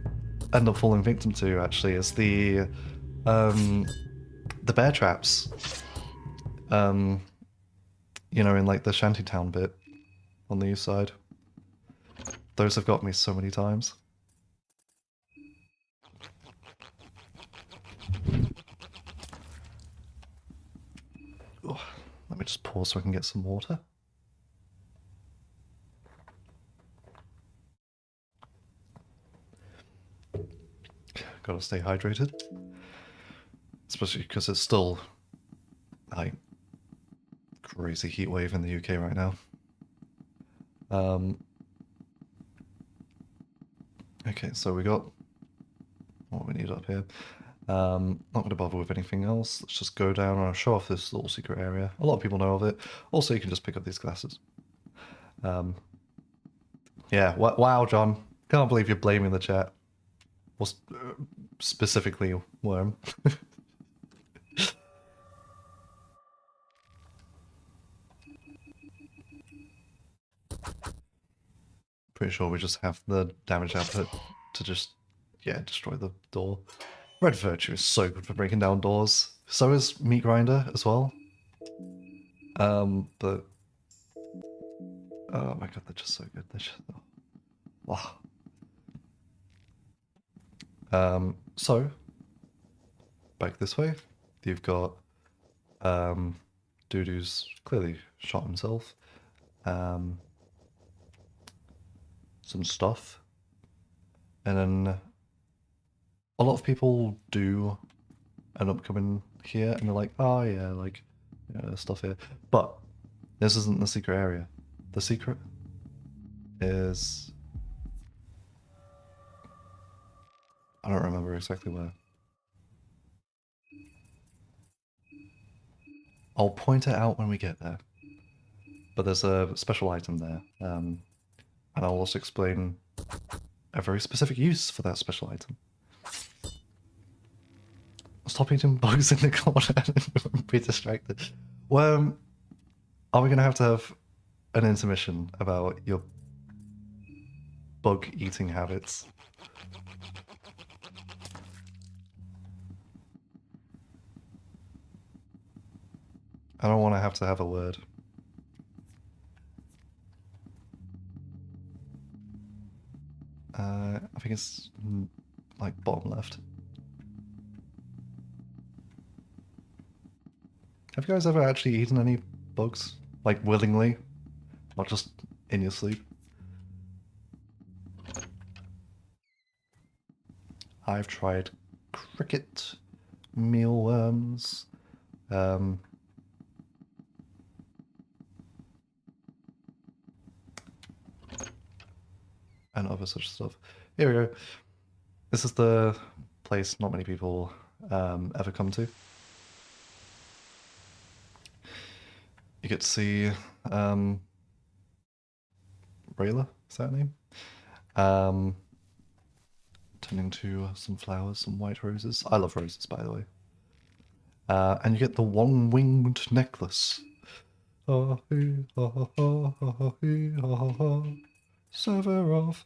end up falling victim to actually is the bear traps. You know, in like the shantytown bit on the east side. Those have got me so many times. Oh, let me just pause so I can get some water. Gotta stay hydrated. Especially because it's still like crazy heat wave in the UK right now. Okay, so we got what we need up here. Not going to bother with anything else. Let's just go down and show off this little secret area. A lot of people know of it. Also, you can just pick up these glasses. Yeah, wow, John. Can't believe you're blaming the chat. Well, specifically Worm. Pretty sure we just have the damage output to just, yeah, destroy the door. Red Virtue is so good for breaking down doors. So is Meat Grinder as well. But oh my god, they're just so good. They're just, oh. Wow. So back this way, you've got dude who's clearly shot himself. Some stuff, and then a lot of people do end up coming here, and they're like, oh yeah, like stuff here. But this isn't the secret area. The secret is I don't remember exactly where. I'll point it out when we get there. But there's a special item there, and I'll also explain a very specific use for that special item. Stop eating bugs in the corner and be distracted. Well, are we going to have an intermission about your bug eating habits? I don't want to have a word. I think it's like bottom left. Have you guys ever actually eaten any bugs? Like willingly? Not just in your sleep? I've tried cricket, mealworms, and other such stuff. Here we go. This is the place not many people ever come to. You get to see Rayla, is that her name? Tending to some flowers, some white roses. I love roses, by the way. And you get the one-winged necklace. Sephiroth.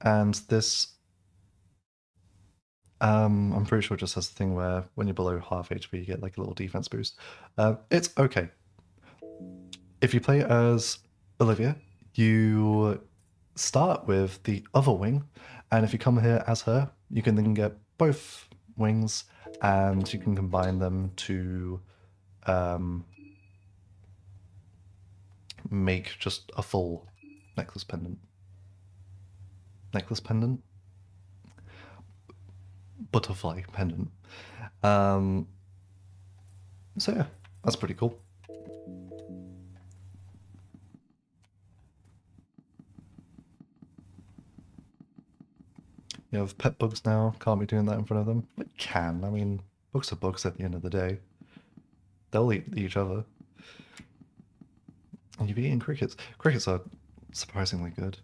And this, I'm pretty sure it just has the thing where when you're below half HP, you get like a little defense boost. It's okay. If you play as Olivia, you start with the other wing, and if you come here as her, you can then get both wings, and you can combine them to make just a full necklace pendant. Necklace pendant? Butterfly pendant. So yeah, that's pretty cool. You have pet bugs now, can't be doing that in front of them. It can, I mean, bugs are bugs at the end of the day. They'll eat each other. And you've eaten crickets. Crickets are surprisingly good.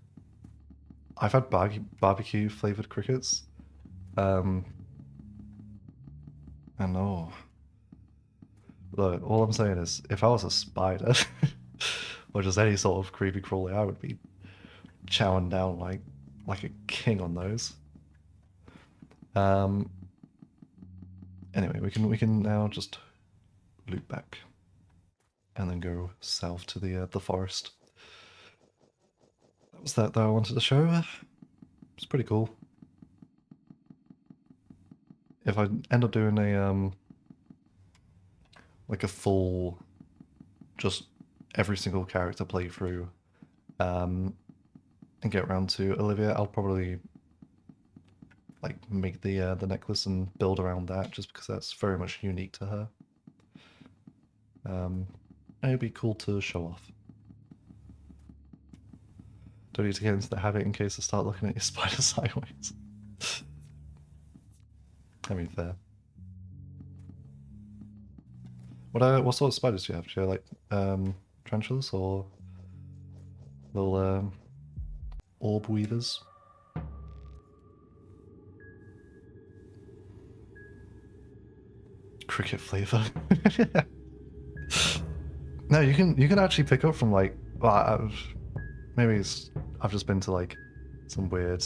I've had barbecue flavored crickets. And oh, look, all I'm saying is, if I was a spider, or just any sort of creepy crawly, I would be chowing down like a king on those. Um. Anyway, we can now just loop back, and then go south to the forest. That was that I wanted to show. It's pretty cool. If I end up doing a like a full, just every single character playthrough, and get around to Olivia, I'll probably like make the necklace and build around that, just because that's very much unique to her. And it'd be cool to show off. Don't need to get into the habit in case I start looking at your spider sideways. I mean, fair. What sort of spiders do you have? Do you have like tarantulas or little orb weavers? Cricket flavor. No, you can actually pick up from like, well, maybe I've just been to like some weird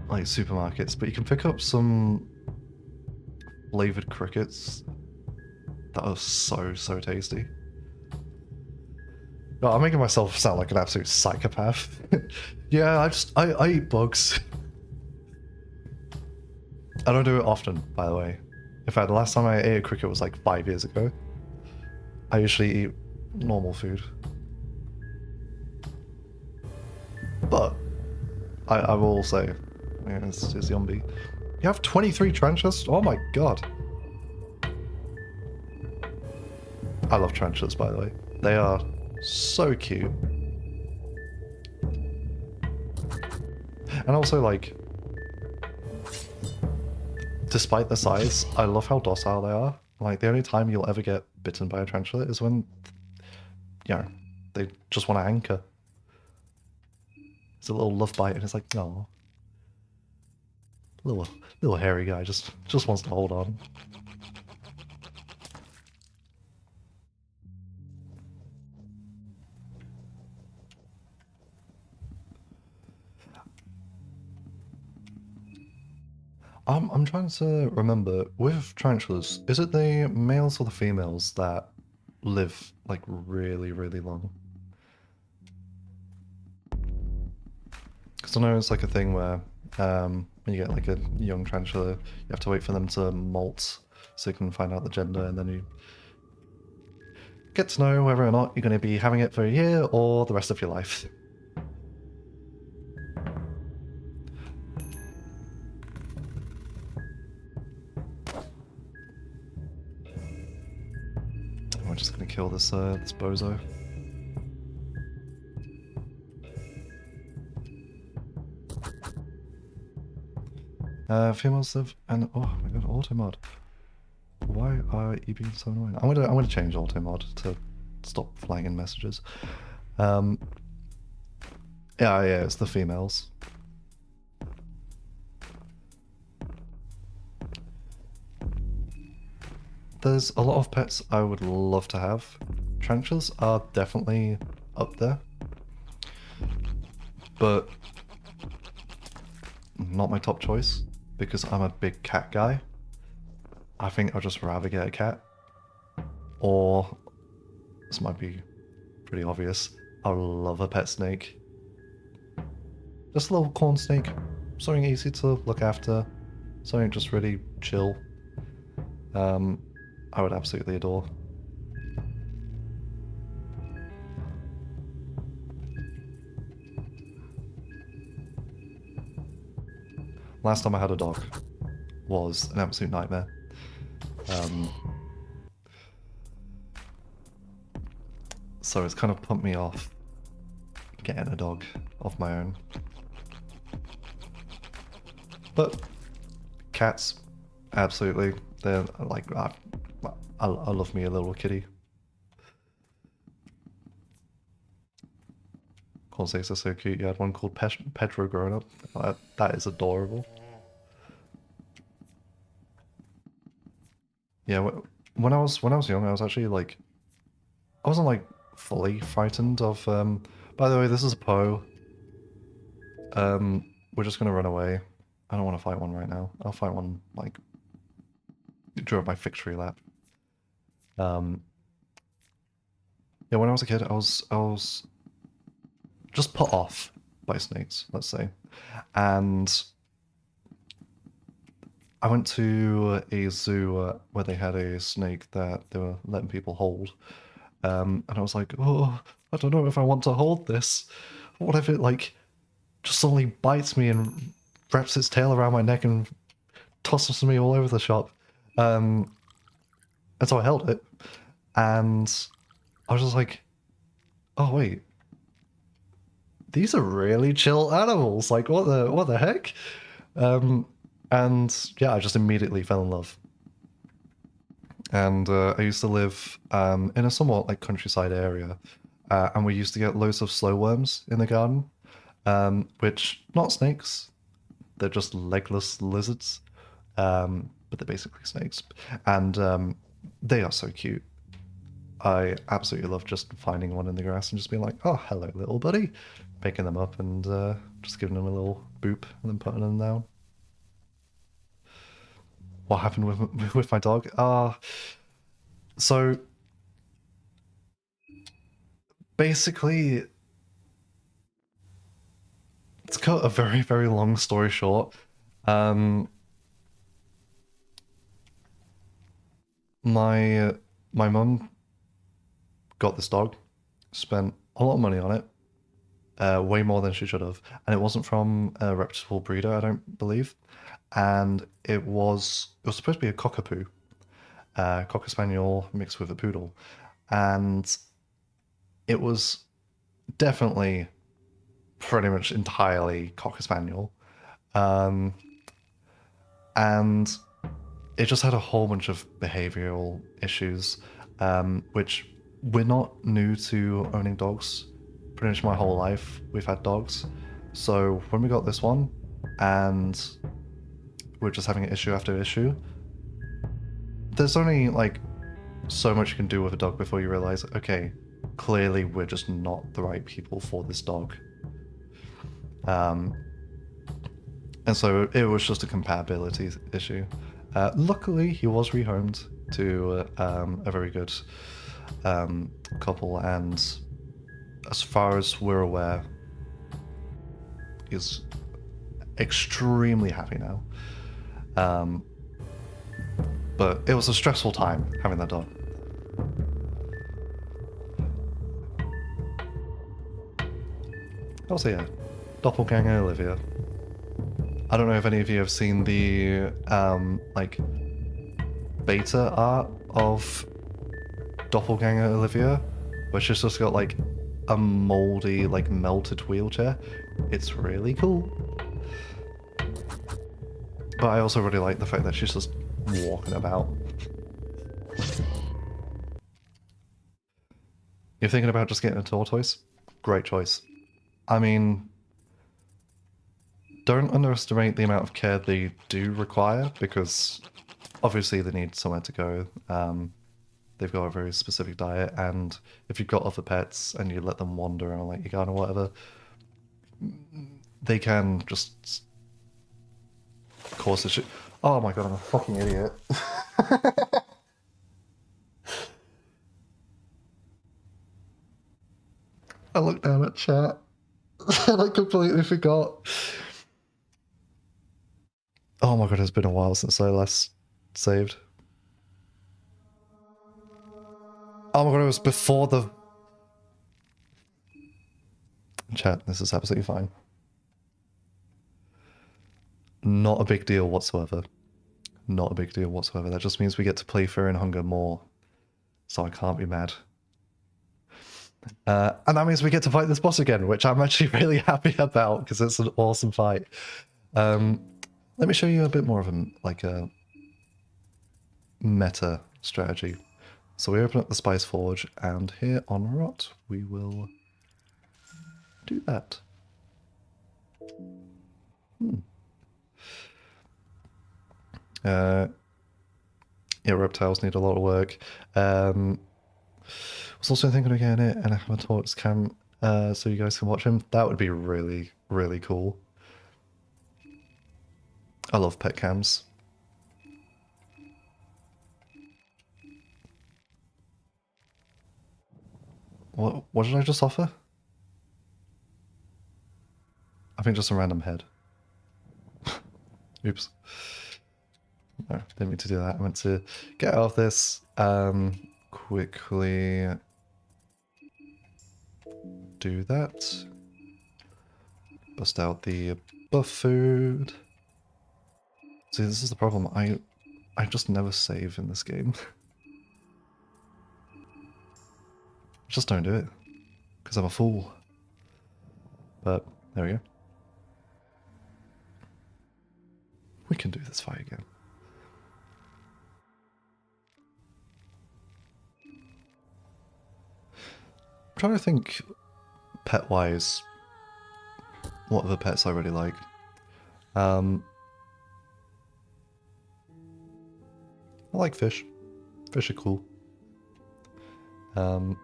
like supermarkets, but you can pick up some flavored crickets that are so tasty. Oh, I'm making myself sound like an absolute psychopath. Yeah, I eat bugs. I don't do it often, by the way. In fact, the last time I ate a cricket was like 5 years ago. I usually eat normal food. But I will say, yeah, it's yummy. You have 23 tarantulas? Oh my god. I love tarantulas, by the way. They are so cute. And also, like, despite the size, I love how docile they are. Like, the only time you'll ever get bitten by a tarantula is when, you know, they just want to anchor. It's a little love bite, and it's like, oh, little hairy guy just wants to hold on. I'm trying to remember, with tarantulas, is it the males or the females that live like really long? Because I know it's like a thing where when you get like a young tarantula, you have to wait for them to molt so you can find out the gender, and then you get to know whether or not you're going to be having it for a year or the rest of your life. We're just going to kill this this bozo. Females live and oh my god, auto mod. Why are you being so annoying? I'm gonna change auto mod to stop flagging messages. Yeah, it's the females. There's a lot of pets I would love to have. Tarantulas are definitely up there, but not my top choice because I'm a big cat guy. I think I'd just rather get a cat. Or, this might be pretty obvious, I love a pet snake. Just a little corn snake. Something easy to look after. Something just really chill. I would absolutely adore. Last time I had a dog was an absolute nightmare. So it's kind of pumped me off getting a dog of my own. But cats, absolutely. They're like, I love me a little kitty. Corsair's are so cute. You had one called Pedro growing up. That is adorable. Yeah, when I was young, I was actually like, I wasn't like fully frightened of. By the way, this is a Poe. We're just gonna run away. I don't want to fight one right now. I'll fight one like during my victory lap. Um, yeah, when I was a kid, I was just put off by snakes, let's say, and I went to a zoo where they had a snake that they were letting people hold, and I was like, oh, I don't know if I want to hold this. What if it like just suddenly bites me and wraps its tail around my neck and tosses me all over the shop? And so I held it, and I was just like, oh wait, these are really chill animals. Like what the heck? And yeah, I just immediately fell in love. And I used to live in a somewhat like countryside area, and we used to get loads of slow worms in the garden, which not snakes, they're just legless lizards, but they're basically snakes, and they are so cute. I absolutely love just finding one in the grass and just being like, "Oh, hello, little buddy," picking them up and just giving them a little boop and then putting them down. What happened with my dog? So basically, to cut a very long story short, um, my mum got this dog, spent a lot of money on it, way more than she should have, and it wasn't from a reputable breeder, I don't believe, and it was supposed to be a cockapoo, cocker spaniel mixed with a poodle, and it was definitely pretty much entirely cocker spaniel, um, and it just had a whole bunch of behavioral issues, which we're not new to owning dogs. Pretty much my whole life we've had dogs. So when we got this one, and we're just having issue after issue, there's only like so much you can do with a dog before you realize, okay, clearly we're just not the right people for this dog. And so it was just a compatibility issue. Luckily, he was rehomed to a very good couple, and as far as we're aware, he's extremely happy now. But it was a stressful time having that dog. Also, yeah, doppelganger Olivia. I don't know if any of you have seen the like beta art of doppelganger Olivia, where she's just got like a moldy, like melted wheelchair. It's really cool. But I also really like the fact that she's just walking about. You're thinking about just getting a tortoise? Great choice. I mean, don't underestimate the amount of care they do require, because obviously they need somewhere to go. They've got a very specific diet, and if you've got other pets and you let them wander around like your garden or whatever, they can just cause issue. Oh my god, I'm a fucking idiot. I looked down at chat and I completely forgot. Oh my god, it's been a while since I last saved. Oh my god, it was before the... Chat, this is absolutely fine. Not a big deal whatsoever. Not a big deal whatsoever. That just means we get to play Fear and Hunger more. So I can't be mad. And that means we get to fight this boss again, which I'm actually really happy about, because it's an awesome fight. Let me show you a bit more of a meta strategy. So we open up the Spice Forge, and here on Rot, we will do that. Yeah, reptiles need a lot of work. Was also thinking of getting it and I have a Torx cam so you guys can watch him. That would be really, really cool. I love pet cams. What did I just offer? I think just a random head. Oops. No, didn't mean to do that. I meant to get out of this quickly do that. Bust out the buff food. See, this is the problem. I just never save in this game. I just don't do it. Because I'm a fool. But, there we go. We can do this fight again. I'm trying to think, pet-wise, what other pets I really like. I like fish. Fish are cool. Alright,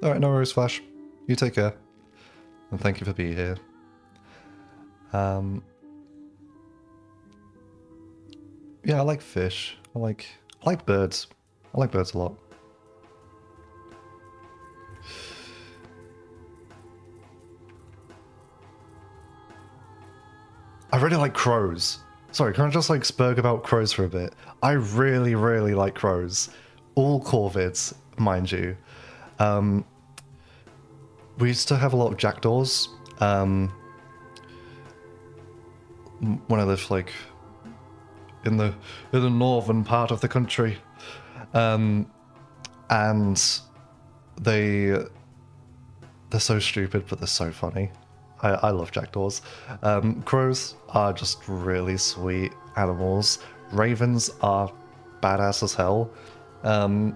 no worries, Flash. You take care. And thank you for being here. Yeah, I like fish. I like birds. I like birds a lot. I really like crows. Sorry, can I just like spurg about crows for a bit? I really, really like crows. All corvids, mind you. We used to have a lot of jackdaws. When I lived like in the northern part of the country, and they're so stupid, but they're so funny. I love jackdaws. Crows are just really sweet animals. Ravens are badass as hell. And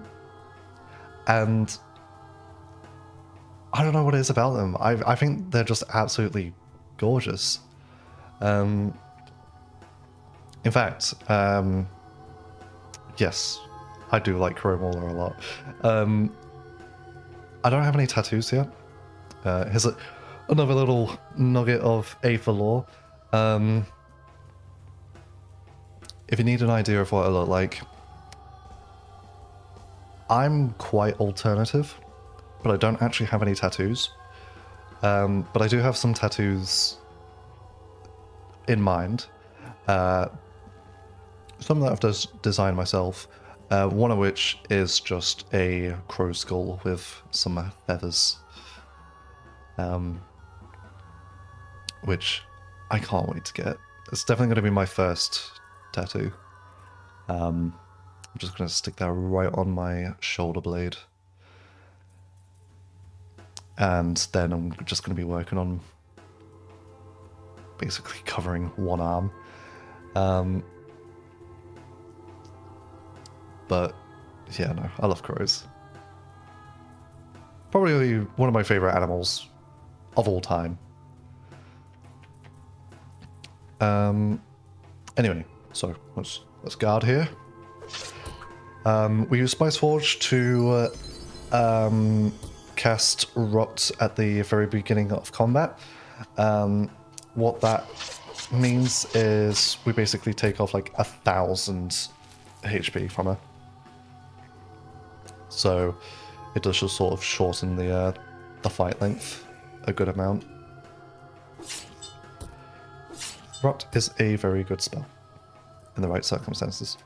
I don't know what it is about them. I think they're just absolutely gorgeous. In fact, yes, I do like Crow Mauler a lot. I don't have any tattoos yet. Here's another little nugget of Aether lore. If you need an idea of what I look like, I'm quite alternative, but I don't actually have any tattoos. But I do have some tattoos in mind. Some that I've designed myself. One of which is just a crow skull with some feathers. Which I can't wait to get. It's definitely going to be my first tattoo. I'm just going to stick that right on my shoulder blade. And then I'm just going to be working on basically covering one arm. But yeah, no, I love crows. Probably one of my favorite animals of all time. Anyway, so let's guard here. We use Spice Forge to cast Rot at the very beginning of combat. What that means is we basically take off like 1,000 HP from her. So it does just sort of shorten the fight length a good amount. Rot is a very good spell in the right circumstances.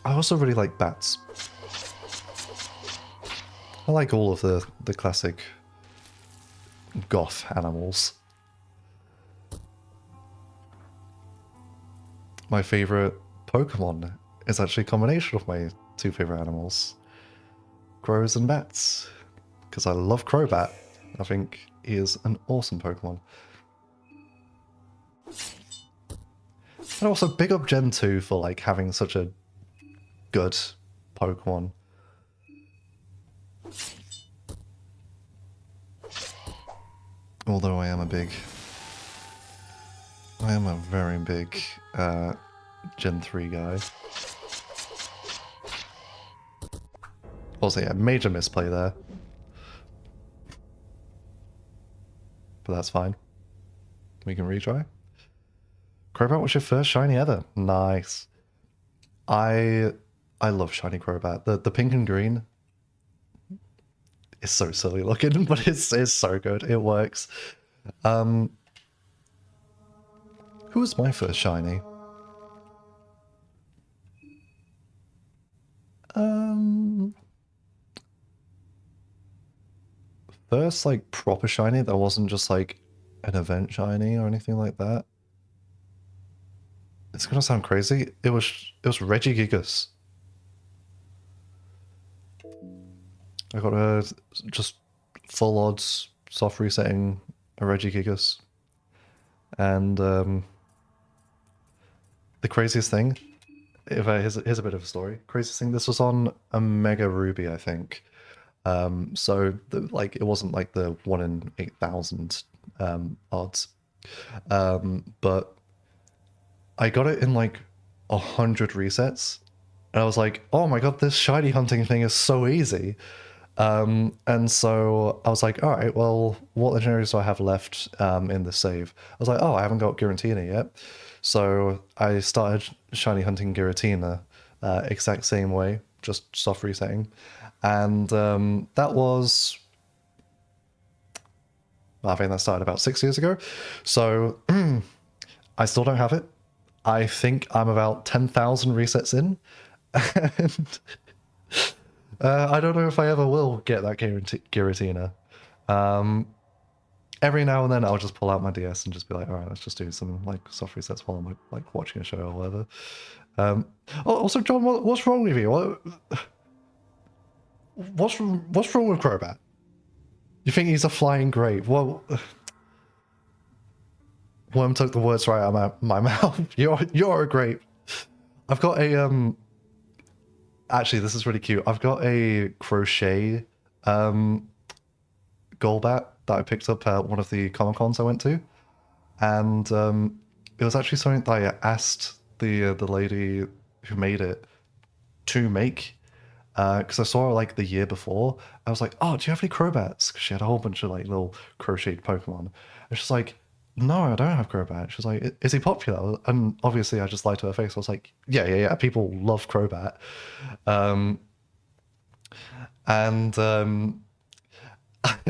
I also really like bats. I like all of the classic goth animals. My favorite Pokemon is actually a combination of my two favorite animals. Crows and bats. Because I love Crobat. I think he is an awesome Pokemon. And also, big up Gen 2 for, like, having such a good Pokemon. Although I am a very big Gen 3 guy. Also, yeah, major misplay there. But that's fine. We can retry. Crobat, what's your first shiny ever? Nice. I love shiny Crobat. The pink and green is so silly looking, but it's so good. It works. Who was my first shiny? First, like, proper shiny that wasn't just, like, an event shiny or anything like that. It's gonna sound crazy. It was Regigigas. I got a just full odds soft resetting a Regigigas. And the craziest thing, here's a bit of a story. Craziest thing, this was on a Mega Ruby, I think. So like it wasn't like the 1 in 8,000 odds, but I got it in like 100 resets, and I was like, oh my god, this shiny hunting thing is so easy. And so I was like, all right, well, what legendaries do I have left in the save? I was like, oh, I haven't got Giratina yet. So I started shiny hunting Giratina exact same way, just soft resetting. And that was, I think that started about 6 years ago. So I still don't have it. I think I'm about 10,000 resets in. And I don't know if I ever will get that Giratina. Every now and then I'll just pull out my DS and just be like, all right, let's just do some like soft resets while I'm like watching a show or whatever. Also, John, what's wrong with you? What's wrong with Crobat? You think he's a flying grape? Well, Worm took the words right out of my mouth. You're a grape. I've got a Actually, this is really cute. I've got a crochet Golbat that I picked up at one of the Comic Cons I went to, and it was actually something that I asked the lady who made it to make, because I saw her like the year before. I was like, "Oh, do you have any Crobats?" Because she had a whole bunch of like little crocheted Pokemon, and she's like, "No, I don't have Crobat." She's like, "Is he popular?" And obviously, I just lied to her face. I was like, "Yeah. People love Crobat." And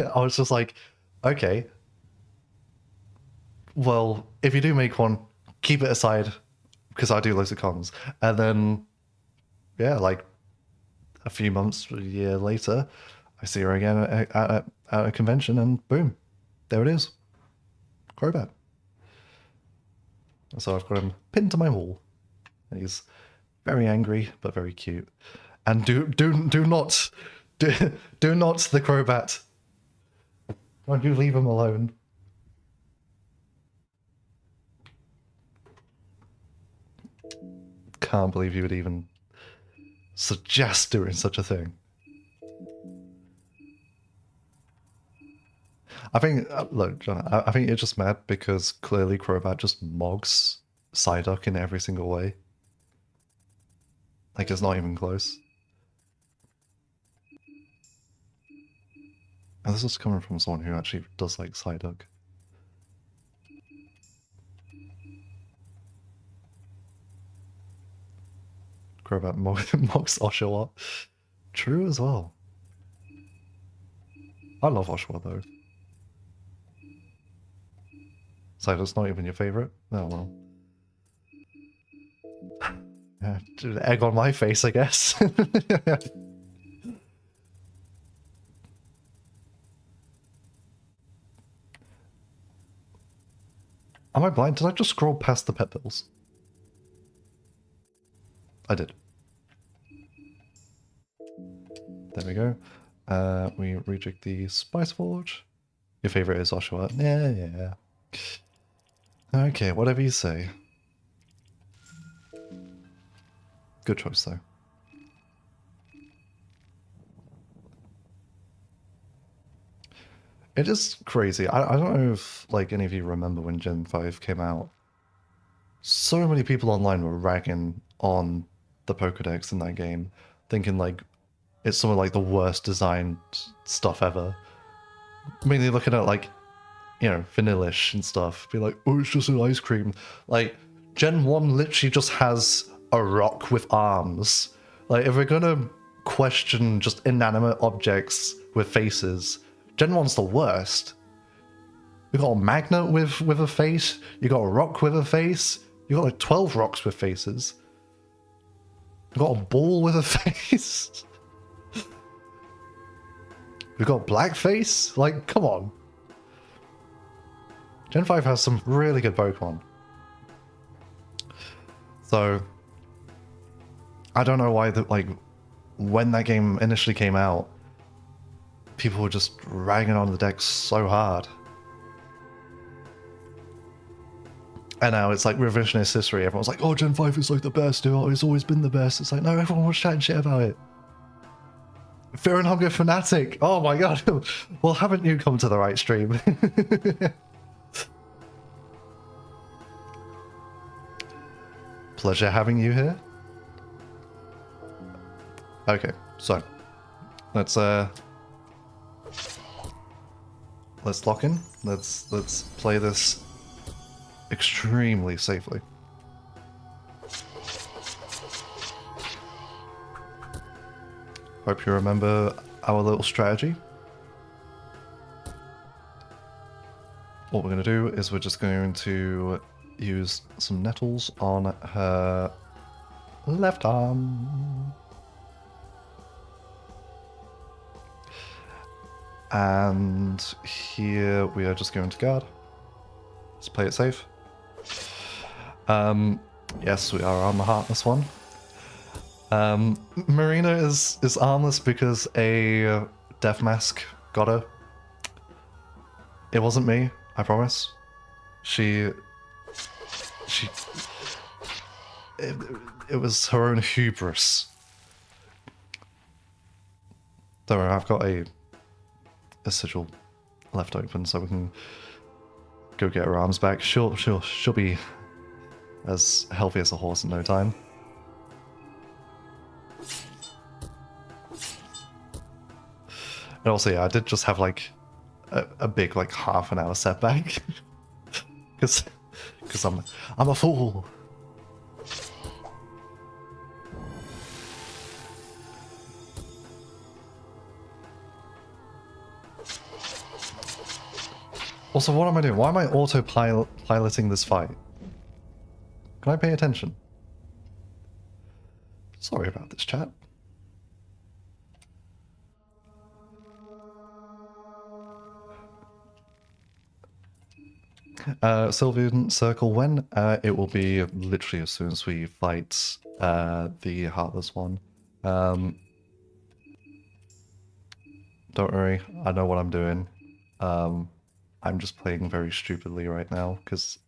I was just like, "Okay, well, if you do make one, keep it aside because I do loads of cons." And then, yeah, like a few months, a year later, I see her again at a convention, and boom, there it is, Crobat. So I've got him pinned to my wall. He's very angry but very cute. And do not the Crobat. Don't you leave him alone. Can't believe you would even suggest doing such a thing. I think, look, John, I think you're just mad because clearly Crobat just mogs Psyduck in every single way. Like, it's not even close. And this is coming from someone who actually does like Psyduck. Crobat mogs Oshawott. True as well. I love Oshawott though. Psyduck's not even your favorite? Oh well. Yeah, egg on my face, I guess. Am I blind? Did I just scroll past the pet bills? I did. There we go. We reject the Spice Forge. Your favorite is Oshawott. Yeah. Okay, whatever you say. Good choice, though. It is crazy. I don't know if, like, any of you remember when Gen 5 came out. So many people online were ragging on the Pokedex in that game, thinking, like, it's some of, like, the worst designed stuff ever. Mainly looking at, like, you know, vanillish and stuff. Be like, oh, it's just an ice cream. Like, Gen 1 literally just has a rock with arms. Like, if we're gonna question just inanimate objects with faces, Gen 1's the worst. You got a magnet with a face, you got a rock with a face, you got like 12 rocks with faces. You got a ball with a face. You got blackface? Like, come on. Gen 5 has some really good Pokemon. So, I don't know why, like, when that game initially came out, people were just ragging on the deck so hard. And now it's like revisionist history. Everyone's like, oh, Gen 5 is like the best. It's always been the best. It's like, no, everyone was chatting shit about it. Fear and Hunger Fanatic. Oh my god. Well, haven't you come to the right stream? Pleasure having you here. Okay, so let's lock in. Let's play this extremely safely. Hope you remember our little strategy. What we're going to do is we're just going to use some nettles on her left arm. And here we are just going to guard. Let's play it safe. Yes, we are on the Heartless one. Marina is armless because a death mask got her. It wasn't me, I promise. It was her own hubris. Don't worry, I've got a sigil left open so we can go get her arms back. She'll be as healthy as a horse in no time. And also, yeah, I did just have like a big like half an hour setback because I'm a fool. Also, what am I doing? Why am I autopiloting this fight? Can I pay attention? Sorry about this, chat. Sylvian Circle, when? It will be literally as soon as we fight the Heartless one. Don't worry, I know what I'm doing. I'm just playing very stupidly right now, because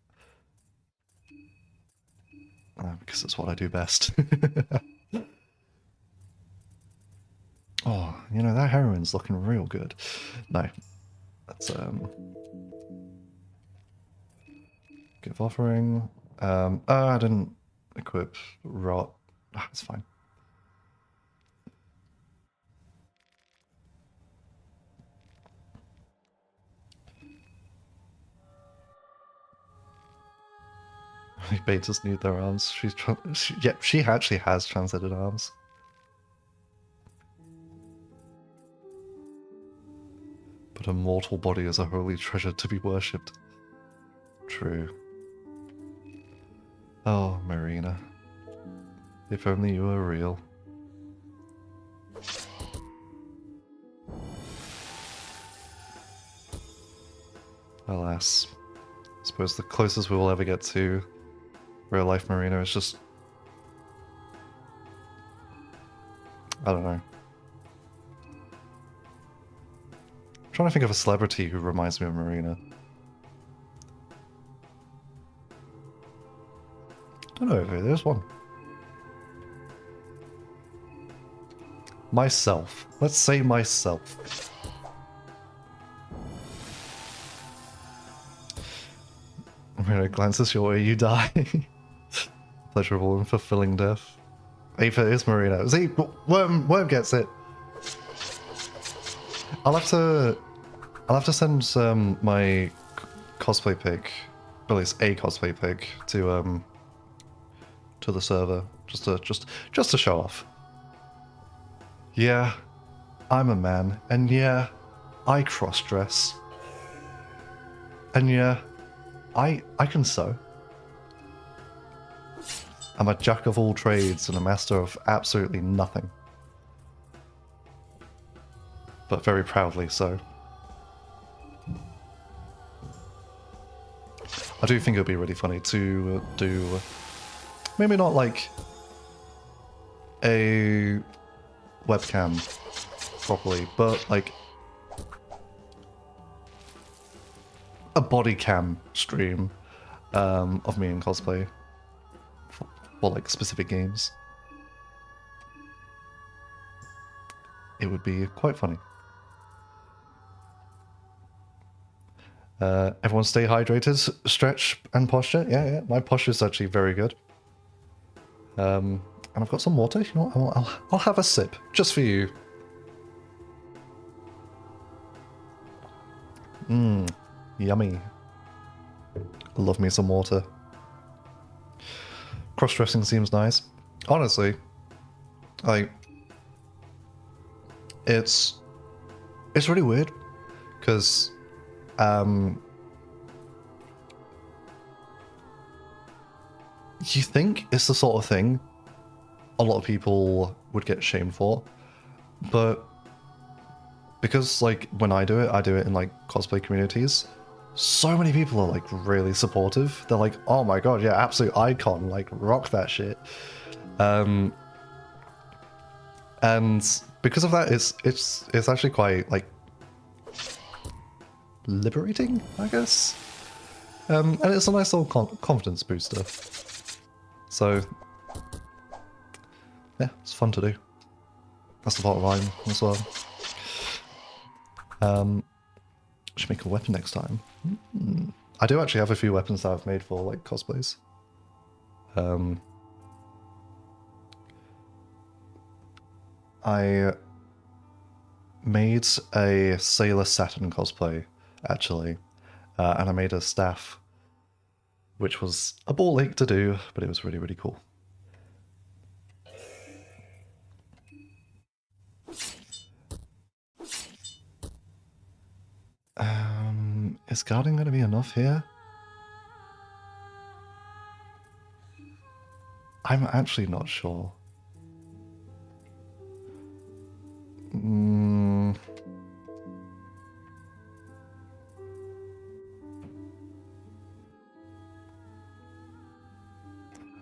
it's what I do best. Oh, you know, that heroine's looking real good. No. That's, give offering. Oh, I didn't equip rot. Ah, it's fine. Betas need their arms. She actually has transcended arms. But a mortal body is a holy treasure to be worshipped. True. Oh, Marina. If only you were real. Alas. I suppose the closest we will ever get to real life Marina is just... I don't know. I'm trying to think of a celebrity who reminds me of Marina. I don't know if there's one. Myself. Let's say myself. Marina glances your way, you die. Pleasurable and fulfilling death. Aether is Marina. See, Worm gets it. I'll have to send my cosplay pic, at least a cosplay pic, to the server just to show off. Yeah, I'm a man, and yeah, I cross-dress, and yeah, I can sew. I'm a jack of all trades and a master of absolutely nothing. But very proudly so. I do think it would be really funny to do, maybe not like a webcam properly, but like a body cam stream of me in cosplay for like specific games. It would be quite funny. Everyone stay hydrated, stretch and posture. Yeah, my posture is actually very good. And I've got some water. You know what? I'll have a sip just for you. Yummy. Love me some water. Cross-dressing seems nice. Honestly, like, it's really weird because you think it's the sort of thing a lot of people would get shamed for, but because like when I do it in like cosplay communities, so many people are like really supportive. They're like, oh my god, yeah, absolute icon, like rock that shit. And because of that, it's actually quite like liberating, I guess. And it's a nice little confidence booster. So yeah, it's fun to do. That's the bottom line as well. Should make a weapon next time. I do actually have a few weapons that I've made for like cosplays. I made a Sailor Saturn cosplay, actually, and I made a staff, which was a ball ache to do, but it was really, really cool. Is guarding going to be enough here? I'm actually not sure.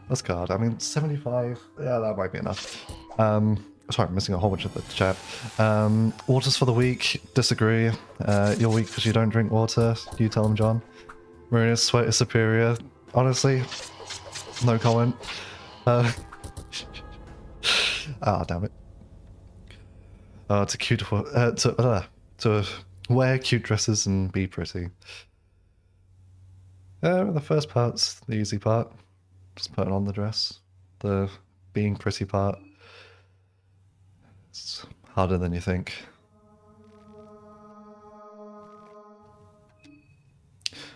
Let's guard. I mean, 75. Yeah, that might be enough. Sorry, I'm missing a whole bunch of the chat. Waters for the weak. Disagree. You're weak because you don't drink water. You tell them, John. Marina's sweat is superior. Honestly, no comment. Ah, damn it. To wear cute dresses and be pretty. The first part's the easy part. Just putting on the dress. The being pretty part. It's harder than you think.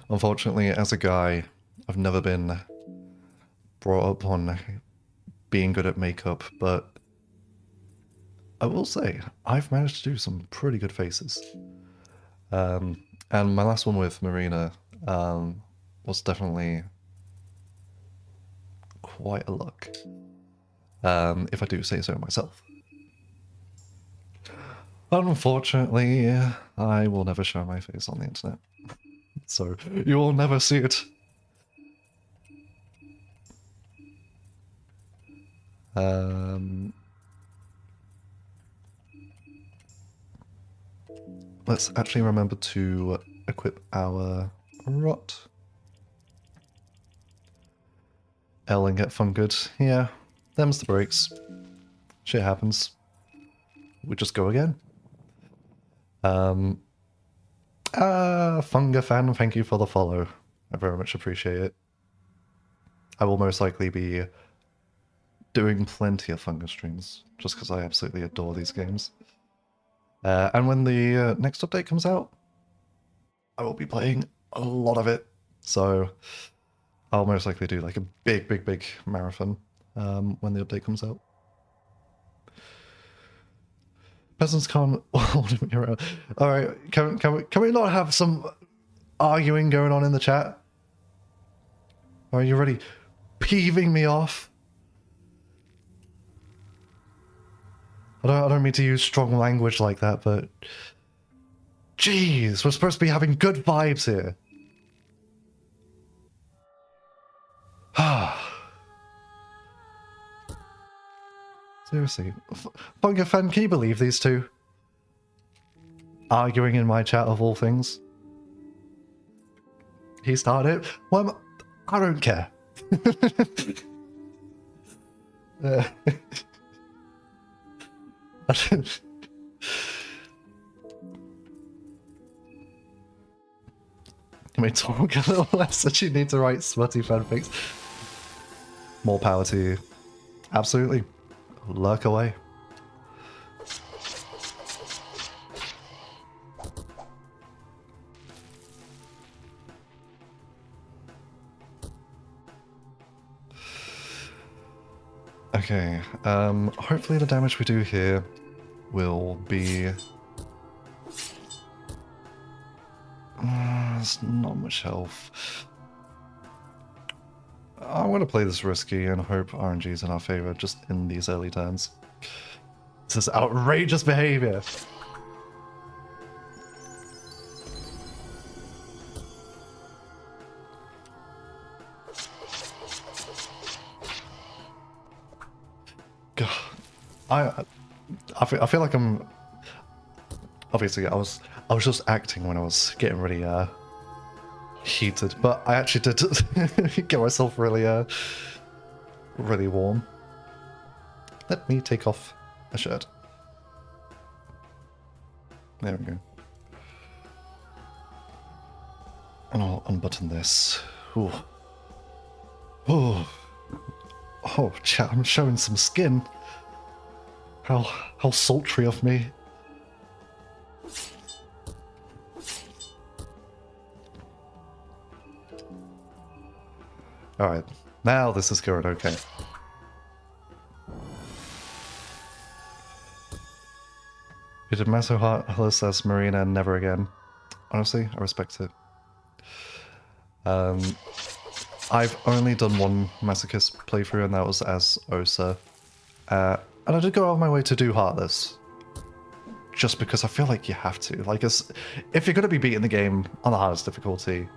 Unfortunately, as a guy, I've never been brought up on being good at makeup, but I will say, I've managed to do some pretty good faces. And my last one with Marina was definitely quite a look, if I do say so myself. Unfortunately, I will never show my face on the internet, so you will never see it. Let's actually remember to equip our rot. L and get fun good. Yeah, them's the breaks. Shit happens. we just go again. Funga fan, thank you for the follow. I very much appreciate it. I will most likely be doing plenty of Funga streams, just because I absolutely adore these games. And when the next update comes out, I will be playing a lot of it. So I'll most likely do like a big marathon when the update comes out. Peasants can't order me around. All right, can we not have some arguing going on in the chat? Are you already peeving me off? I don't mean to use strong language like that, but jeez, we're supposed to be having good vibes here. Seriously, Funga fan, can you believe these two arguing in my chat of all things? He started it. Well, I don't care. Can we talk a little less that you need to write smutty fanfics? More power to you. Absolutely. Lurk away. Okay, hopefully the damage we do here will be... there's not much health. I'm going to play this risky and hope RNG is in our favor just in these early turns. This is outrageous behavior. God, I feel like I'm... Obviously, I was just acting when I was getting really heated, but I actually did get myself really really warm. Let me take off a shirt. There we go. And I'll unbutton this. Ooh. Ooh. Oh, chat, I'm showing some skin. How sultry of me. Alright, now this is going okay. We did Maso Heartless as Marina and never again. Honestly, I respect it. I've only done one Masochist playthrough, and that was as Osa. And I did go out of my way to do Heartless. Just because I feel like you have to. Like, if you're going to be beating the game on the hardest difficulty,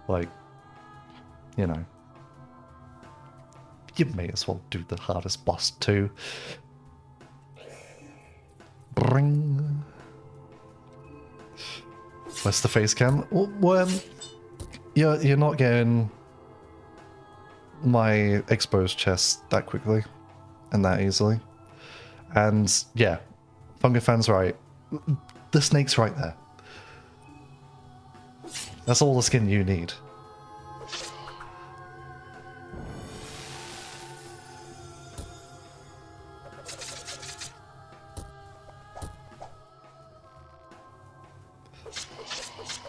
like, you know, you may as well do the hardest boss too. Bring. Where's the face cam? Well, you're not getting my exposed chest that quickly and that easily. And yeah, Funga fan's right. The snake's right there. That's all the skin you need.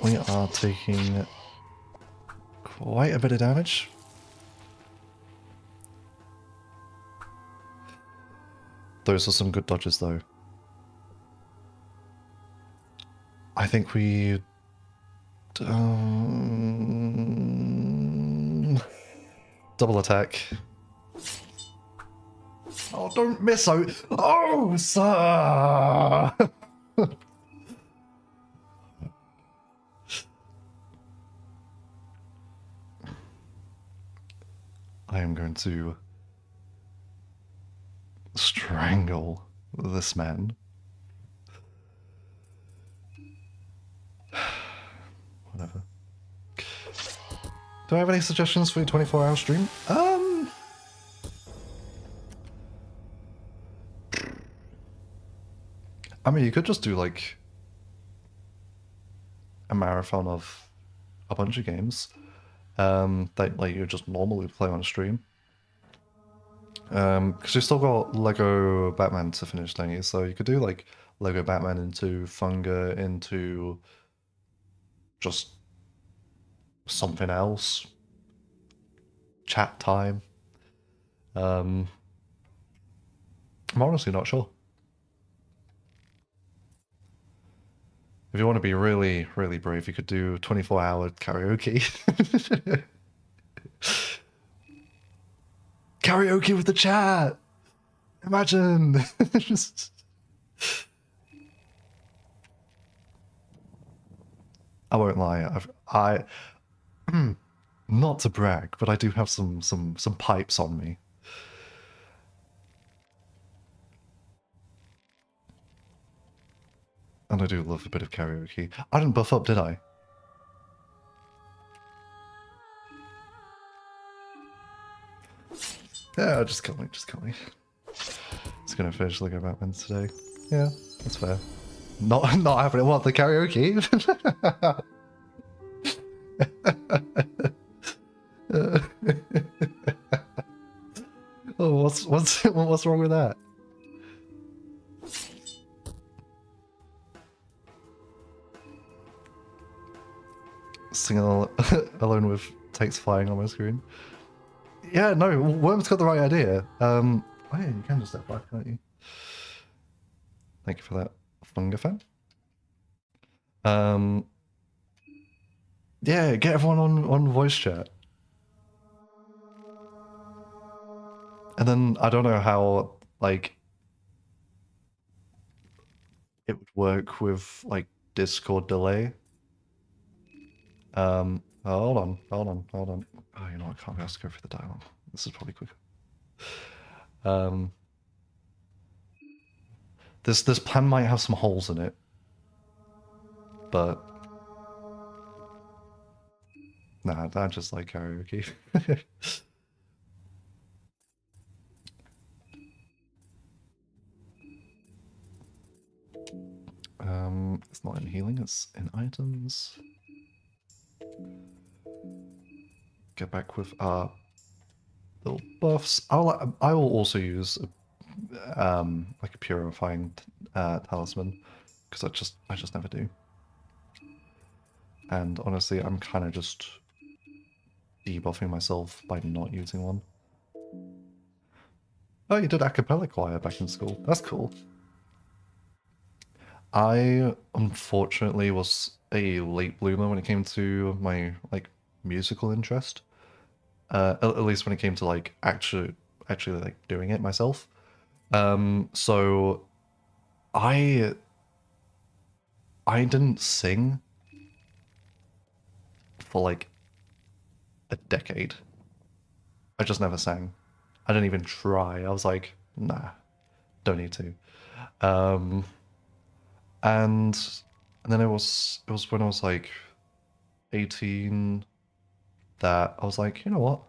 We are taking quite a bit of damage. Those are some good dodges though. I think we... double attack. Oh, don't miss out! Oh, sir! I am going to strangle this man. Whatever. Do I have any suggestions for your 24-hour stream? I mean, you could just do like a marathon of a bunch of games that like you just normally play on stream. Because you still got Lego Batman to finish, don't you? So you could do like Lego Batman into Funga into just something else. Chat time. I'm honestly not sure. If you want to be really, really brave, you could do 24-hour karaoke. Karaoke with the chat! Imagine! I won't lie, I not to brag, but I do have some pipes on me. And I do love a bit of karaoke. I didn't buff up, did I? Yeah, just kill me, just kill me. Just gonna finish Lego Batman today. Yeah, that's fair. Not happening. What, the karaoke? Oh, what's wrong with that? Singing alone with takes flying on my screen. Yeah, no, Worm's got the right idea. Oh yeah, you can just step back, can't you? Thank you for that, Funga fan. Yeah, get everyone on voice chat. And then I don't know how like it would work with like Discord delay. Hold on. Oh, you know what? I can't be asked to go through the dialogue. This is probably quicker. This plan might have some holes in it, but nah, I just like karaoke. It's not in healing, it's in items. Get back with our little buffs. I will also use like a purifying talisman because I just never do. And honestly, I'm kind of just debuffing myself by not using one. Oh, you did a cappella choir back in school. That's cool. I unfortunately was a late bloomer when it came to my like musical interest. At least when it came to like actually like doing it myself. So I didn't sing for like a decade. I just never sang. I didn't even try. I was like, nah, don't need to. And then it was when I was like 18 that I was like, you know what?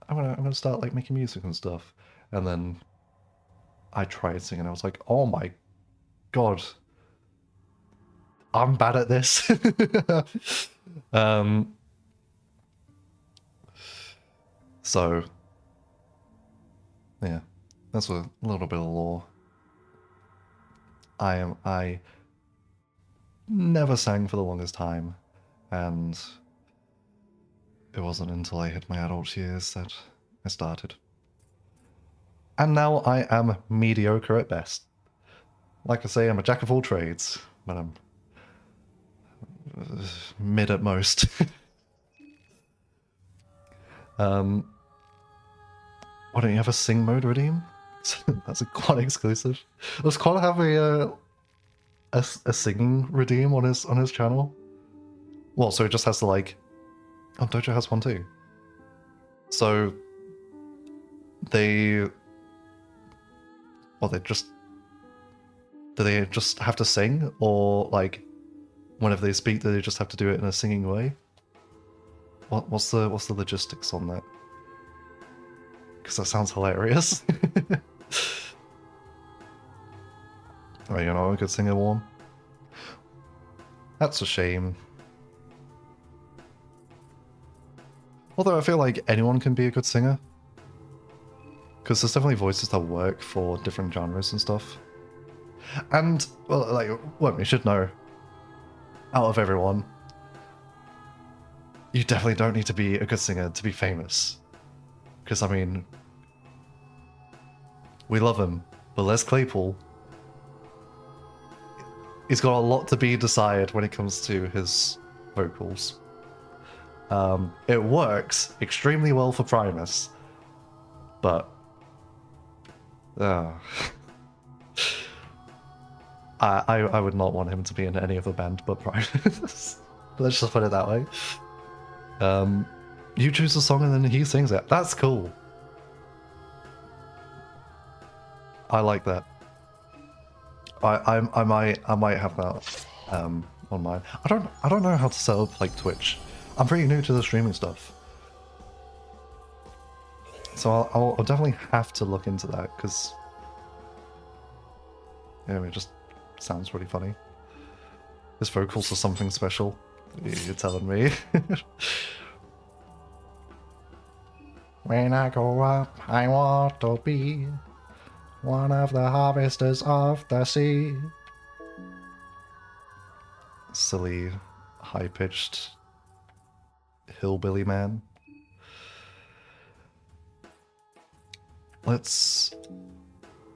I'm gonna start like making music and stuff. And then I tried singing. I was like, oh my god, I'm bad at this. So yeah, that's a little bit of lore. I never sang for the longest time, and it wasn't until I hit my adult years that I started. And now I am mediocre at best. Like I say, I'm a jack of all trades, but I'm mid at most. Why don't you have a sing mode redeem? That's a quad exclusive. Does Quad have a singing redeem on his channel? Well, so it just has to like. Oh, Dojo has one too. So they. Well, they just. Do they just have to sing, or like, whenever they speak, do they just have to do it in a singing way? What's the logistics on that? Because that sounds hilarious. Oh, you're not a good singer, Warm? That's a shame. Although I feel like anyone can be a good singer. Because there's definitely voices that work for different genres and stuff. And, well, like, what you should know, out of everyone, you definitely don't need to be a good singer to be famous. Because, I mean, we love him, but Les Claypool, he's got a lot to be desired when it comes to his vocals. It works extremely well for Primus, but I would not want him to be in any other band but Primus. Let's just put it that way. You choose a song and then he sings it. That's cool. I like that. I might have that on mine. I don't know how to set up like Twitch. I'm pretty new to the streaming stuff, so I'll definitely have to look into that because yeah, it just sounds really funny. His vocals are something special. You're telling me. When I grow up, I want to be one of the harvesters of the sea. Silly, high-pitched hillbilly man. I'm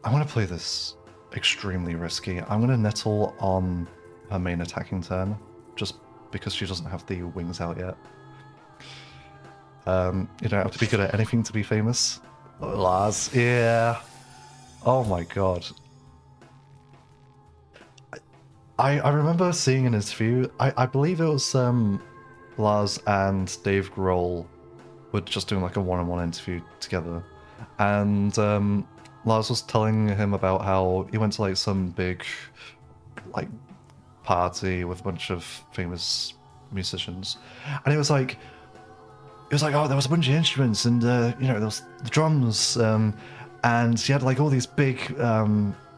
gonna play this extremely risky. I'm gonna nettle on her main attacking turn, just because she doesn't have the wings out yet. You don't have to be good at anything to be famous. Lars, yeah. Oh my god. I remember seeing an interview, I believe it was Lars and Dave Grohl were just doing like a one-on-one interview together. And Lars was telling him about how he went to like some big like party with a bunch of famous musicians. And it was like, oh, there was a bunch of instruments and you know, there was the drums, and he had like all these big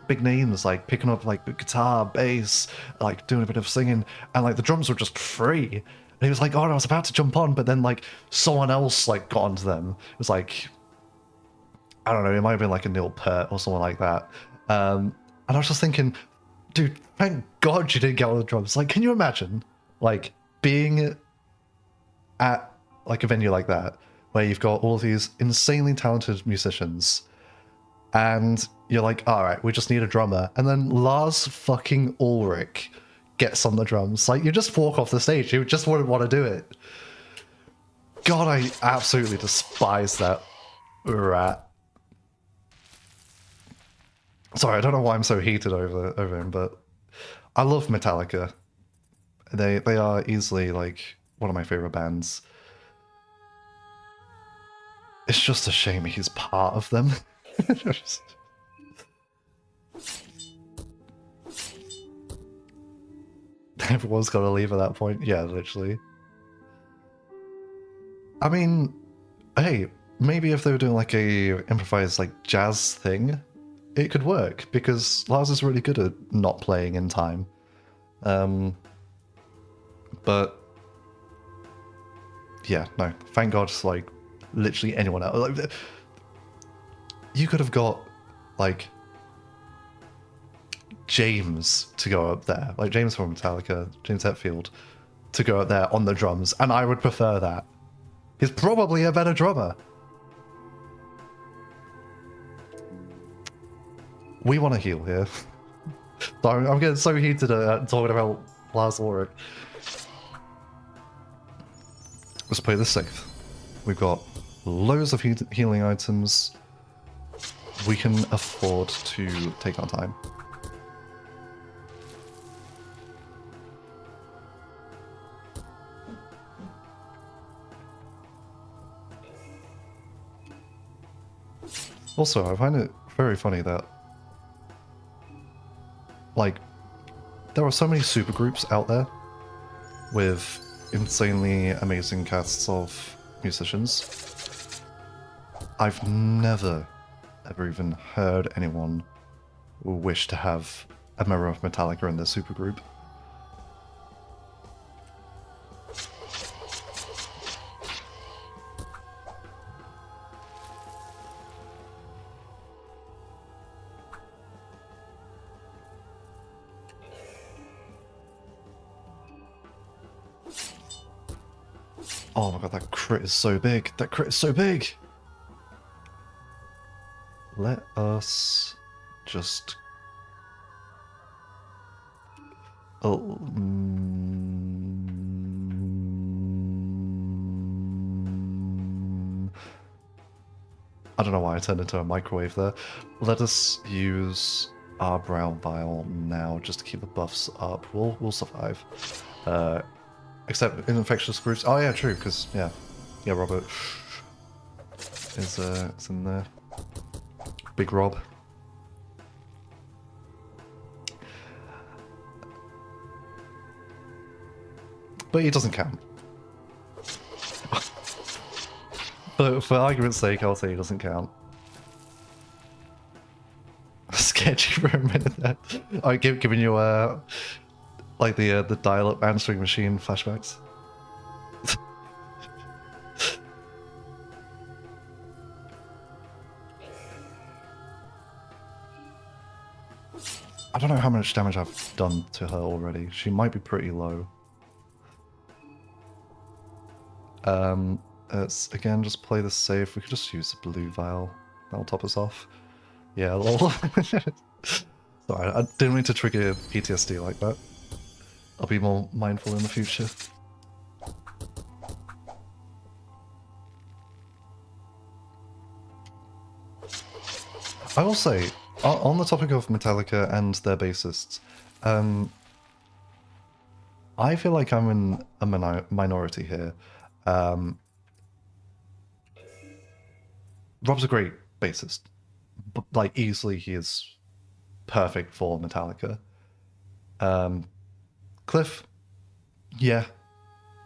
names like picking up like the guitar, bass, like doing a bit of singing, and like the drums were just free. And he was like, oh, I was about to jump on, but then like someone else like got onto them. It was like, I don't know, it might have been like a Neil Peart or someone like that. And I was just thinking, dude, thank God you didn't get on the drums. Like, can you imagine like being at like a venue like that where you've got all of these insanely talented musicians and you're like, all right, we just need a drummer, and then Lars fucking Ulrich gets on the drums. Like, you just walk off the stage, you just wouldn't want to do it. God, I absolutely despise that rat. Sorry, I don't know why I'm so heated over him, but I love Metallica. They are easily like one of my favorite bands. It's just a shame he's part of them. Everyone's got to leave at that point. Yeah, literally. I mean, hey, maybe if they were doing like a improvised like jazz thing, it could work because Lars is really good at not playing in time. But yeah, no, thank God, like literally anyone else. Like, you could have got like James to go up there, like James from Metallica, James Hetfield, to go up there on the drums, and I would prefer that. He's probably a better drummer. We want to heal here. So I'm getting so heated at talking about Lars Ulrich. Let's play this safe. We've got loads of healing items. We can afford to take our time. Also, I find it very funny that, like, there are so many supergroups out there with insanely amazing casts of musicians. I've never, ever even heard anyone wish to have a member of Metallica in their supergroup. Oh my god, that crit is so big. That crit is so big. Let us just... Oh, I don't know why I turned into a microwave there. Let us use our brown vial now just to keep the buffs up. We'll survive. Except in infectious groups. Oh yeah, true. Because yeah, Robert is in there. Big Rob. But he doesn't count. But for argument's sake, I'll say he doesn't count. Sketchy for a minute there. I'm giving you like the dial-up answering machine flashbacks. I don't know how much damage I've done to her already. She might be pretty low. Let's again just play this safe. We could just use the blue vial. That'll top us off. Yeah, lol. Sorry, I didn't mean to trigger PTSD like that. I'll be more mindful in the future. I will say, on the topic of Metallica and their bassists, I feel like I'm in a minority here. Rob's a great bassist. But, like, easily he is perfect for Metallica. Cliff, yeah,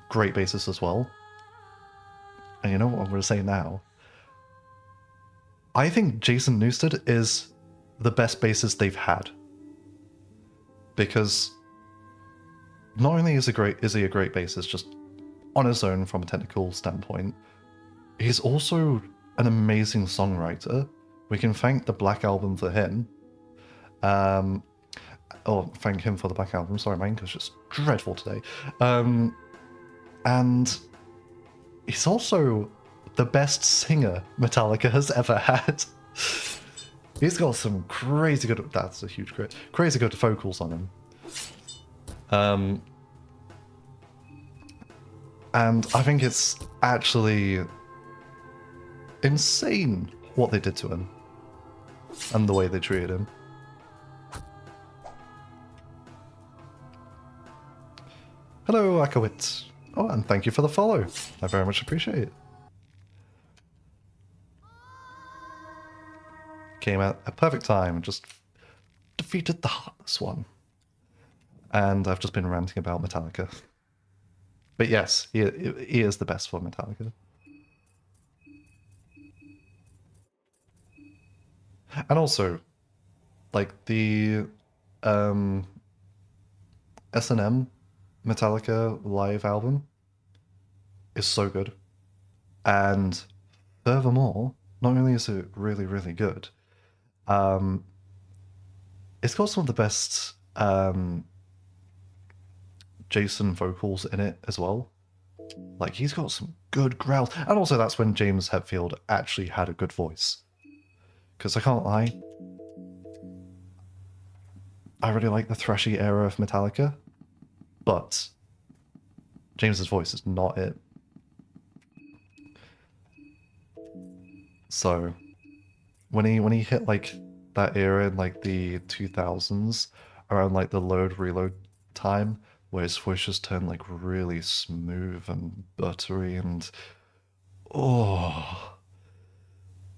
great bassist as well. And you know what I'm going to say now? I think Jason Newsted is the best bassist they've had. Because not only is he a great bassist just on his own from a technical standpoint, he's also an amazing songwriter. We can thank the Black Album for him. Thank him for the Black Album. Sorry, my English is dreadful today. And he's also the best singer Metallica has ever had. He's got some crazy good... That's a huge crit. Crazy good vocals on him. And I think it's actually insane what they did to him. And the way they treated him. Hello, Akawit. Oh, and thank you for the follow. I very much appreciate it. Came at a perfect time, just defeated the Heartless One. And I've just been ranting about Metallica. But yes, he is the best for Metallica. And also, like, the S&M Metallica live album is so good. And furthermore, not only is it really, really good, it's got some of the best Jason vocals in it as well. Like, he's got some good growls. And also that's when James Hetfield actually had a good voice. Because I can't lie, I really like the thrashy era of Metallica, but James's voice is not it. So when he hit like that era in like the 2000s, around like the load reload time, where his voice just turned like really smooth and buttery, and oh,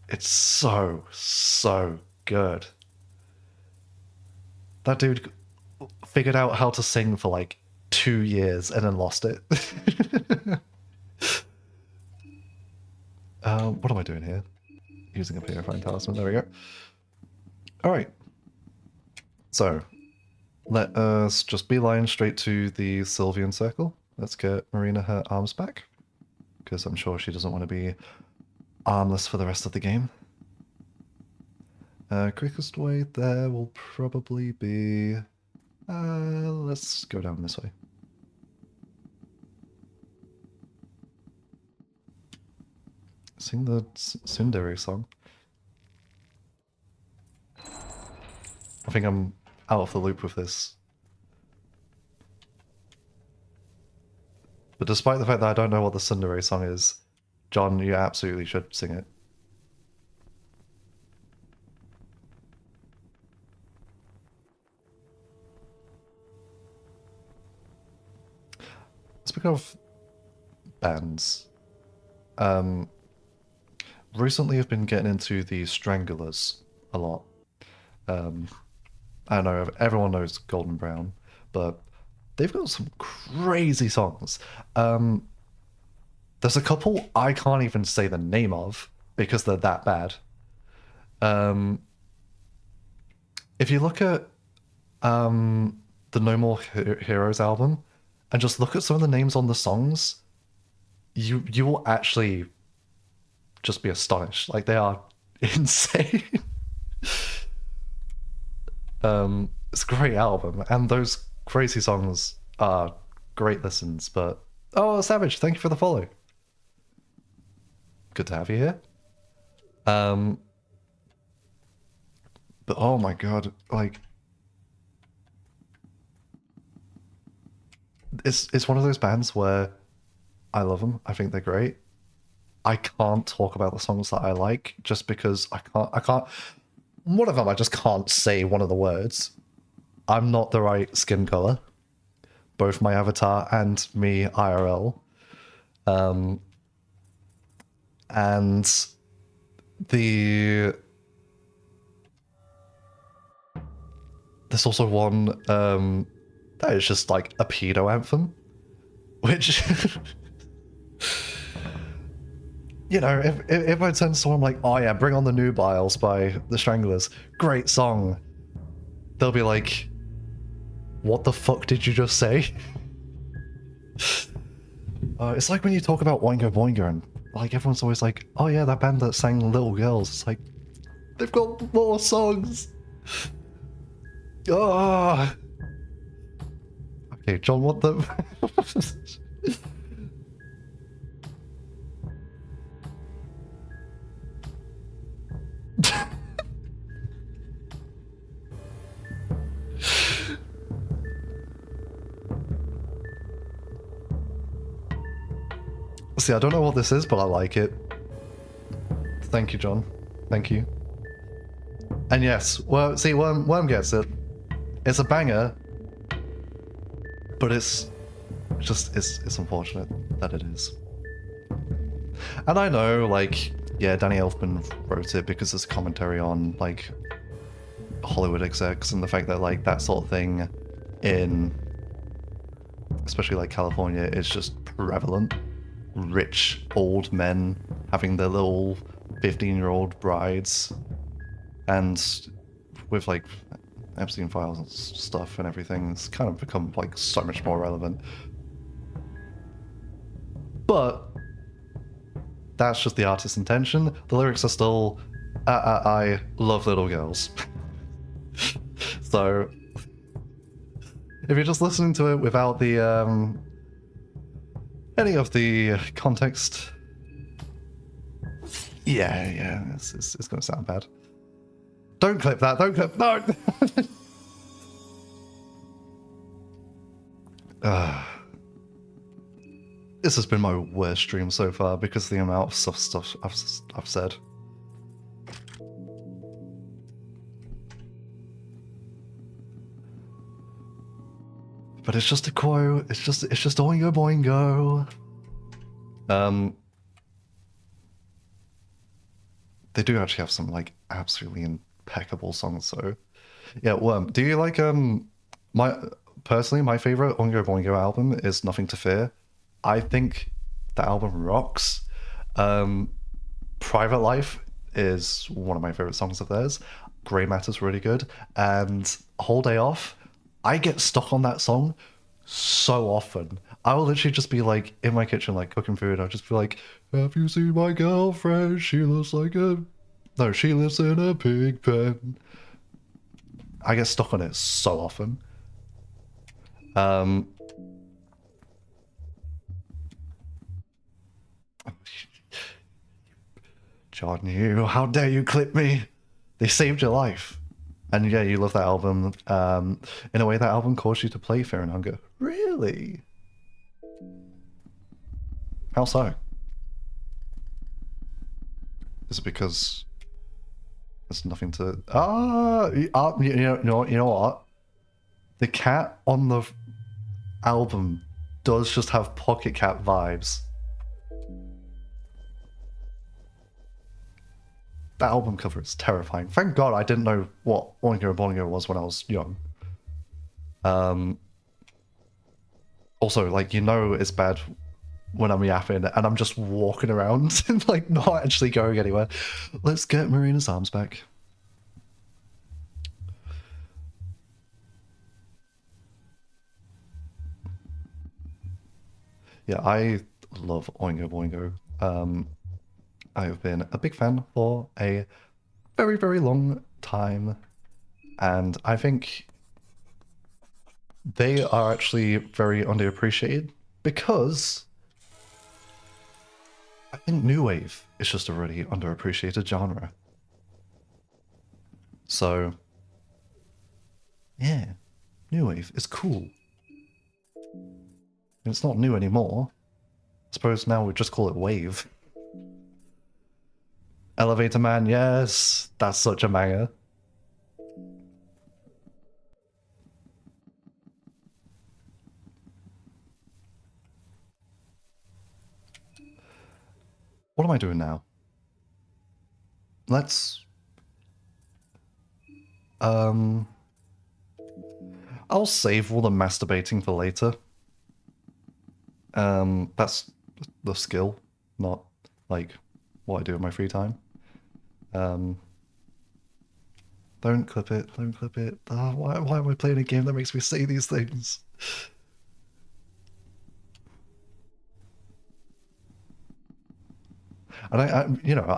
it's so good. That dude figured out how to sing for like 2 years and then lost it. What am I doing here? Using a purifying talisman. There we go. All right. So, let us just beeline straight to the Sylvian circle. Let's get Marina her arms back, because I'm sure she doesn't want to be armless for the rest of the game. Quickest way there will probably be... let's go down this way. Sing the Tsundere song. I think I'm out of the loop with this. But despite the fact that I don't know what the Tsundere song is, John, you absolutely should sing it. Speaking of bands, recently I've been getting into the Stranglers a lot. I know everyone knows Golden Brown, but they've got some crazy songs. There's a couple I can't even say the name of because they're that bad. If you look at the No More Heroes album and just look at some of the names on the songs, you will actually just be astonished. Like, they are insane. It's a great album, and those crazy songs are great listens, but... Oh, Savage, thank you for the follow. Good to have you here. But oh my god, like... It's one of those bands where I love them, I think they're great. I can't talk about the songs that I like, just because I can't... One of them, I just can't say one of the words. I'm not the right skin color. Both my avatar and me IRL. And there's also one that is just like a pedo anthem, which you know, if I turn to someone like, oh yeah, Bring on the Nubiles by the Stranglers, great song, they'll be like, what the fuck did you just say? It's like when you talk about Oingo Boingo and like everyone's always like, oh yeah, that band that sang Little Girls. It's like, they've got more songs. Oh. Okay, John, what the... See, I don't know what this is, but I like it. Thank you, John. Thank you. And yes, well, see, Worm gets it. It's a banger, but it's unfortunate that it is. And I know, like, yeah, Danny Elfman wrote it because it's a commentary on, like, Hollywood execs and the fact that, like, that sort of thing in, especially, like, California is just prevalent. Rich old men having their little 15-year-old brides, and with like Epstein files and stuff and everything, it's kind of become like so much more relevant. But that's just the artist's intention. The lyrics are still I love little girls. So if you're just listening to it without the any of the context, yeah, it's gonna sound bad. Don't clip that, don't clip, no! This has been my worst stream so far because of the amount of stuff I've said. But it's just a quote. It's just Oingo Boingo. They do actually have some like absolutely impeccable songs. So, yeah. Worm, do you like my favorite Oingo Boingo album is Nothing to Fear. I think the album rocks. Private Life is one of my favorite songs of theirs. Grey Matter's really good, and Whole Day Off. I get stuck on that song so often. I will literally just be like in my kitchen, like cooking food. I'll just be like, "Have you seen my girlfriend? She looks like a no, she lives in a pig pen." I get stuck on it so often. John, you, how dare you clip me? They saved your life. And yeah, you love that album. In a way, that album caused you to play Fear and Hunger. Really? How so? Is it because there's nothing to... you know what? The cat on the album does just have Pocket Cat vibes. That album cover is terrifying. Thank God I didn't know what Oingo Boingo was when I was young. Also, like, you know it's bad when I'm yapping and I'm just walking around and like not actually going anywhere. Let's get Marina's arms back. Yeah, I love Oingo Boingo. I have been a big fan for a very, very long time, and I think they are actually very underappreciated because I think new wave is just a really underappreciated genre. So, yeah, new wave is cool. And it's not new anymore. I suppose now we just call it wave. Elevator Man, yes, that's such a banger. What am I doing now? Let's... I'll save all the masturbating for later. That's the skill, not, like, what I do in my free time. Don't clip it, don't clip it. Why am I playing a game that makes me say these things? And I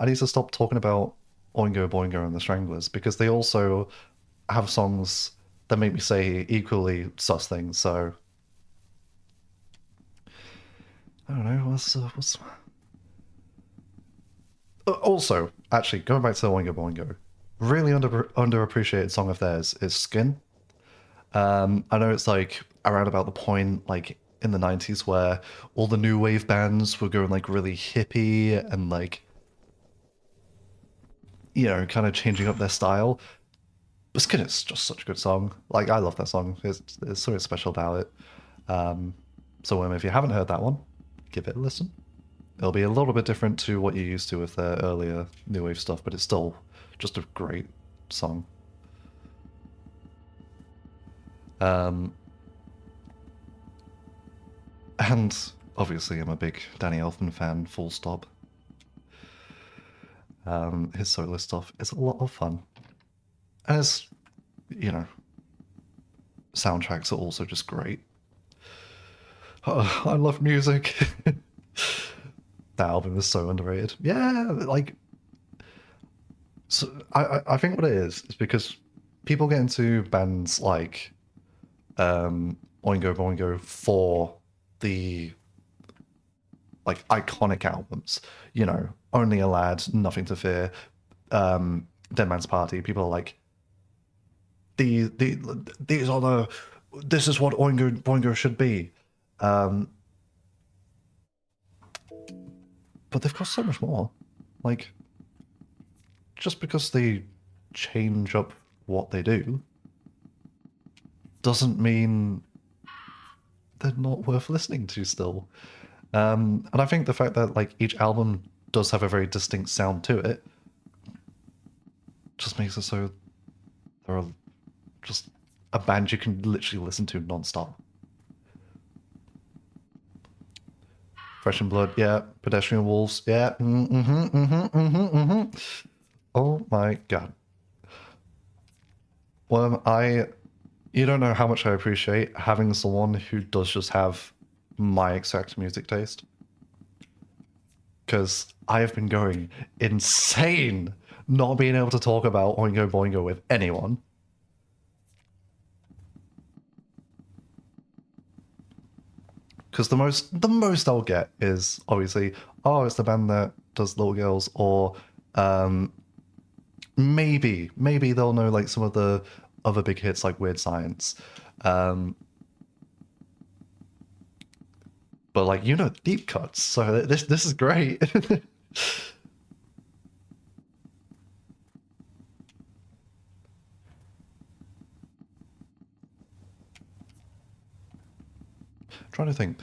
need to stop talking about Oingo Boingo and the Stranglers because they also have songs that make me say equally sus things. So I don't know what's. Also, actually, going back to Oingo Boingo, really underappreciated song of theirs is Skin. I know it's like around about the point like in the 90s where all the new wave bands were going like really hippie and like kind of changing up their style. But Skin is just such a good song. Like I love that song. There's something special about it. So if you haven't heard that one, give it a listen. It'll be a little bit different to what you're used to with their earlier new wave stuff, but it's still just a great song. And obviously I'm a big Danny Elfman fan, full stop. His solo stuff is a lot of fun. And his, soundtracks are also just great. Oh, I love music. That album is so underrated. Yeah, like... So I think what it is because people get into bands like Oingo Boingo for the like iconic albums, Only a Lad, Nothing to Fear, Dead Man's Party. People are like, these are this is what Oingo Boingo should be. But they've got so much more. Like, just because they change up what they do doesn't mean they're not worth listening to still. And I think the fact that like each album does have a very distinct sound to it just makes it so they're just a band you can literally listen to non-stop. Fresh in Blood, yeah. Pedestrian Wolves, yeah. Oh my god. Well, I You don't know how much I appreciate having someone who does just have my exact music taste. Because I have been going insane not being able to talk about Oingo Boingo with anyone. Because the most I'll get is obviously, oh, it's the band that does Little Girls, or maybe they'll know like some of the other big hits like Weird Science. But like, you know, deep cuts, so this is great. Trying to think.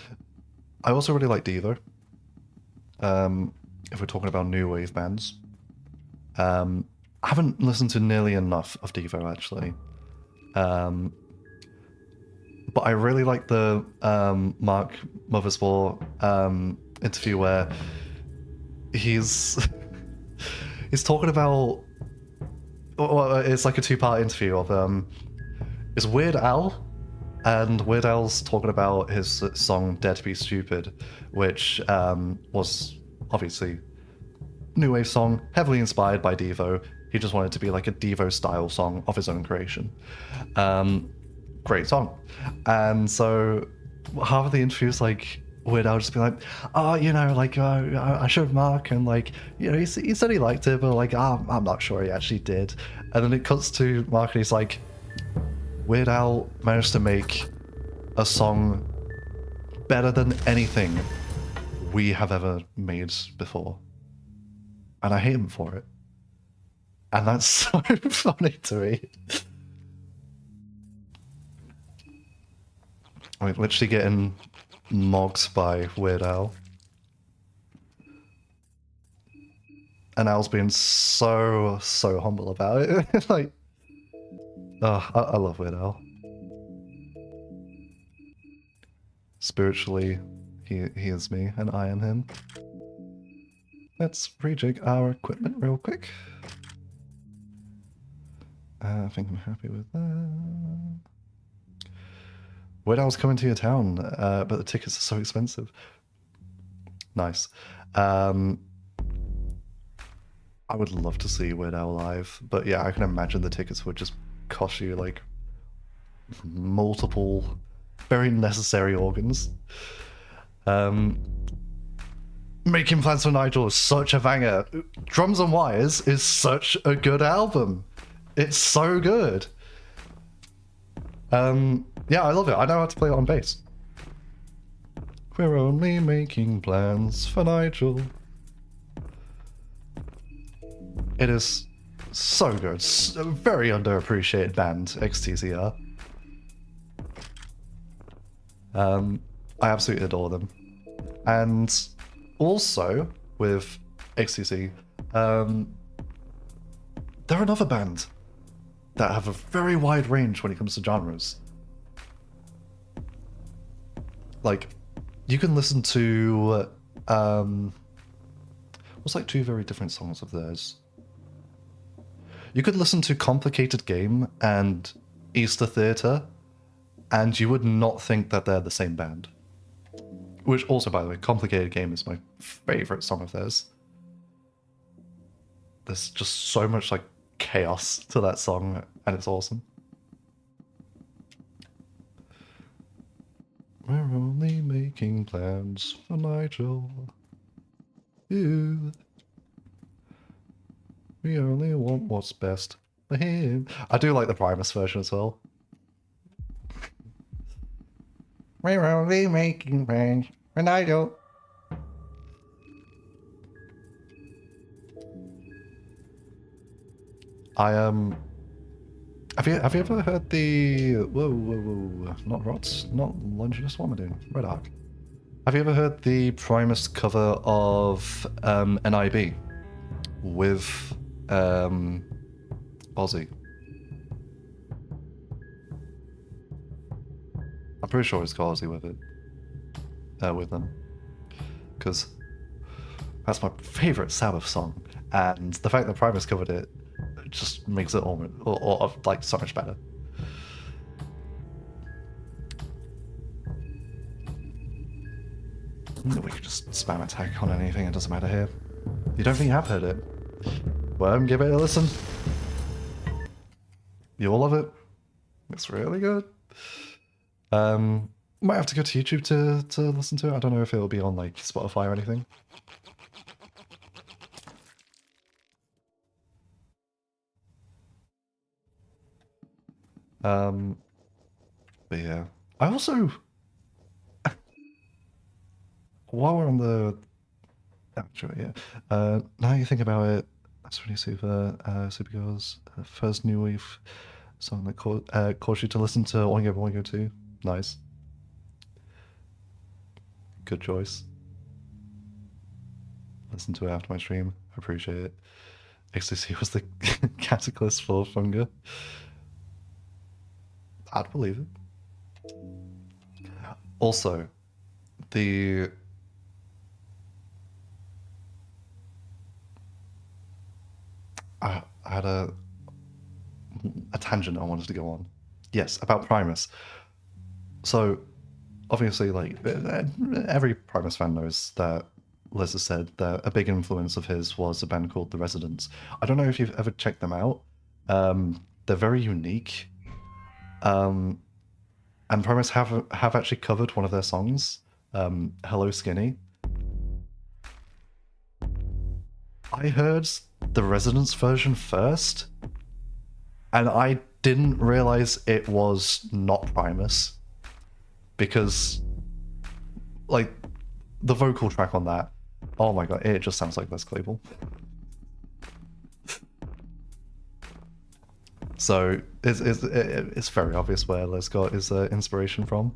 I also really like Devo. If we're talking about new wave bands. I haven't listened to nearly enough of Devo actually. But I really like the Mark Mothersbaugh interview where he's he's talking about, well, it's like a two-part interview of it's Weird Al, and Weird Al's talking about his song Dare to Be Stupid, which was obviously new wave song, heavily inspired by Devo. He just wanted to be like a Devo style song of his own creation. Great song. And so half of the interview is like Weird Al just be like, oh, you know, like I showed Mark, and like, you know, he said he liked it, but like I'm not sure he actually did. And then it cuts to Mark and he's like, Weird Al managed to make a song better than anything we have ever made before. And I hate him for it. And that's so funny to me. I mean, literally getting mocked by Weird Al. And Al's being so humble about it. Like, oh, I love Weird Al. Spiritually, he is me, and I am him. Let's rejig our equipment real quick. I think I'm happy with that. Weird Al's coming to your town, but the tickets are so expensive. Nice. I would love to see Weird Al live, but yeah, I can imagine the tickets would just cost you like multiple very necessary organs. Making Plans for Nigel is such a banger. Drums and Wires is such a good album. It's so good. Yeah, I love it. I know how to play it on bass. We're only making plans for Nigel. It is so good. A very underappreciated band, XTCR. I absolutely adore them. And also, with XTC, they're another band that have a very wide range when it comes to genres. Like, you can listen to, what's like two very different songs of theirs? You could listen to Complicated Game and Slither-Aether, and you would not think that they're the same band. Which also, by the way, Complicated Game is my favorite song of theirs. There's just so much like chaos to that song, and it's awesome. We're only making plans for Nigel. You. We only want what's best for him. I do like the Primus version as well. We're only making plans for Nigel. Have you ever heard the whoa not Rots, not Longinus, what am I doing? Red Arc. Have you ever heard the Primus cover of NIB with Ozzy? I'm pretty sure it's got Ozzy with it, with them, because that's my favorite Sabbath song, and the fact that Primus covered it just makes it all like so much better. We could just spam attack on anything, it doesn't matter here. You don't think you have heard it? Well, give it a listen. You'll love it. It's really good. Might have to go to YouTube to listen to it. I don't know if it'll be on like Spotify or anything. But yeah. I also, while we're on the actually, yeah. Now you think about it, that's really super. Supergirl's first new wave song that caused you to listen to Oingo Boingo 2. Nice. Good choice. Listen to it after my stream. I appreciate it. XTC was the Cataclysm for Funga. I'd believe it. Also, I had a tangent I wanted to go on. Yes, about Primus. So, obviously, like, every Primus fan knows that Liz has said that a big influence of his was a band called The Residents. I don't know if you've ever checked them out. They're very unique. And Primus have actually covered one of their songs, Hello Skinny. I heard the Residents version first, and I didn't realize it was not Primus, because, like, the vocal track on that, oh my god, it just sounds like Les Claypool. So it's very obvious where Les got his inspiration from,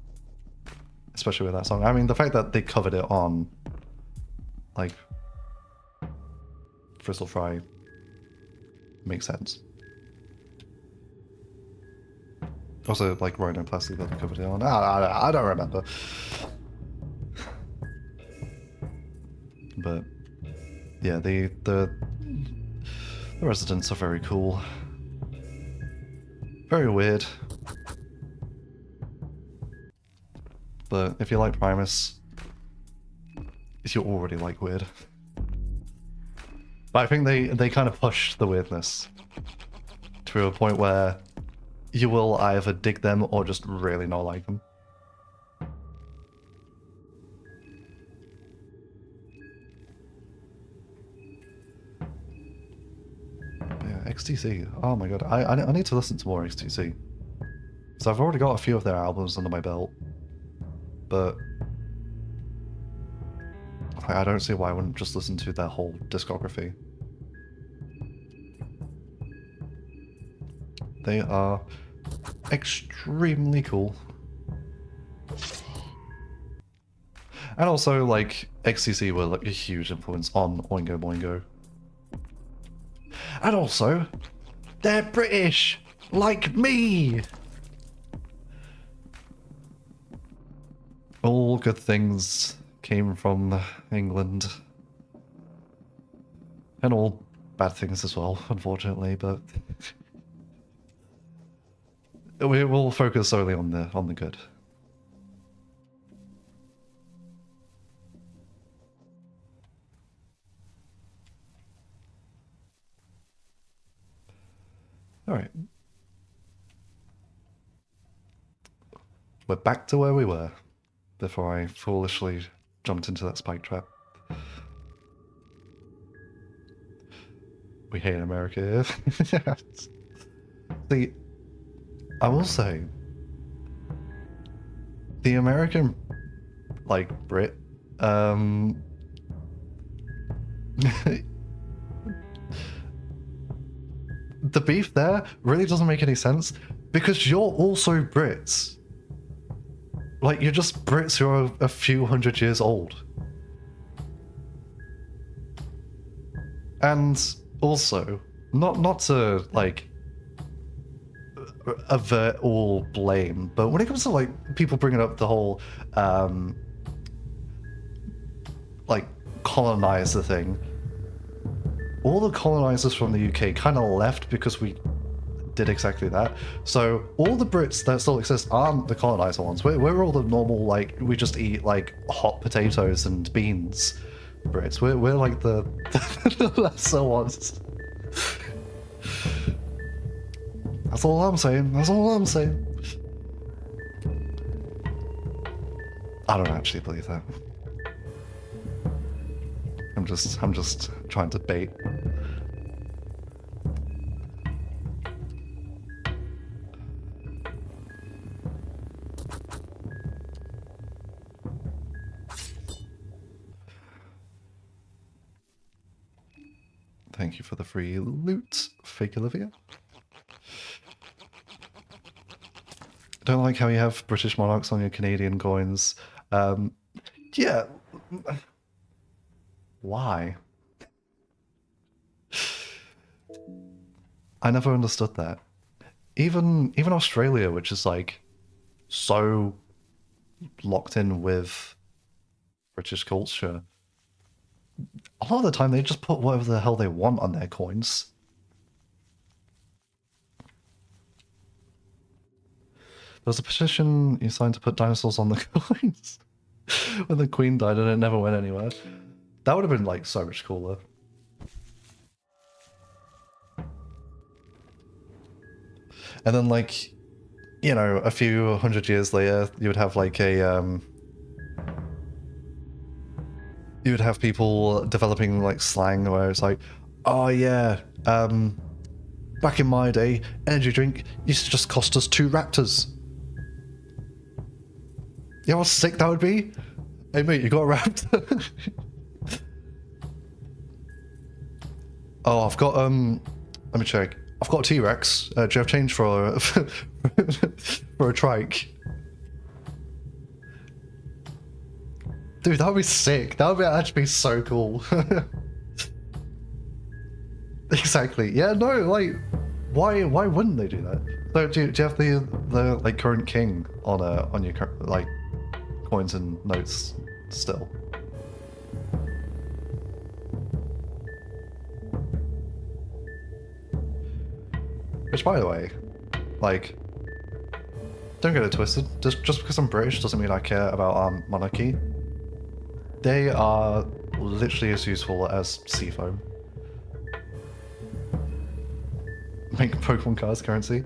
especially with that song. I mean, the fact that they covered it on, like, Crystal Fry makes sense. Also, like, Rhinoplasty that they covered it on. I don't remember. But yeah, the Residents are very cool. Very weird. But if you like Primus, you already like weird. But I think they kind of push the weirdness to a point where you will either dig them or just really not like them. XTC. Oh my god, I need to listen to more XTC. So I've already got a few of their albums under my belt, but I don't see why I wouldn't just listen to their whole discography. They are extremely cool. And also, like, XTC were like a huge influence on Oingo Boingo. And also, they're British, like me! All good things came from England. And all bad things as well, unfortunately, but we will focus solely on the good. Alright. We're back to where we were before I foolishly jumped into that spike trap. We hate America here. See, I will say, the American, like, Brit, the beef there really doesn't make any sense, because you're also Brits. Like, you're just Brits who are a few hundred years old. And also, not to, like, avert all blame, but when it comes to, like, people bringing up the whole, like, colonizer thing, all the colonizers from the UK kind of left because we did exactly that. So all the Brits that still exist aren't the colonizer ones. We're all the normal, like, we just eat like hot potatoes and beans Brits. We're like the lesser ones. That's all I'm saying. That's all I'm saying. I don't actually believe that. I'm just trying to bait. Thank you for the free loot, fake Olivia. I don't like how you have British monarchs on your Canadian coins. Yeah. Why? I never understood that. Even Australia, which is like so locked in with British culture, a lot of the time they just put whatever the hell they want on their coins. There was a petition you signed to put dinosaurs on the coins when the Queen died and it never went anywhere. That would have been like so much cooler. And then like, you know, a few hundred years later, you would have like a you would have people developing like slang where it's like, oh yeah, back in my day, energy drink used to just cost us 2 raptors. You know how sick that would be? Hey mate, you got a raptor? Oh, I've got let me check. I've got a T-Rex. Do you have change for a for a trike? Dude, that would be sick. That would actually be so cool. Exactly. Yeah, no, like, why wouldn't they do that? So do you have the like current king on your like coins and notes still? Which, by the way, like, don't get it twisted. Just because I'm British doesn't mean I care about our monarchy. They are literally as useful as Seafoam. Make Pokemon cards currency.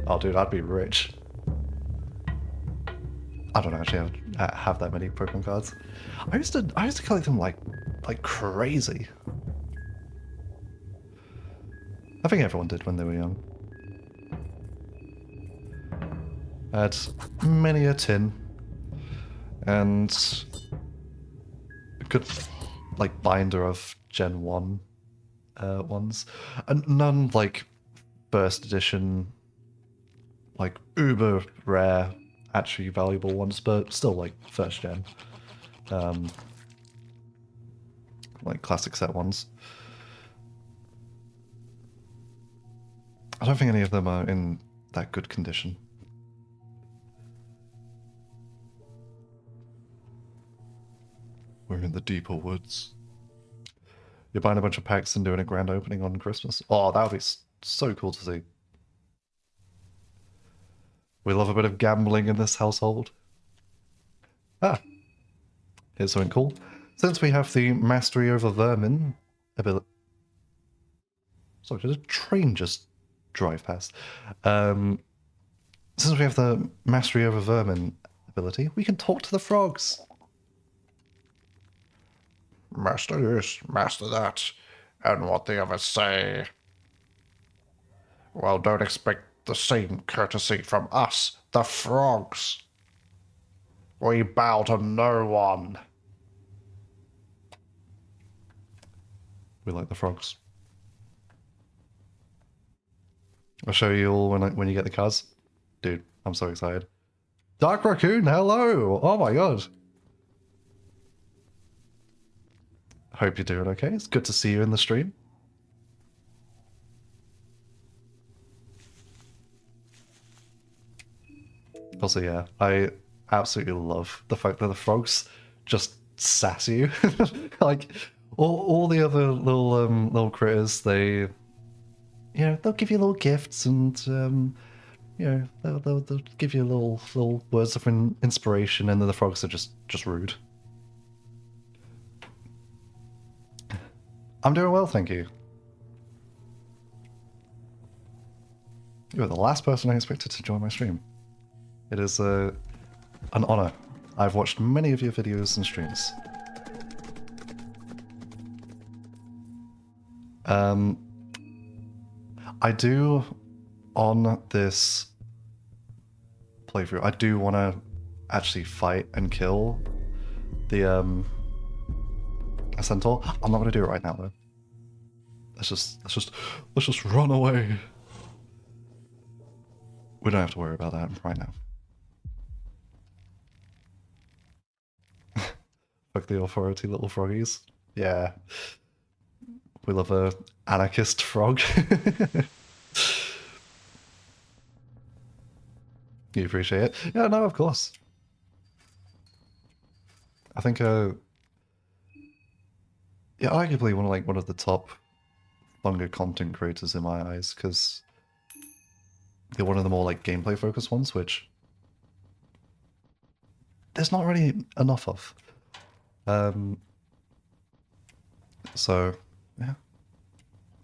Oh, dude, I'd be rich. I don't actually have that many Pokemon cards. I used to collect them like crazy. I think everyone did when they were young. I had many a tin and a good like binder of Gen 1 ones, and none like first edition, like uber rare, actually valuable ones, but still like first gen, like classic set ones. I don't think any of them are in that good condition. We're in the deeper woods. You're buying a bunch of packs and doing a grand opening on Christmas? Oh, that would be so cool to see. We love a bit of gambling in this household. Ah, here's something cool. Since we have the Mastery over Vermin ability... Sorry, did a train just drive past? Since we have the Mastery over Vermin ability, we can talk to the frogs. Master this, master that, and what the others say. Well, don't expect the same courtesy from us, the frogs. We bow to no one. We like the frogs. I'll show you all when you get the cards. Dude, I'm so excited. Dark Raccoon, hello! Oh my god. Hope you're doing okay. It's good to see you in the stream. Also, yeah, I absolutely love the fact that the frogs just sass you. Like all the other little critters, they, they'll give you little gifts and they'll give you little words of inspiration, and then the frogs are just rude. I'm doing well, thank you. You are the last person I expected to join my stream. It is an honor. I've watched many of your videos and streams. I do, on this playthrough, I do want to actually fight and kill the a centaur. I'm not going to do it right now though. Let's just run away. We don't have to worry about that right now. Fuck the authority, little froggies. Yeah. We love a anarchist frog. You appreciate it? Yeah, no, of course. I think yeah, arguably one of the top Bunga content creators in my eyes, because they're one of the more like gameplay focused ones, which there's not really enough of. So yeah,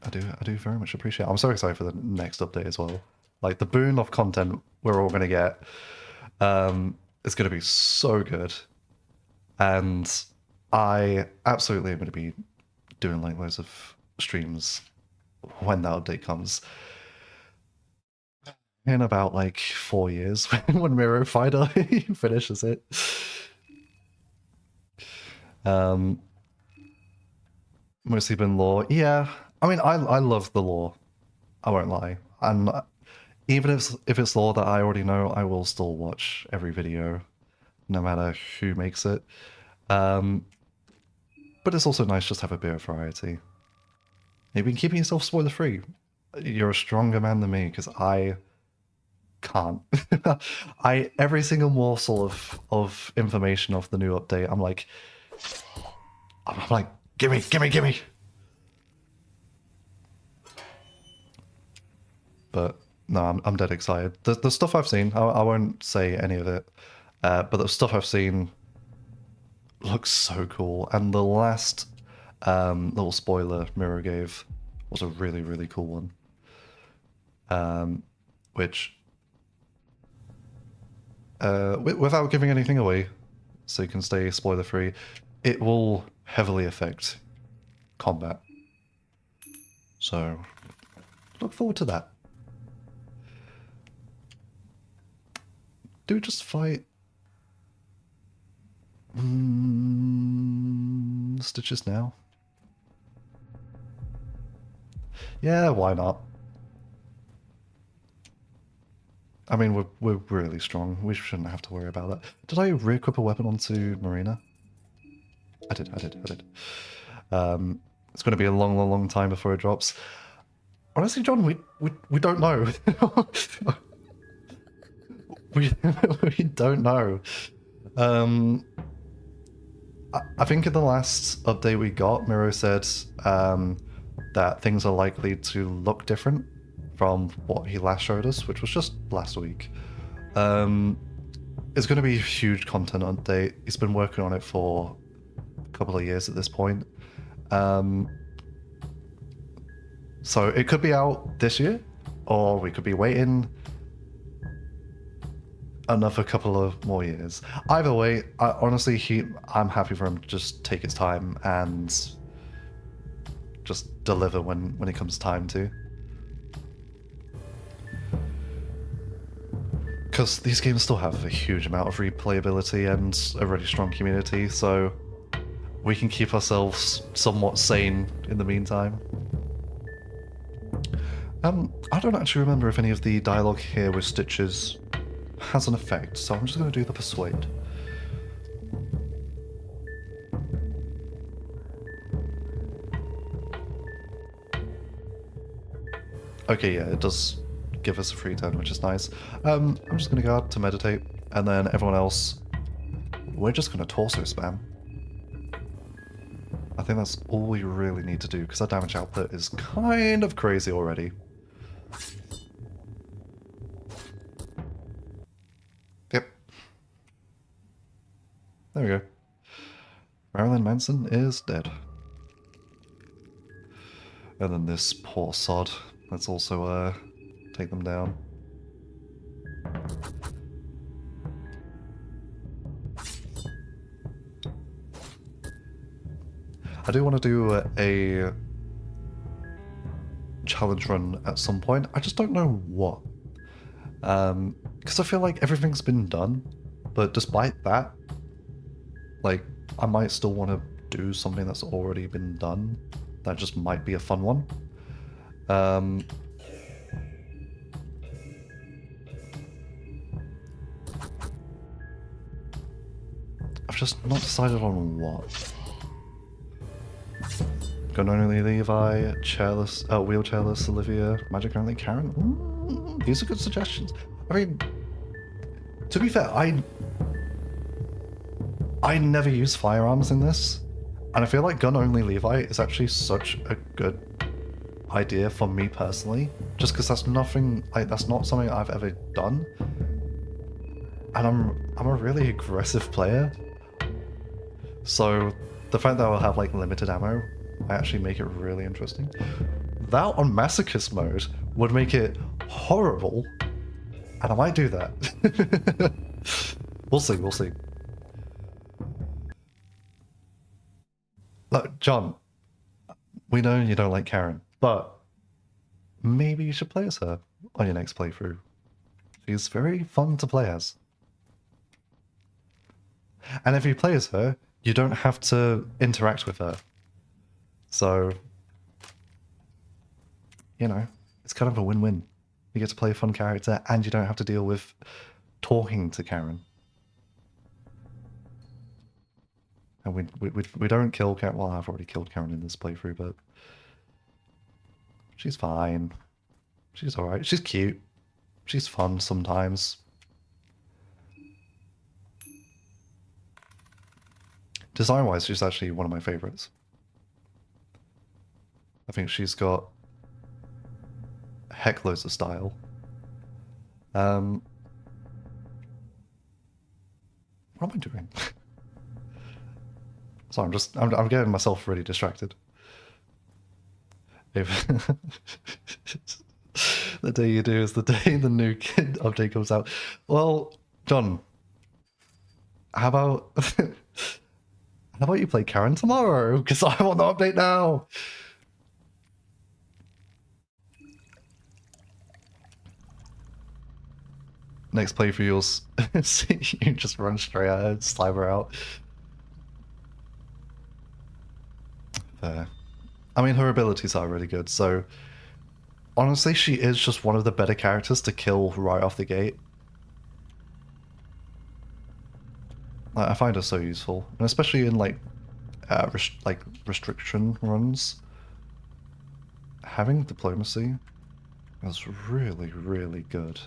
I do very much appreciate it. I'm so excited for the next update as well. Like the boon of content we're all gonna get is gonna be so good, and I absolutely am gonna be doing like loads of streams when that update comes. In about like 4 years, when Miro finally finishes it. Mostly been lore. Yeah, I mean, I love the lore. I won't lie. And even if it's lore that I already know, I will still watch every video, no matter who makes it. But it's also nice just to have a bit of variety. You've been keeping yourself spoiler free. You're a stronger man than me, because I can't. Every single morsel of information of the new update, I'm like, gimme. But no, I'm dead excited. The stuff I've seen, I won't say any of it, but the stuff I've seen looks so cool. And the last little spoiler Miro gave was a really, really cool one. Which, without giving anything away, so you can stay spoiler free, it will heavily affect combat. So look forward to that. Do we just fight Stitches now? Yeah, why not? I mean, we're really strong. We shouldn't have to worry about that. Did I re-equip a weapon onto Marina? I did. It's going to be a long time before it drops. Honestly, John, we don't know. we don't know. I think in the last update we got, Miro said that things are likely to look different from what he last showed us, which was just last week. It's going to be a huge content update. He's been working on it for a couple of years at this point. So it could be out this year, or we could be waiting another couple of more years. Either way, honestly, I'm happy for him to just take his time and just deliver when it comes time to. Because these games still have a huge amount of replayability and a really strong community, so we can keep ourselves somewhat sane in the meantime. I don't actually remember if any of the dialogue here with Stitches has an effect, so I'm just going to do the Persuade. Okay, yeah, it does give us a free turn, which is nice. I'm just going to go out to meditate, and then everyone else, we're just going to torso spam. I think that's all we really need to do, because our damage output is kind of crazy already. Yep. There we go. Marilyn Manson is dead. And then this poor sod. Let's also take them down. I do want to do a challenge run at some point. I just don't know what. Because I feel like everything's been done, but despite that, like, I might still want to do something that's already been done. That just might be a fun one. I've just not decided on what. Gun only Levi, chairless, wheelchairless Olivia, magic only Karen. These are good suggestions. I mean, to be fair, I never use firearms in this, and I feel like gun only Levi is actually such a good idea for me personally, just because that's nothing like that's not something I've ever done, and I'm a really aggressive player, so the fact that I'll have like limited ammo might actually make it really interesting. That on masochist mode would make it horrible, and I might do that. We'll see, we'll see. Look, John, we know you don't like Karen, but maybe you should play as her on your next playthrough. She's very fun to play as. And if you play as her, you don't have to interact with her. So, you know, it's kind of a win-win. You get to play a fun character and you don't have to deal with talking to Karen. And we don't kill Karen. Well, I've already killed Karen in this playthrough, but she's fine. She's alright. She's cute. She's fun sometimes. Design-wise, she's actually one of my favorites. I think she's got heck loads of style. What am I doing? Sorry, I'm getting myself really distracted. If the day you do is the day the new kid update comes out. Well, John, how about how about you play Karen tomorrow? Because I want the update now. Next playthrough, you'll see you just run straight at her, slime her out. Fair. I mean, her abilities are really good, so honestly, she is just one of the better characters to kill right off the gate. I find her so useful, and especially in like restriction runs. Having diplomacy is really, really good.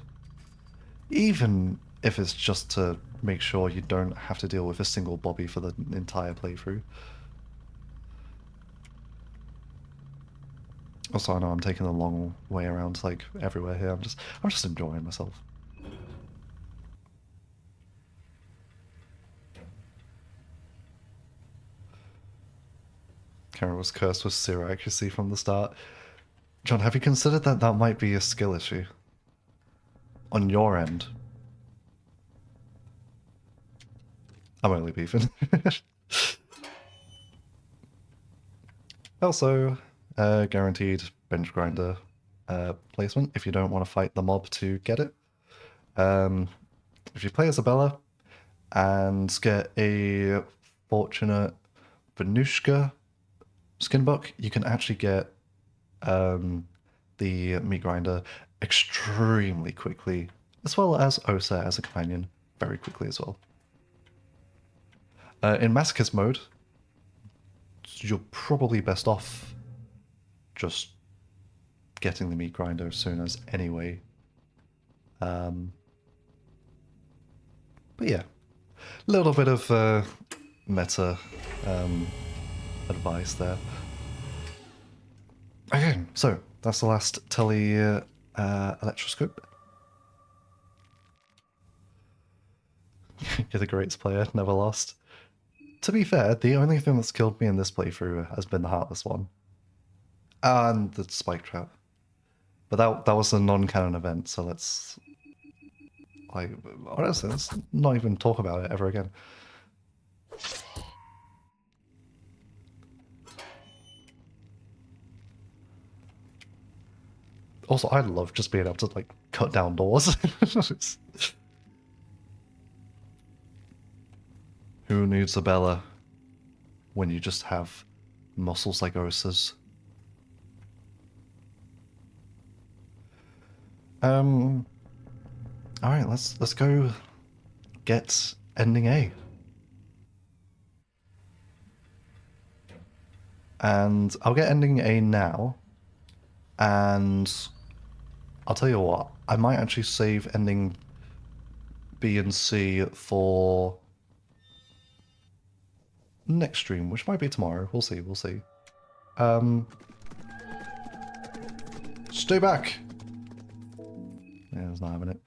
Even if it's just to make sure you don't have to deal with a single Bobby for the entire playthrough. Also, I know I'm taking a long way around like everywhere here. I'm just enjoying myself. Karen was cursed with zero accuracy from the start. John, have you considered that that might be a skill issue? On your end. I'm only beefing. Also, guaranteed bench grinder placement if you don't want to fight the mob to get it. If you play Isabella and get a fortunate Venushka skinbook, you can actually get the meat grinder extremely quickly, as well as Osa as a companion very quickly as well. In masochist mode, you're probably best off just getting the meat grinder as soon as anyway. But yeah, a little bit of meta advice there. Okay, so that's the last telly Electroscope. You're the greatest player, never lost. To be fair, the only thing that's killed me in this playthrough has been the Heartless one. And the Spike Trap. But that was a non-canon event, so let's... Like, honestly, let's not even talk about it ever again. Also, I love just being able to, like, cut down doors. Who needs a Bella when you just have muscles like Ursa's? Alright, let's go get ending A. And I'll get ending A now. And I'll tell you what, I might actually save ending B and C for next stream, which might be tomorrow. We'll see, we'll see. Stay back! Yeah, it's not having it.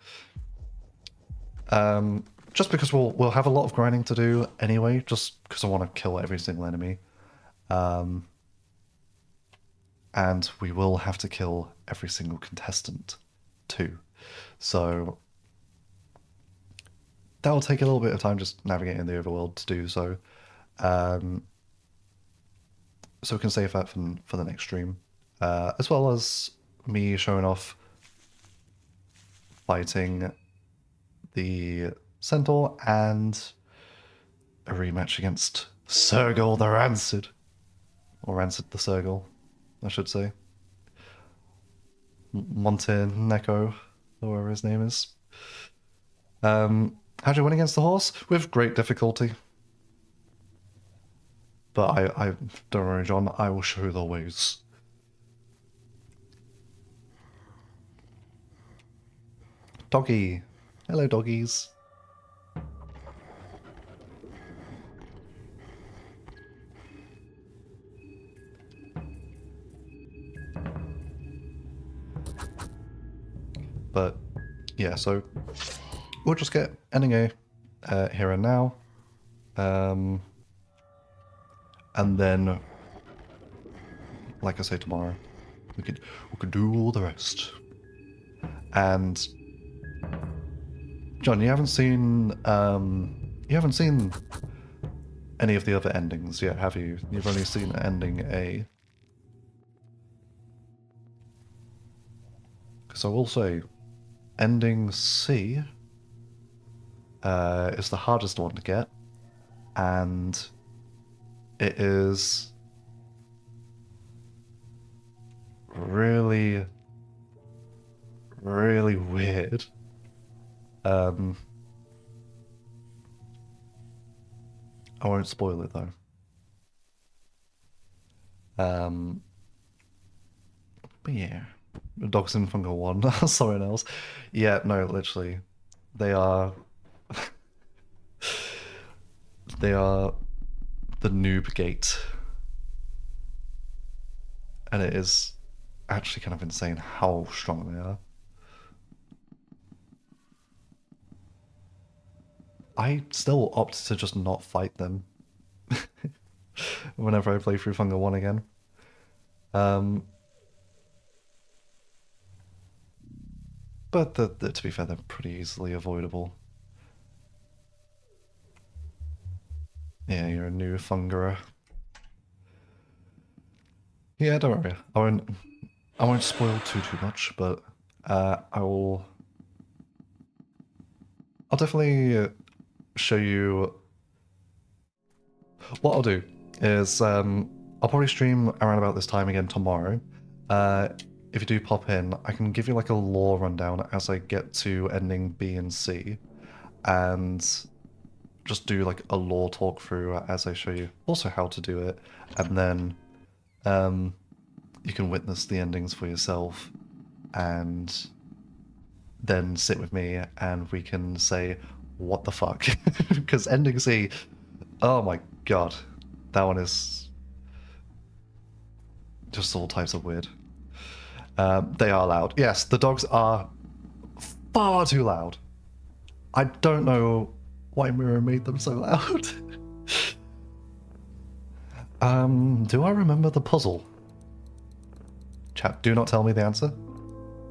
Just because we'll have a lot of grinding to do anyway, just because I want to kill every single enemy. And we will have to kill every single contestant too. So that will take a little bit of time just navigating the overworld to do so. So we can save that for the next stream. As well as me showing off fighting the Centaur and a rematch against Sergal the Rancid. Or Rancid the Sergal, I should say. Monte Neko, or whatever his name is. How'd you win against the horse? With great difficulty. But I don't worry, John, I will show the ways. Doggy. Hello, doggies. But yeah, so we'll just get ending A here and now. And then, like I say, tomorrow we could do all the rest. And John, you haven't seen any of the other endings yet, have you? You've only seen ending A. Because I will say, ending C is the hardest one to get, and it is really, really weird. I won't spoil it though. But yeah, Dogs in Fungal 1, something else. Yeah, no, literally, they are they are the noob gate, and it is actually kind of insane how strong they are. I still opt to just not fight them whenever I play through Fungal 1 again. But to be fair, they're pretty easily avoidable. Yeah, you're a new fungerer. Yeah, don't worry. I won't spoil too much, but I'll definitely show you. What I'll do is I'll probably stream around about this time again tomorrow. If you do pop in, I can give you like a lore rundown as I get to ending B and C, and just do like a lore talk through as I show you also how to do it, and then you can witness the endings for yourself, and then sit with me and we can say what the fuck. Because ending C, oh my god, that one is just all types of weird. They are loud. Yes, the dogs are far too loud. I don't know why Mirror made them so loud. Do I remember the puzzle? Chat, do not tell me the answer.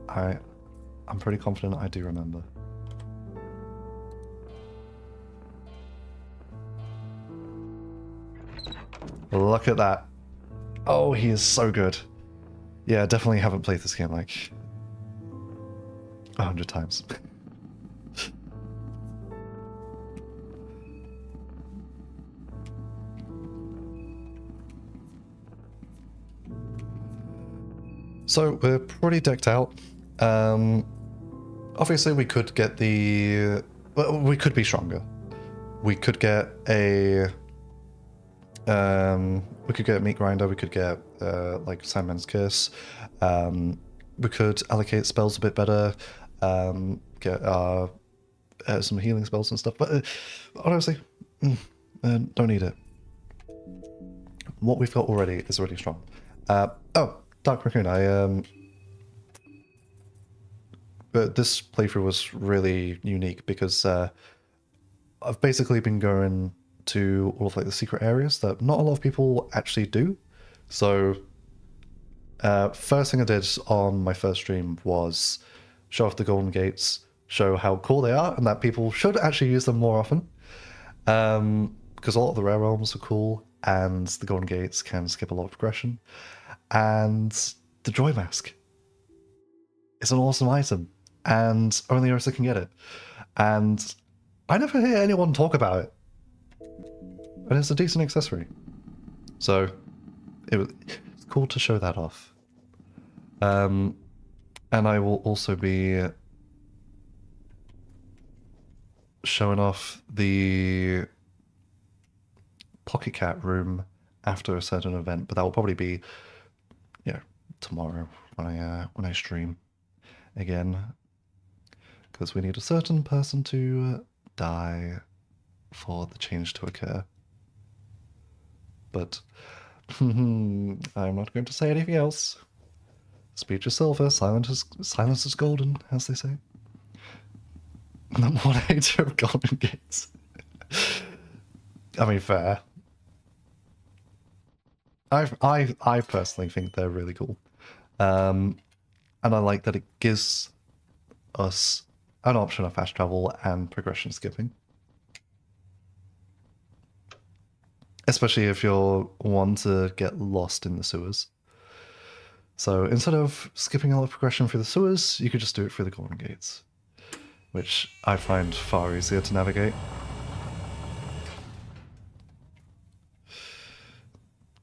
I'm pretty confident I do remember. Look at that. Oh, he is so good. Yeah, definitely haven't played this game like 100 times. So we're pretty decked out. Obviously we could get the... Well, we could be stronger. We could get a... we could get a meat grinder, we could get like Sandman's Kiss. We could allocate spells a bit better, get some healing spells and stuff, but honestly, don't need it. What we've got already is really strong. Oh, Dark Raccoon, but this playthrough was really unique because I've basically been going to all of like the secret areas that not a lot of people actually do. So first thing I did on my first stream was show off the golden gates, show how cool they are and that people should actually use them more often, because a lot of the rare realms are cool and the golden gates can skip a lot of progression. And the joy mask is an awesome item and only Ursa can get it, and I never hear anyone talk about it. And it's a decent accessory. So it's cool to show that off. And I will also be showing off the Pocket Cat room after a certain event, but that will probably be, you know, tomorrow when I stream again. Because we need a certain person to die for the change to occur. But I'm not going to say anything else. Speech is silver, silence is golden, as they say. And the moderator of Golden Gates. I mean, fair. I personally think they're really cool. And I like that it gives us an option of fast travel and progression skipping. Especially if you're one to get lost in the sewers. So instead of skipping a lot of progression through the sewers, you could just do it through the Golden Gates, which I find far easier to navigate.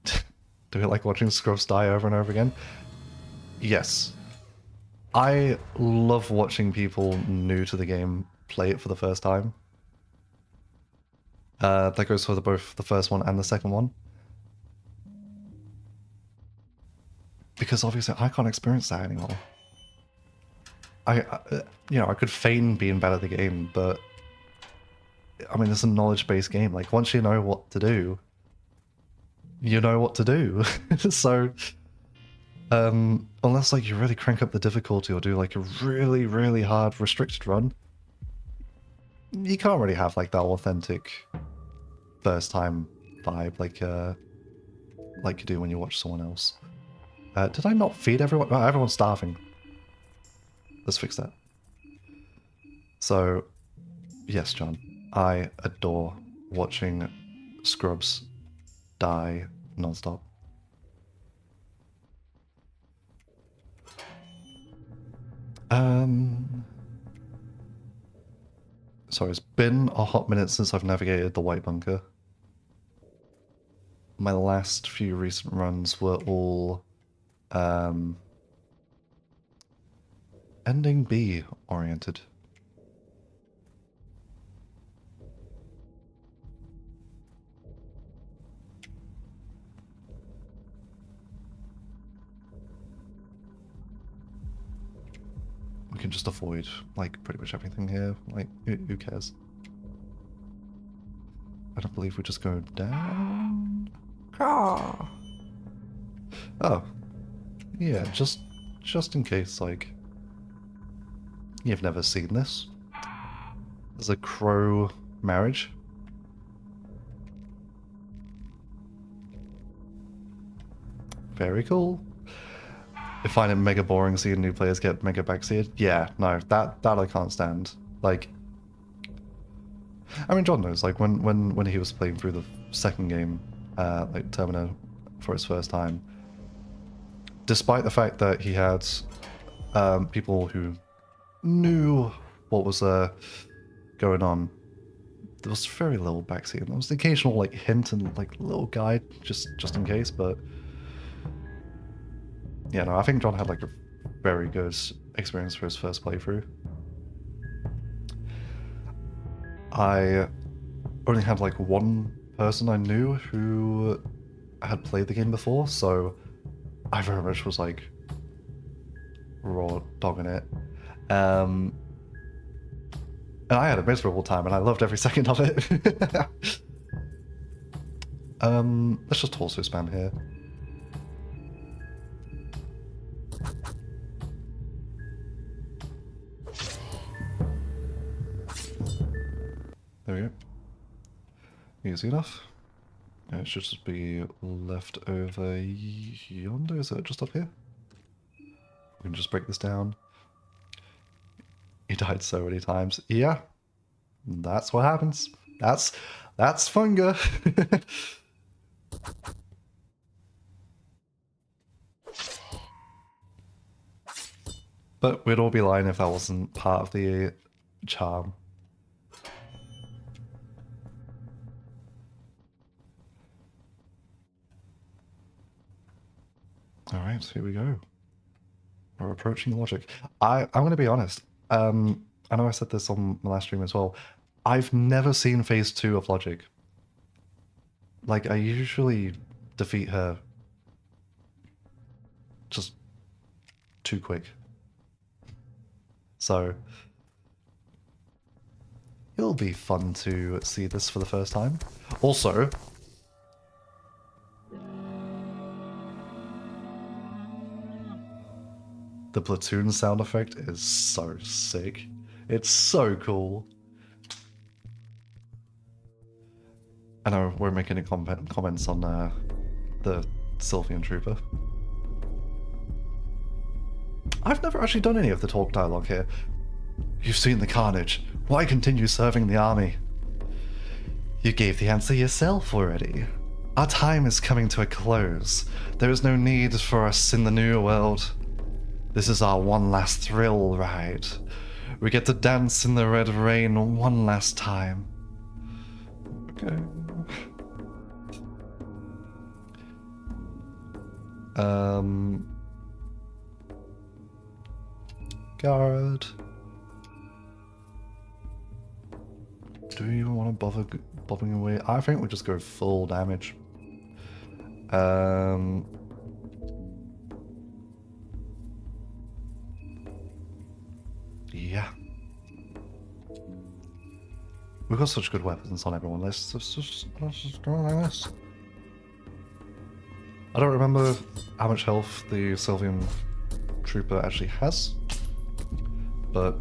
Do you like watching scrubs die over and over again? Yes. I love watching people new to the game play it for the first time. That goes for both the first one and the second one. Because obviously I can't experience that anymore. I could feign being bad at the game, but I mean, it's a knowledge-based game. Like, once you know what to do, you know what to do. So, unless like you really crank up the difficulty or do like a really, really hard restricted run, you can't really have like that authentic first time vibe like you do when you watch someone else. Did I not feed everyone? Oh, everyone's starving. Let's fix that. So, yes, John, I adore watching scrubs die non-stop. Sorry, it's been a hot minute since I've navigated the White Bunker. My last few recent runs were all ending B oriented. We can just avoid like pretty much everything here. Like, who cares? I don't believe we just go down. Ah. Oh, yeah, just just in case, like, you've never seen this. There's a crow marriage. Very cool. I find it mega boring seeing new players get mega backseated. Yeah, no, that I can't stand. Like, I mean, John knows. Like when he was playing through the second game, like Termina, for his first time, despite the fact that he had people who knew what was going on, there was very little backseating. There was the occasional like hint and like little guide just in case, but yeah, no, I think John had like a very good experience for his first playthrough. I only had like one person I knew who had played the game before, so I very much was like raw dogging it. And I had a miserable time and I loved every second of it. Let's just torso spam here. There we go. Easy enough. It should just be left over yonder. Is it just up here? We can just break this down. He died so many times. Yeah, that's what happens. That's funga. But we'd all be lying if that wasn't part of the charm. Alright, here we go. We're approaching logic. I'm going to be honest. I know I said this on my last stream as well. I've never seen phase 2 of logic. Like, I usually defeat her just too quick. So, it'll be fun to see this for the first time. Also, the platoon sound effect is so sick. It's so cool. I know we're making comments on the Sylvian Trooper. I've never actually done any of the talk dialogue here. You've seen the carnage. Why continue serving the army? You gave the answer yourself already. Our time is coming to a close. There is no need for us in the new world. This is our one last thrill ride. We get to dance in the red rain one last time. Okay. Guard. Do we even want to bother bobbing away? I think we just go full damage. Yeah. We've got such good weapons on everyone. Let's just go like this. I don't remember how much health the Sylvian Trooper actually has, but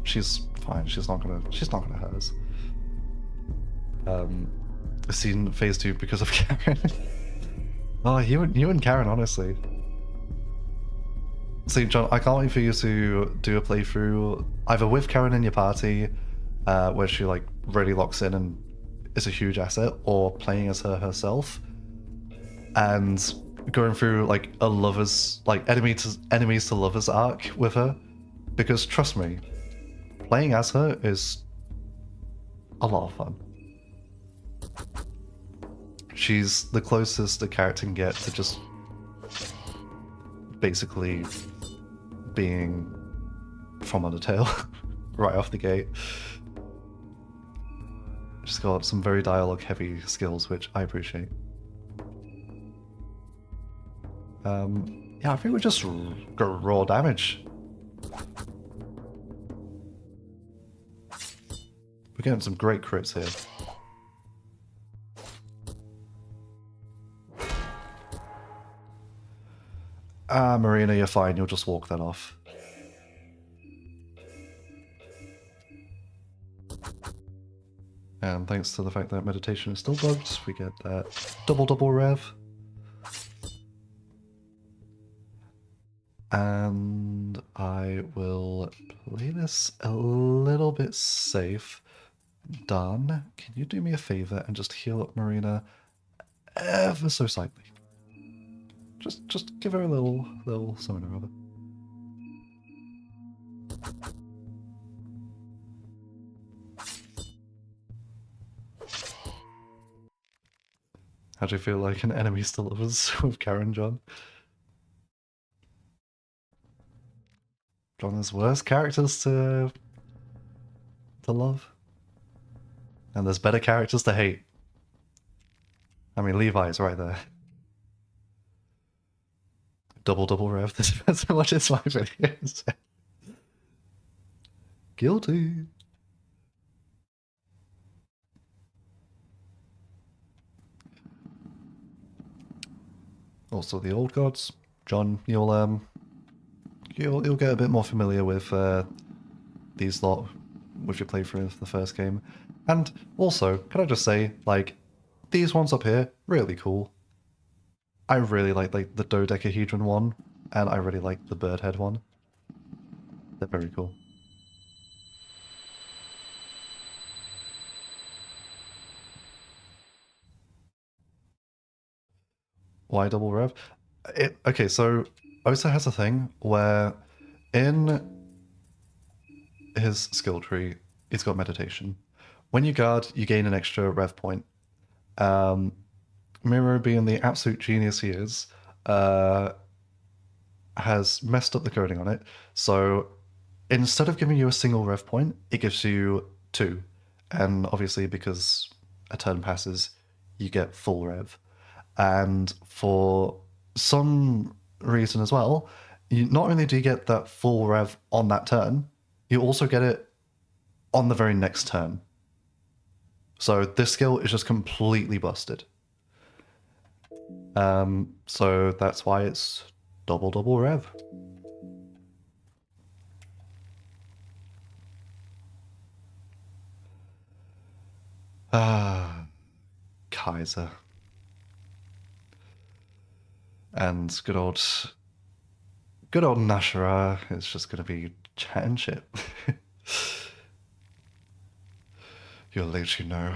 she's fine. She's not gonna hurt us. I've seen phase 2 because of Karen. Oh, you and Karen, honestly. See, John, I can't wait for you to do a playthrough either with Karen in your party, where she like really locks in and is a huge asset, or playing as her herself, and going through like a lovers, like enemies to lovers arc with her, because trust me, playing as her is a lot of fun. She's the closest a character can get to just basically being from Undertale right off the gate. She's got some very dialogue heavy skills, which I appreciate. Yeah, I think we just go raw damage. We're getting some great crits here. Marina, you're fine. You'll just walk that off. And thanks to the fact that meditation is still bugged, we get that double rev. And I will play this a little bit safe. Dan, can you do me a favor and just heal up Marina ever so slightly? Just give her a little something or other. How do you feel like an enemy still lovers with Karen, John? John is worse characters to love. And there's better characters to hate. I mean, Levi's right there. Double rev. This depends on what it's my videos. Guilty. Also, the old gods. John, you'll get a bit more familiar with these lot with your playthrough of the first game. And also, can I just say, like, these ones up here, really cool. I really like the dodecahedron one, and I really like the bird head one. They're very cool. Why double rev? Okay, so Osa has a thing where in his skill tree, he's got meditation. When you guard, you gain an extra rev point. Miro, being the absolute genius he is, has messed up the coding on it. So instead of giving you a single rev point, it gives you 2. And obviously, because a turn passes, you get full rev. And for some reason as well, not only do you get that full rev on that turn, you also get it on the very next turn. So this skill is just completely busted. So that's why it's double rev. Kaiser. And good old Nashara is just gonna be chatting shit. You're late, you know.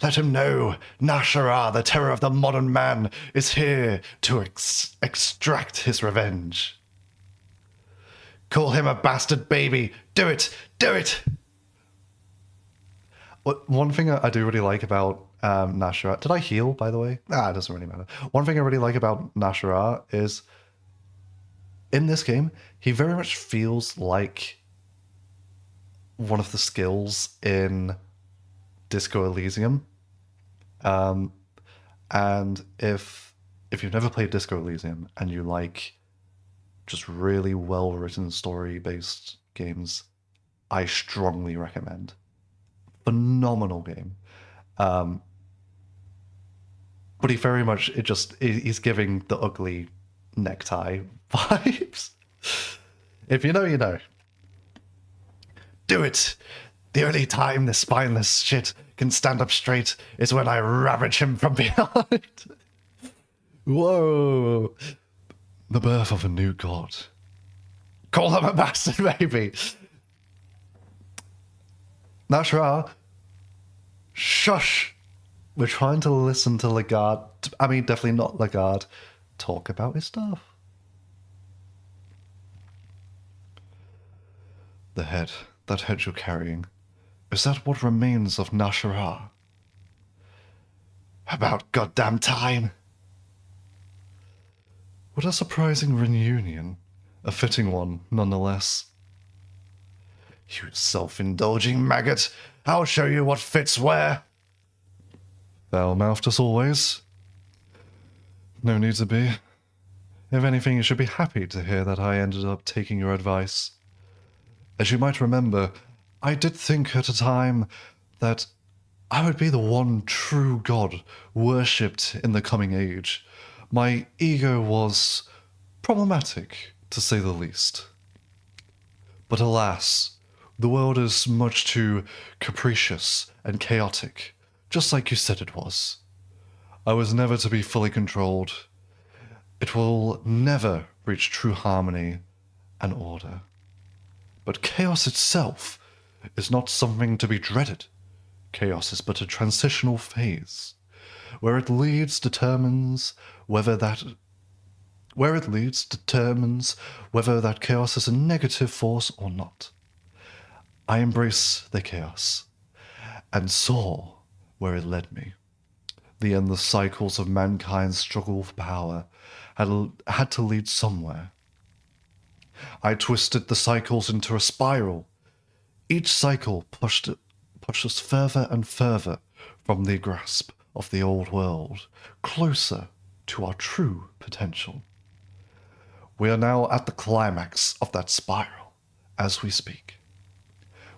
Let him know, Nashara, the terror of the modern man, is here to extract his revenge. Call him a bastard baby. Do it! Do it! One thing I do really like about Nashara... Did I heal, by the way? It doesn't really matter. One thing I really like about Nashara is, in this game, he very much feels like one of the skills in Disco Elysium. And if you've never played Disco Elysium and you like just really well-written story-based games, I strongly recommend. Phenomenal game. But he very much, he's giving the ugly necktie vibes. If you know, you know. Do it! The only time this spineless shit can stand up straight is when I ravage him from behind. Whoa! The birth of a new god. Call him a bastard, baby! Nashra, shush! We're trying to listen to Lagarde, I mean, definitely not Lagarde, talk about his stuff. The head, that head you're carrying, is that what remains of Nashara? About goddamn time! What a surprising reunion. A fitting one, nonetheless. You self-indulging maggot! I'll show you what fits where! Foul-mouthed as always. No need to be. If anything, you should be happy to hear that I ended up taking your advice. As you might remember, I did think at a time that I would be the one true god worshipped in the coming age. My ego was problematic, to say the least. But alas, the world is much too capricious and chaotic, just like you said it was. I was never to be fully controlled. It will never reach true harmony and order. But chaos itself is not something to be dreaded. Chaos is but a transitional phase. Where it leads determines whether that chaos is a negative force or not. I embrace the chaos and saw where it led me. The endless cycles of mankind's struggle for power had to lead somewhere. I twisted the cycles into a spiral. Each cycle pushed us further and further from the grasp of the old world, closer to our true potential. We are now at the climax of that spiral as we speak.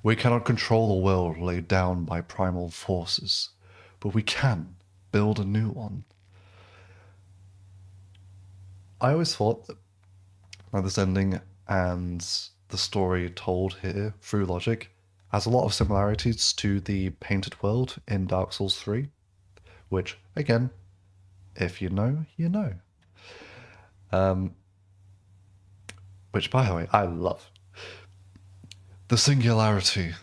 We cannot control the world laid down by primal forces, but we can build a new one. I always thought that this ending and the story told here through logic has a lot of similarities to the Painted World in Dark Souls 3, which, again, if you know, you know. Which, by the way, I love. The singularity,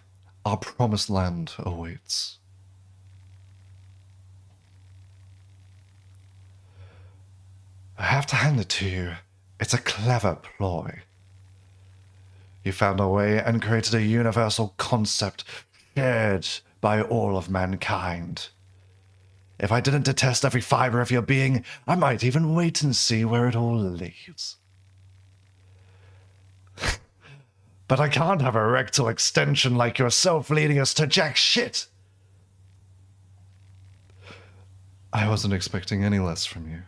our promised land awaits. I have to hand it to you. It's a clever ploy. You found a way and created a universal concept shared by all of mankind. If I didn't detest every fiber of your being, I might even wait and see where it all leads. But I can't have a rectal extension like yourself leading us to jack shit. I wasn't expecting any less from you.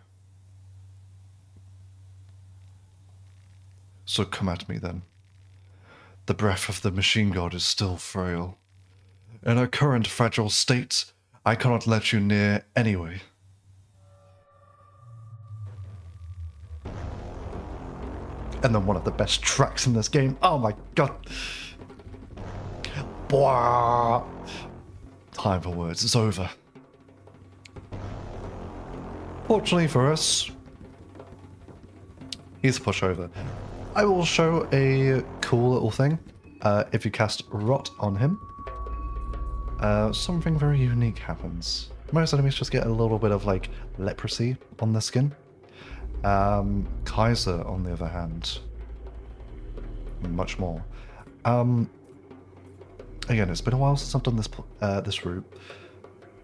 So come at me then. The breath of the machine god is still frail. In her current fragile state, I cannot let you near anyway. And then one of the best tracks in this game. Oh my god. Blah. Time for words. It's over. Fortunately for us, he's a pushover. I will show a cool little thing. If you cast Rot on him, something very unique happens. Most enemies just get a little bit of like leprosy on their skin. Kaiser, on the other hand, much more. Again, it's been a while since I've done this route.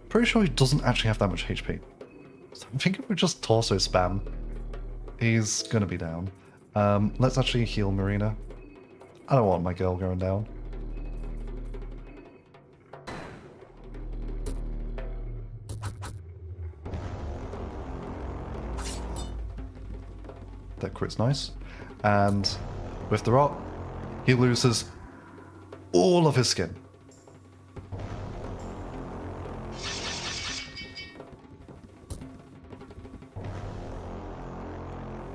Pretty sure he doesn't actually have that much HP. So I think if we just torso spam, he's gonna be down. Let's actually heal Marina. I don't want my girl going down. That crit's nice. And with the rot, he loses all of his skin.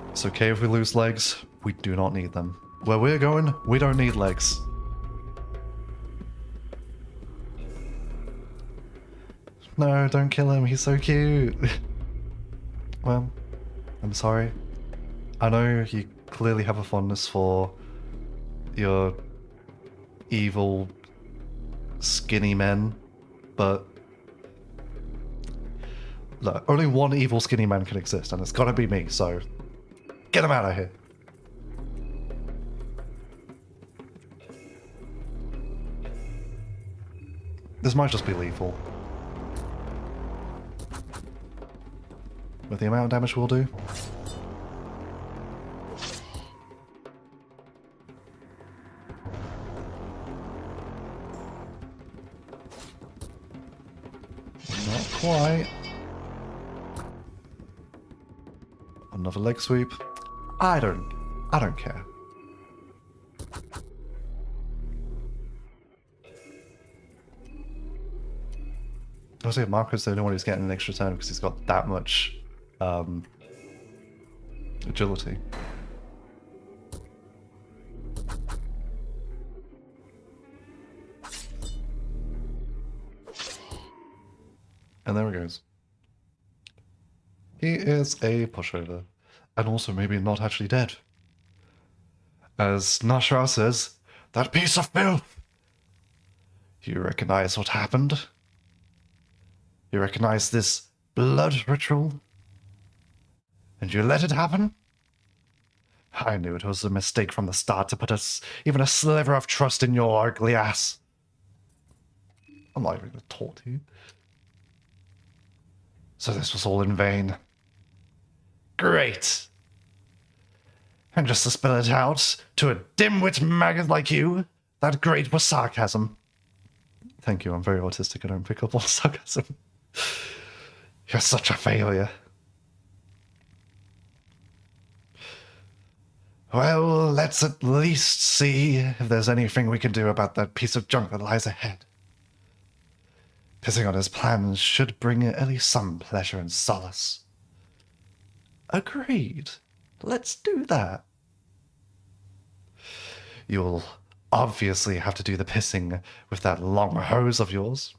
It's okay if we lose legs, we do not need them. Where we're going, we don't need legs. No, don't kill him, he's so cute. Well, I'm sorry. I know you clearly have a fondness for your evil, skinny men, but look, only one evil skinny man can exist, and it's gotta be me, so get him out of here. This might just be lethal. With the amount of damage we'll do. Not quite. Another leg sweep. I don't care. I say Marco's the only one who's getting an extra turn because he's got that much Agility. And there he goes. He is a pushover. And also maybe not actually dead. As Nashra says, that piece of filth! You recognize what happened? You recognize this blood ritual? And you let it happen? I knew it was a mistake from the start to put even a sliver of trust in your ugly ass. I'm not even going to talk to you. So this was all in vain. Great. And just to spill it out to a dimwit maggot like you, that great was sarcasm. Thank you, I'm very autistic, I don't pick up on sarcasm. You're such a failure. Well, let's at least see if there's anything we can do about that piece of junk that lies ahead. Pissing on his plans should bring at least some pleasure and solace. Agreed. Let's do that. You'll obviously have to do the pissing with that long hose of yours.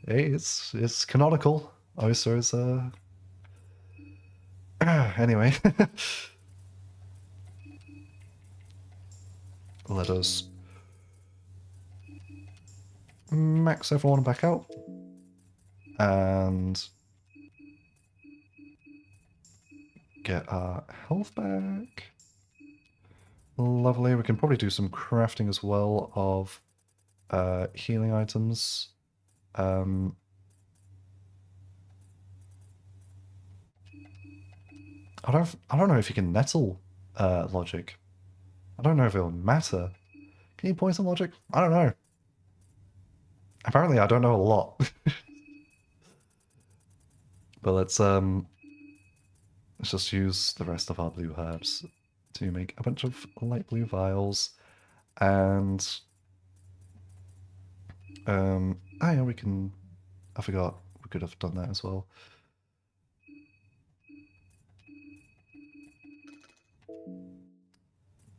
Hey, it's canonical. Osa is, anyway. Let us max everyone back out. And get our health back. Lovely. We can probably do some crafting as well of healing items. I don't know if you can nettle logic. I don't know if it'll matter. Can you poison logic? I don't know. Apparently I don't know a lot. But let's just use the rest of our blue herbs to make a bunch of light blue vials. And oh yeah, we can, I forgot we could have done that as well.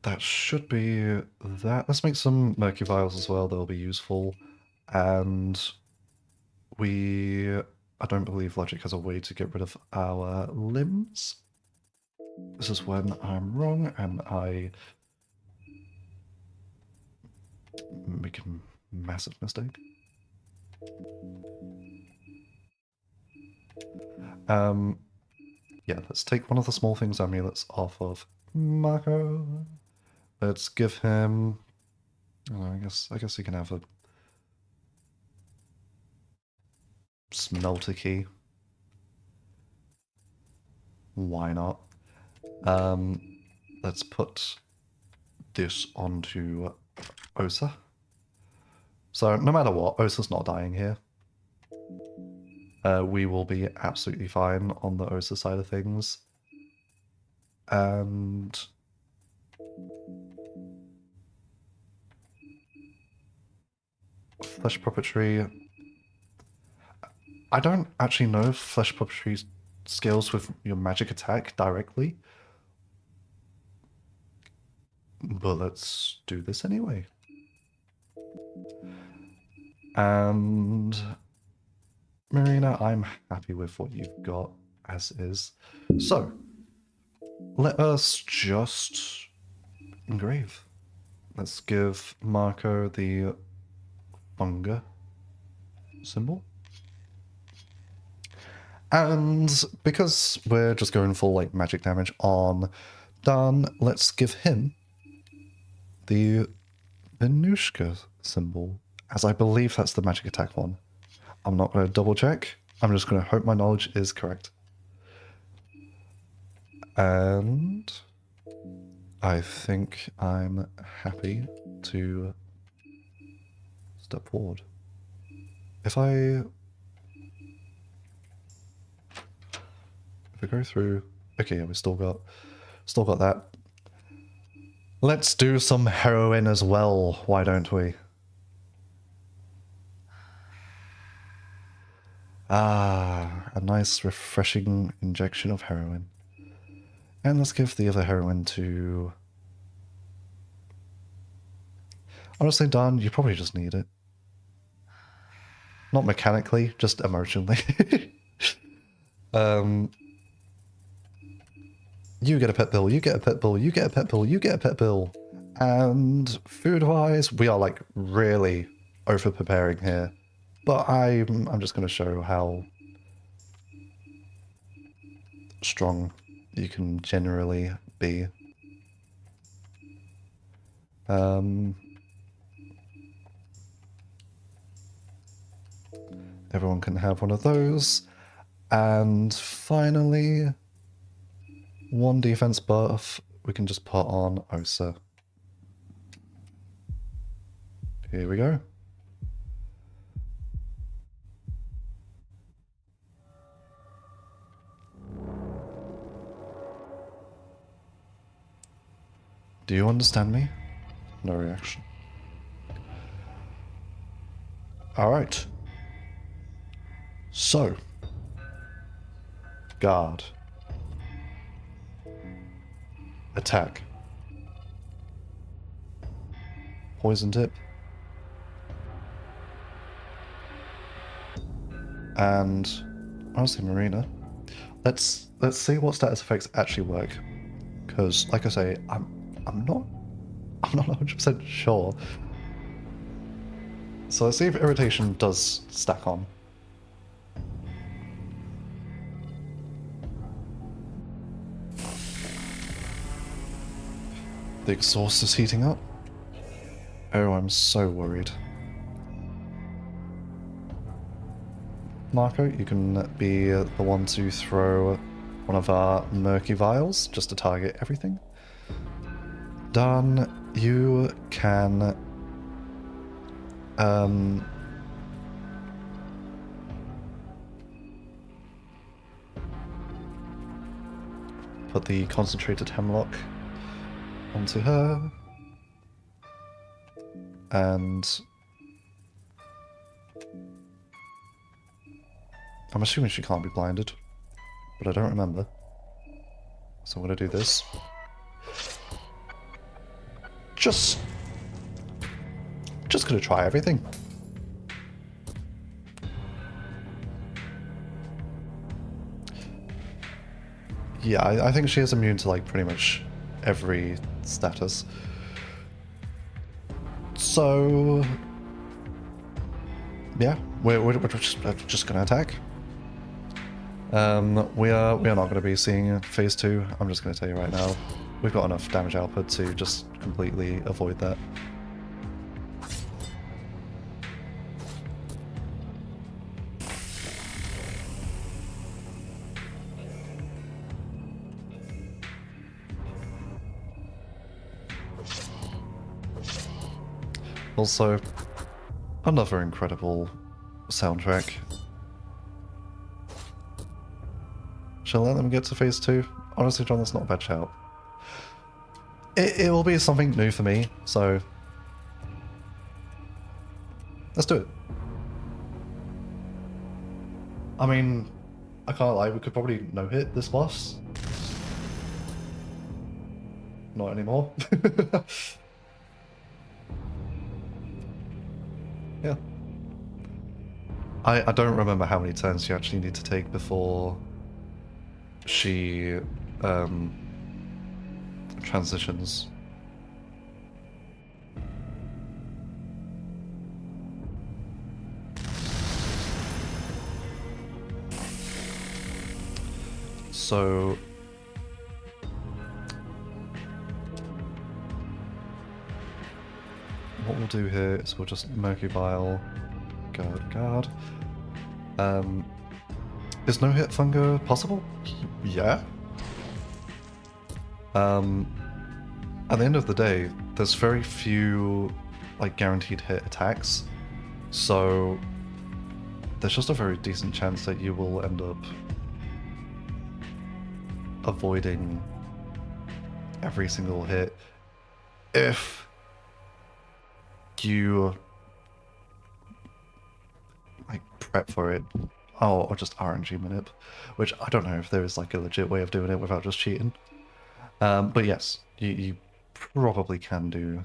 That should be that. Let's make some mercury vials as well. They'll be useful. And I don't believe Logic has a way to get rid of our limbs. This is when I'm wrong and I make a massive mistake. Yeah, let's take one of the small things amulets off of Marco. Let's give him, I guess he can have a smelter key. Why not? Let's put this onto Osa. So no matter what, Osa's not dying here. We will be absolutely fine on the Osa side of things. And Flesh Puppetry. I don't actually know if Flesh Puppetry scales with your magic attack directly. But let's do this anyway. And Marina, I'm happy with what you've got as is. So, let us just engrave. Let's give Marco the funga symbol. And because we're just going full like magic damage on Dan, let's give him the Venushka symbol, as I believe that's the magic attack one. I'm not going to double check. I'm just going to hope my knowledge is correct. And I think I'm happy to step forward. If I go through, okay, yeah, we still got that. Let's do some heroin as well, why don't we? Ah, a nice refreshing injection of heroin. And let's give the other heroine to... Honestly, Don, you probably just need it. Not mechanically, just emotionally. You get a pet bill, you get a pet bill, you get a pet bill, you get a pet bill. And food-wise, we are like really over-preparing here. But I'm just going to show how strong you can generally be. Everyone can have one of those. And finally, one defense buff we can just put on Osa. Here we go. Do you understand me? No reaction. Alright. So. Guard. Attack. Poison tip. And honestly, Marina. Let's see what status effects actually work. Because, like I say, I'm not 100% sure. So let's see if irritation does stack on. The exhaust is heating up. Oh, I'm so worried. Marco, you can be the one to throw one of our murky vials just to target everything. Dan, you can put the concentrated hemlock onto her. And I'm assuming she can't be blinded, but I don't remember. So I'm going to do this. Just going to try everything. Yeah, I think she is immune to like pretty much every status. So yeah, we're just going to attack. We are not going to be seeing phase 2. I'm just going to tell you right now. We've got enough damage output to just completely avoid that. Also, another incredible soundtrack. Shall I let them get to phase 2? Honestly, John, that's not a bad shout. It will be something new for me, so let's do it. I mean, I can't lie, we could probably no-hit this boss. Not anymore. Yeah. I don't remember how many turns you actually need to take before she transitions. So what we'll do here is we'll just Murky Vial, guard. Is no hit funga possible? Yeah. At the end of the day, there's very few like guaranteed hit attacks, so there's just a very decent chance that you will end up avoiding every single hit if you like prep for it. Oh, or just RNG manip, which I don't know if there is like a legit way of doing it without just cheating. But yes, you probably can do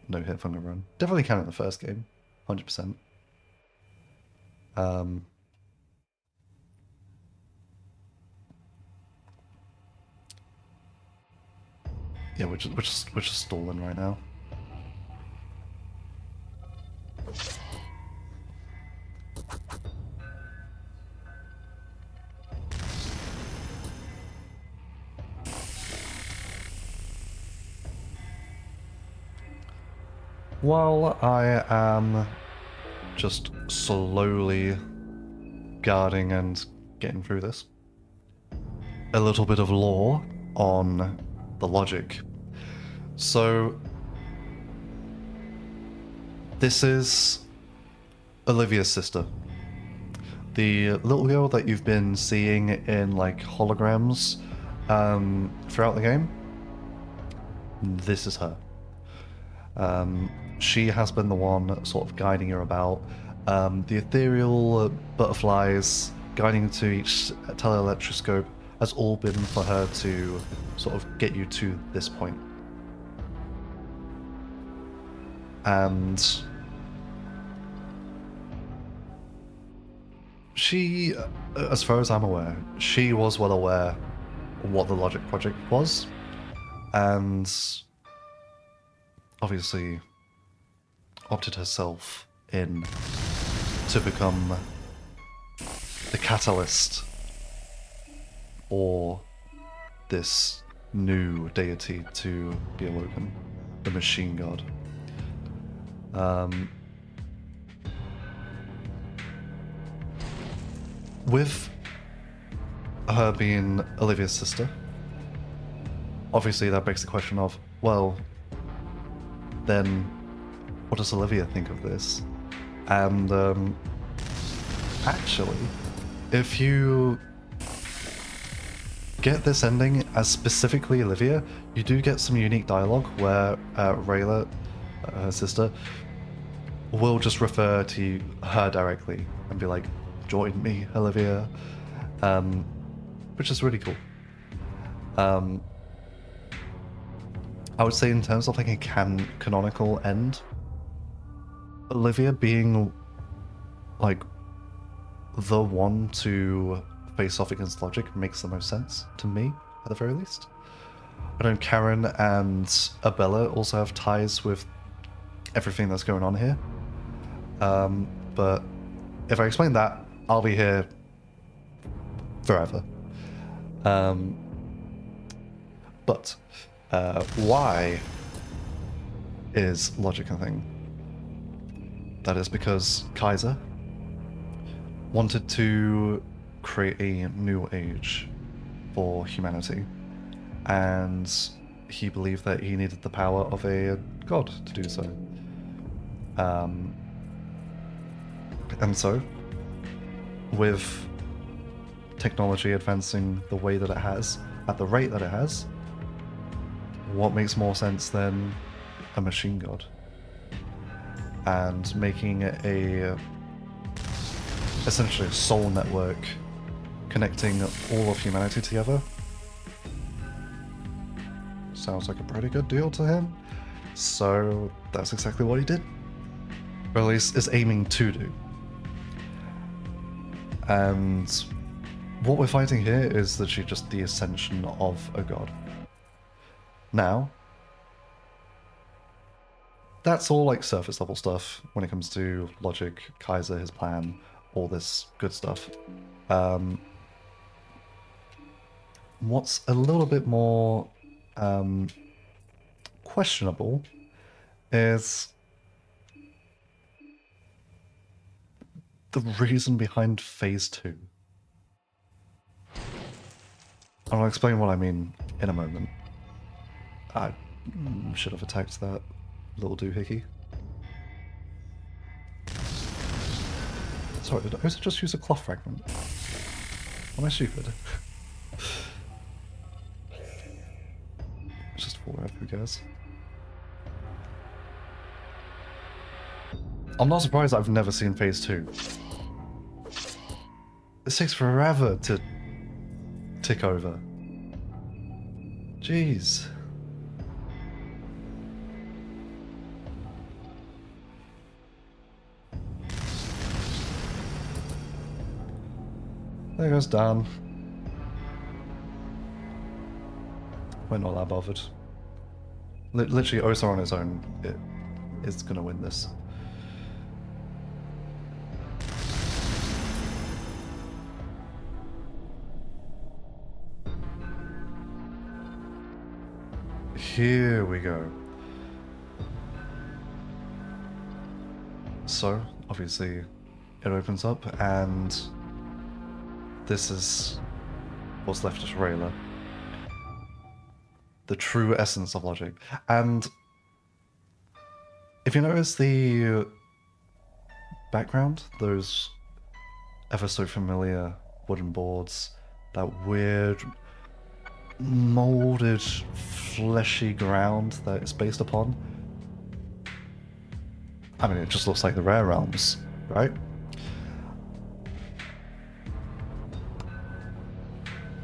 no hit fungal run. Definitely can in the first game, 100%. Yeah, we're just stalling right now. While I am just slowly guarding and getting through this, a little bit of lore on the logic. So, this is Olivia's sister. The little girl that you've been seeing in like holograms throughout the game. This is her. She has been the one sort of guiding her about. The ethereal butterflies guiding to each teleelectroscope has all been for her to sort of get you to this point. And she, as far as I'm aware, she was well aware of what the Logic Project was, and obviously opted herself in to become the catalyst for this new deity to be awoken, the Machine God. With her being Olivia's sister, obviously that begs the question of, well, then what does Olivia think of this? And actually, if you get this ending as specifically Olivia, you do get some unique dialogue where Rayla, her sister, will just refer to her directly and be like, join me, Olivia, which is really cool. I would say in terms of like a canonical end, Olivia being like the one to face off against Logic makes the most sense to me, at the very least. I know Karen and Abella also have ties with everything that's going on here. But if I explain that, I'll be here forever. But why is Logic a thing? That is because Kaiser wanted to create a new age for humanity, and he believed that he needed the power of a god to do so. And so, with technology advancing the way that it has, at the rate that it has, what makes more sense than a machine god? And making essentially a soul network connecting all of humanity together sounds like a pretty good deal to him. So that's exactly what he did. Or at least is aiming to do. And what we're fighting here is literally just the ascension of a god. Now, that's all like surface level stuff when it comes to Logic, Kaiser, his plan, all this good stuff. What's a little bit more questionable is the reason behind Phase 2. I'll explain what I mean in a moment. I should have attacked that little doohickey. Sorry, did I also just use a cloth fragment? Am I stupid? It's just fall out, who cares? I'm not surprised I've never seen Phase 2. This takes forever to tick over. Jeez. There goes Dan. We're not that bothered. Literally, Osa on his own is gonna win this. Here we go. So, obviously, it opens up, and this is what's left as Rayla. The true essence of logic. And if you notice the background, those ever so familiar wooden boards, that weird molded fleshy ground that it's based upon, I mean, it just looks like the Rare Realms, right?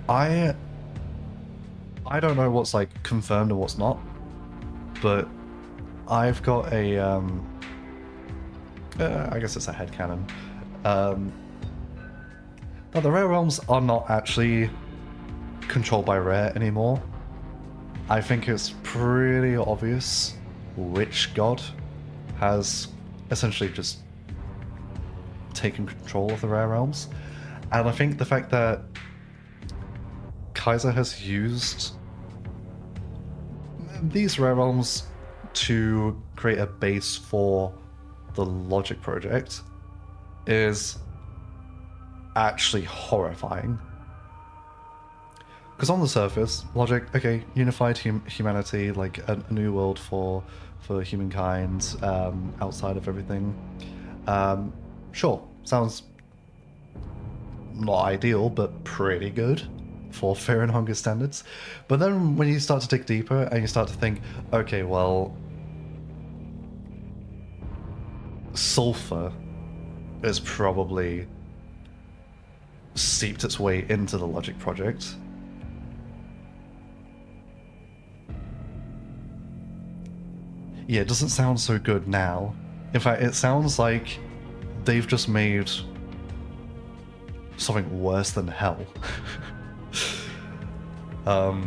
I don't know what's like confirmed or what's not, but I've got a I guess it's a headcanon, that the Rare Realms are not actually controlled by Rare anymore. I think it's pretty obvious which god has essentially just taken control of the Rare Realms, and I think the fact that Kaiser has used these Rare Realms to create a base for the Logic project is actually horrifying. Because on the surface, Logic, okay, unified humanity, like a new world for humankind, outside of everything. Sure, sounds not ideal, but pretty good for Fear and Hunger standards. But then when you start to dig deeper and you start to think, okay, well, sulfur has probably seeped its way into the Logic project. Yeah, it doesn't sound so good now. In fact, it sounds like they've just made something worse than hell. But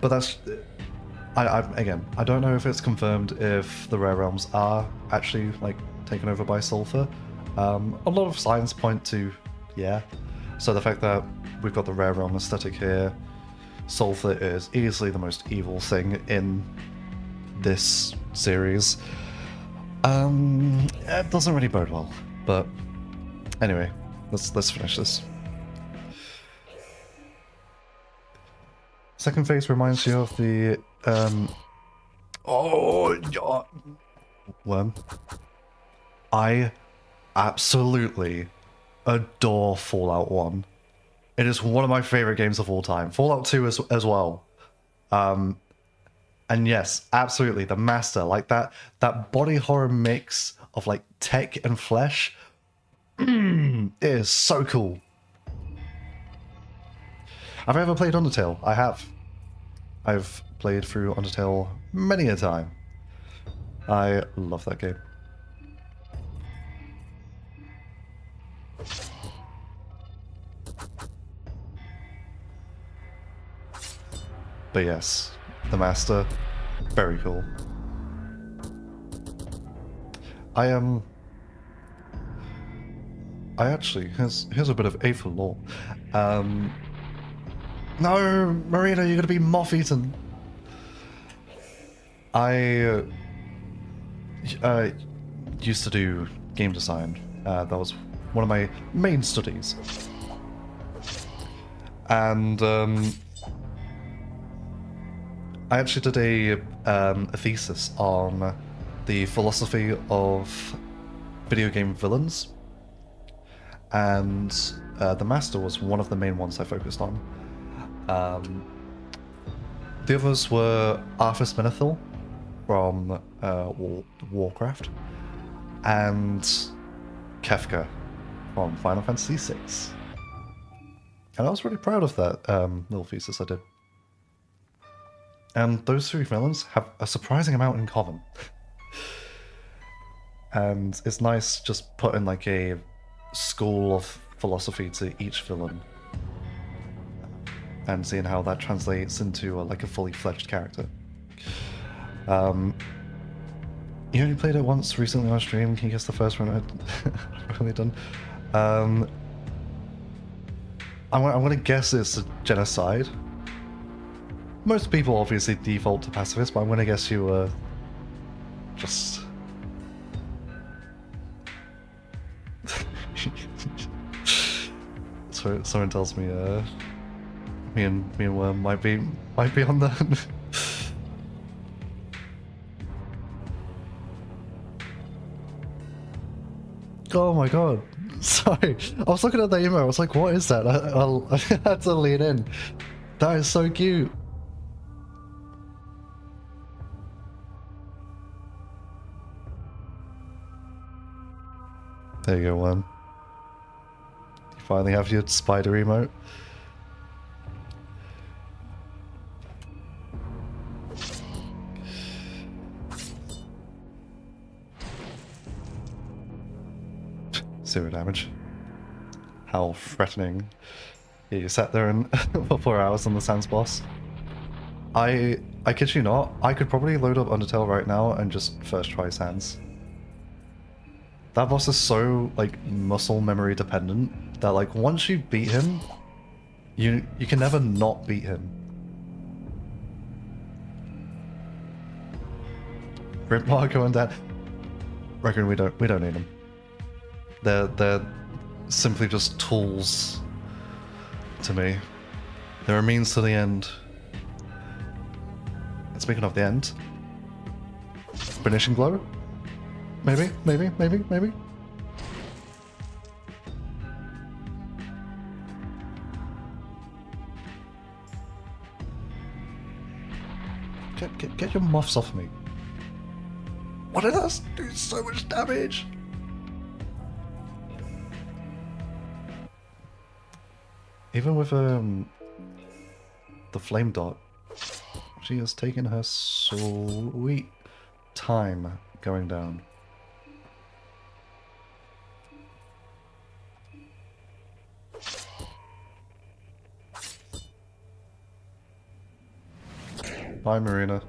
that's... again, I don't know if it's confirmed if the Rare Realms are actually, like, taken over by Sulfur. A lot of signs point to, yeah. So the fact that we've got the Rare Realm aesthetic here, Sulfur is easily the most evil thing in this series. It doesn't really bode well, but anyway, let's finish this. Second phase reminds you of the worm. I absolutely adore Fallout 1. It is one of my favorite games of all time. Fallout 2 as well. And yes, absolutely, the Master, like that body horror mix of like tech and flesh, it is so cool. Have I ever played Undertale? I have. I've played through Undertale many a time. I love that game. But yes, the Master, very cool. I actually, here's a bit of Aether lore. No, Marina, you're gonna be moth-eaten. I used to do game design. That was one of my main studies. And I actually did a thesis on the philosophy of video game villains, and the Master was one of the main ones I focused on. The others were Arthas Menethil from Warcraft, and Kefka from Final Fantasy VI. And I was really proud of that little thesis I did. And those three villains have a surprising amount in common. And it's nice just putting like a school of philosophy to each villain and seeing how that translates into like a fully fledged character. You only played it once recently on stream. Can you guess the first one I've really done? I'm gonna guess it's a genocide. Most people obviously default to pacifist, but I'm gonna guess you were just... So someone tells me me and Worm might be on the... Oh my god. Sorry. I was looking at the email. I was like, what is that? I had to lean in. That is so cute. There you go, Worm. You finally have your spider emote. Zero damage. How threatening. Yeah, you sat there and for 4 hours on the Sans boss. I kid you not, I could probably load up Undertale right now and just first try Sans. That boss is so like muscle memory dependent that like once you beat him, you can never not beat him. Grimlock going down. Reckon we don't need them. They're simply just tools to me. They're a means to the end. And speaking of the end, finishing blow? Maybe. Get your muffs off me. What did that do so much damage? Even with the flame dot, she has taken her sweet time going down. Bye, Marina.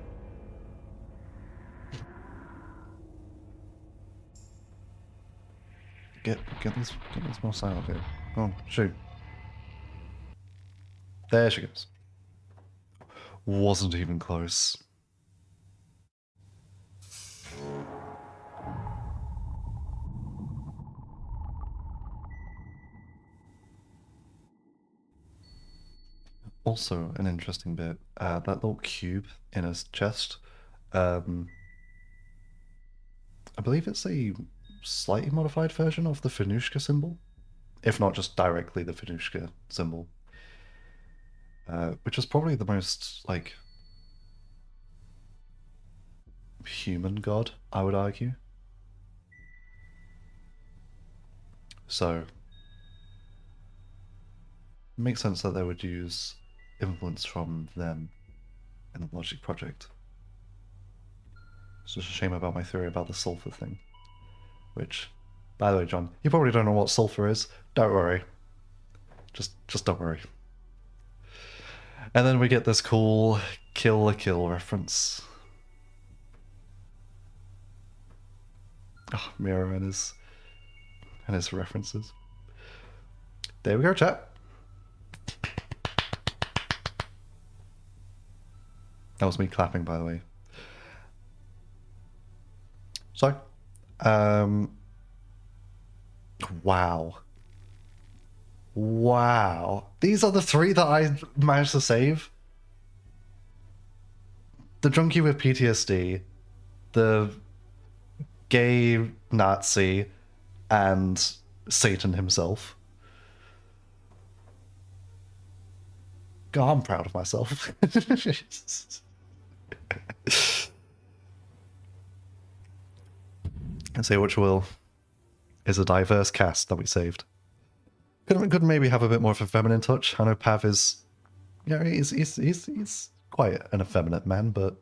Get this more silent here. Oh, shoot. There she goes. Wasn't even close. Also, an interesting bit, that little cube in his chest, I believe it's a slightly modified version of the Finushka symbol, if not just directly the Finushka symbol. Which is probably the most, like, human god, I would argue. So, it makes sense that they would use influence from them in the Logic project. It's just a shame about my theory about the sulfur thing. Which, by the way, John, you probably don't know what sulfur is. Don't worry. Just don't worry. And then we get this cool Kill la Kill reference. Oh, Miro and his references. There we go, chat. That was me clapping, by the way. So, wow. Wow. These are the three that I managed to save. The junkie with PTSD, the gay Nazi, and Satan himself. God, I'm proud of myself. And say what you will, is a diverse cast that we saved. Could maybe have a bit more of a feminine touch. I know Pav is, he's quite an effeminate man, but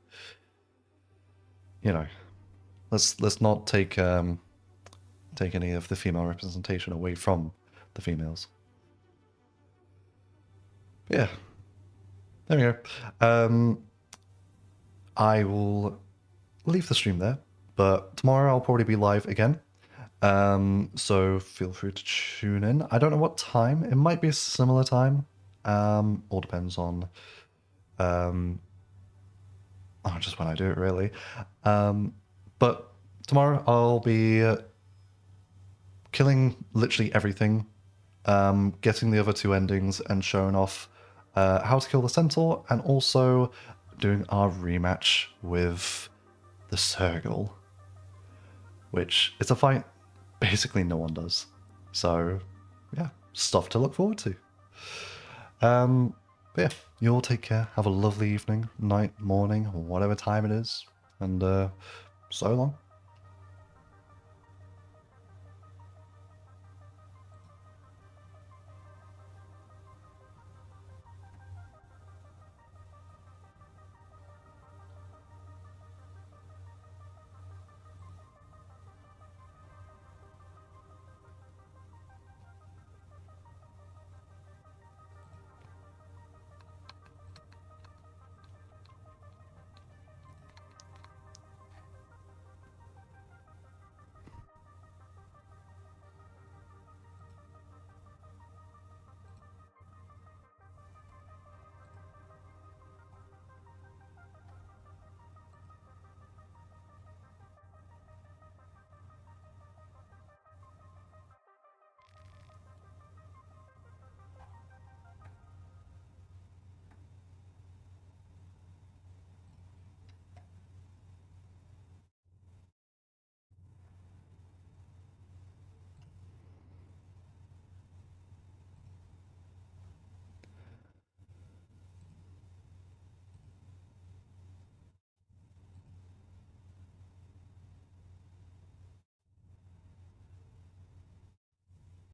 you know, let's not take take any of the female representation away from the females. But yeah, there we go. I will leave the stream there, but tomorrow I'll probably be live again. So feel free to tune in. I don't know what time. It might be a similar time. All depends on just when I do it, really. But tomorrow I'll be killing literally everything, getting the other two endings and showing off how to kill the centaur, and also doing our rematch with the Sergal, which is a fight basically no one does. So yeah, stuff to look forward to. But yeah, you all take care. Have a lovely evening, night, morning, or whatever time it is. And so long.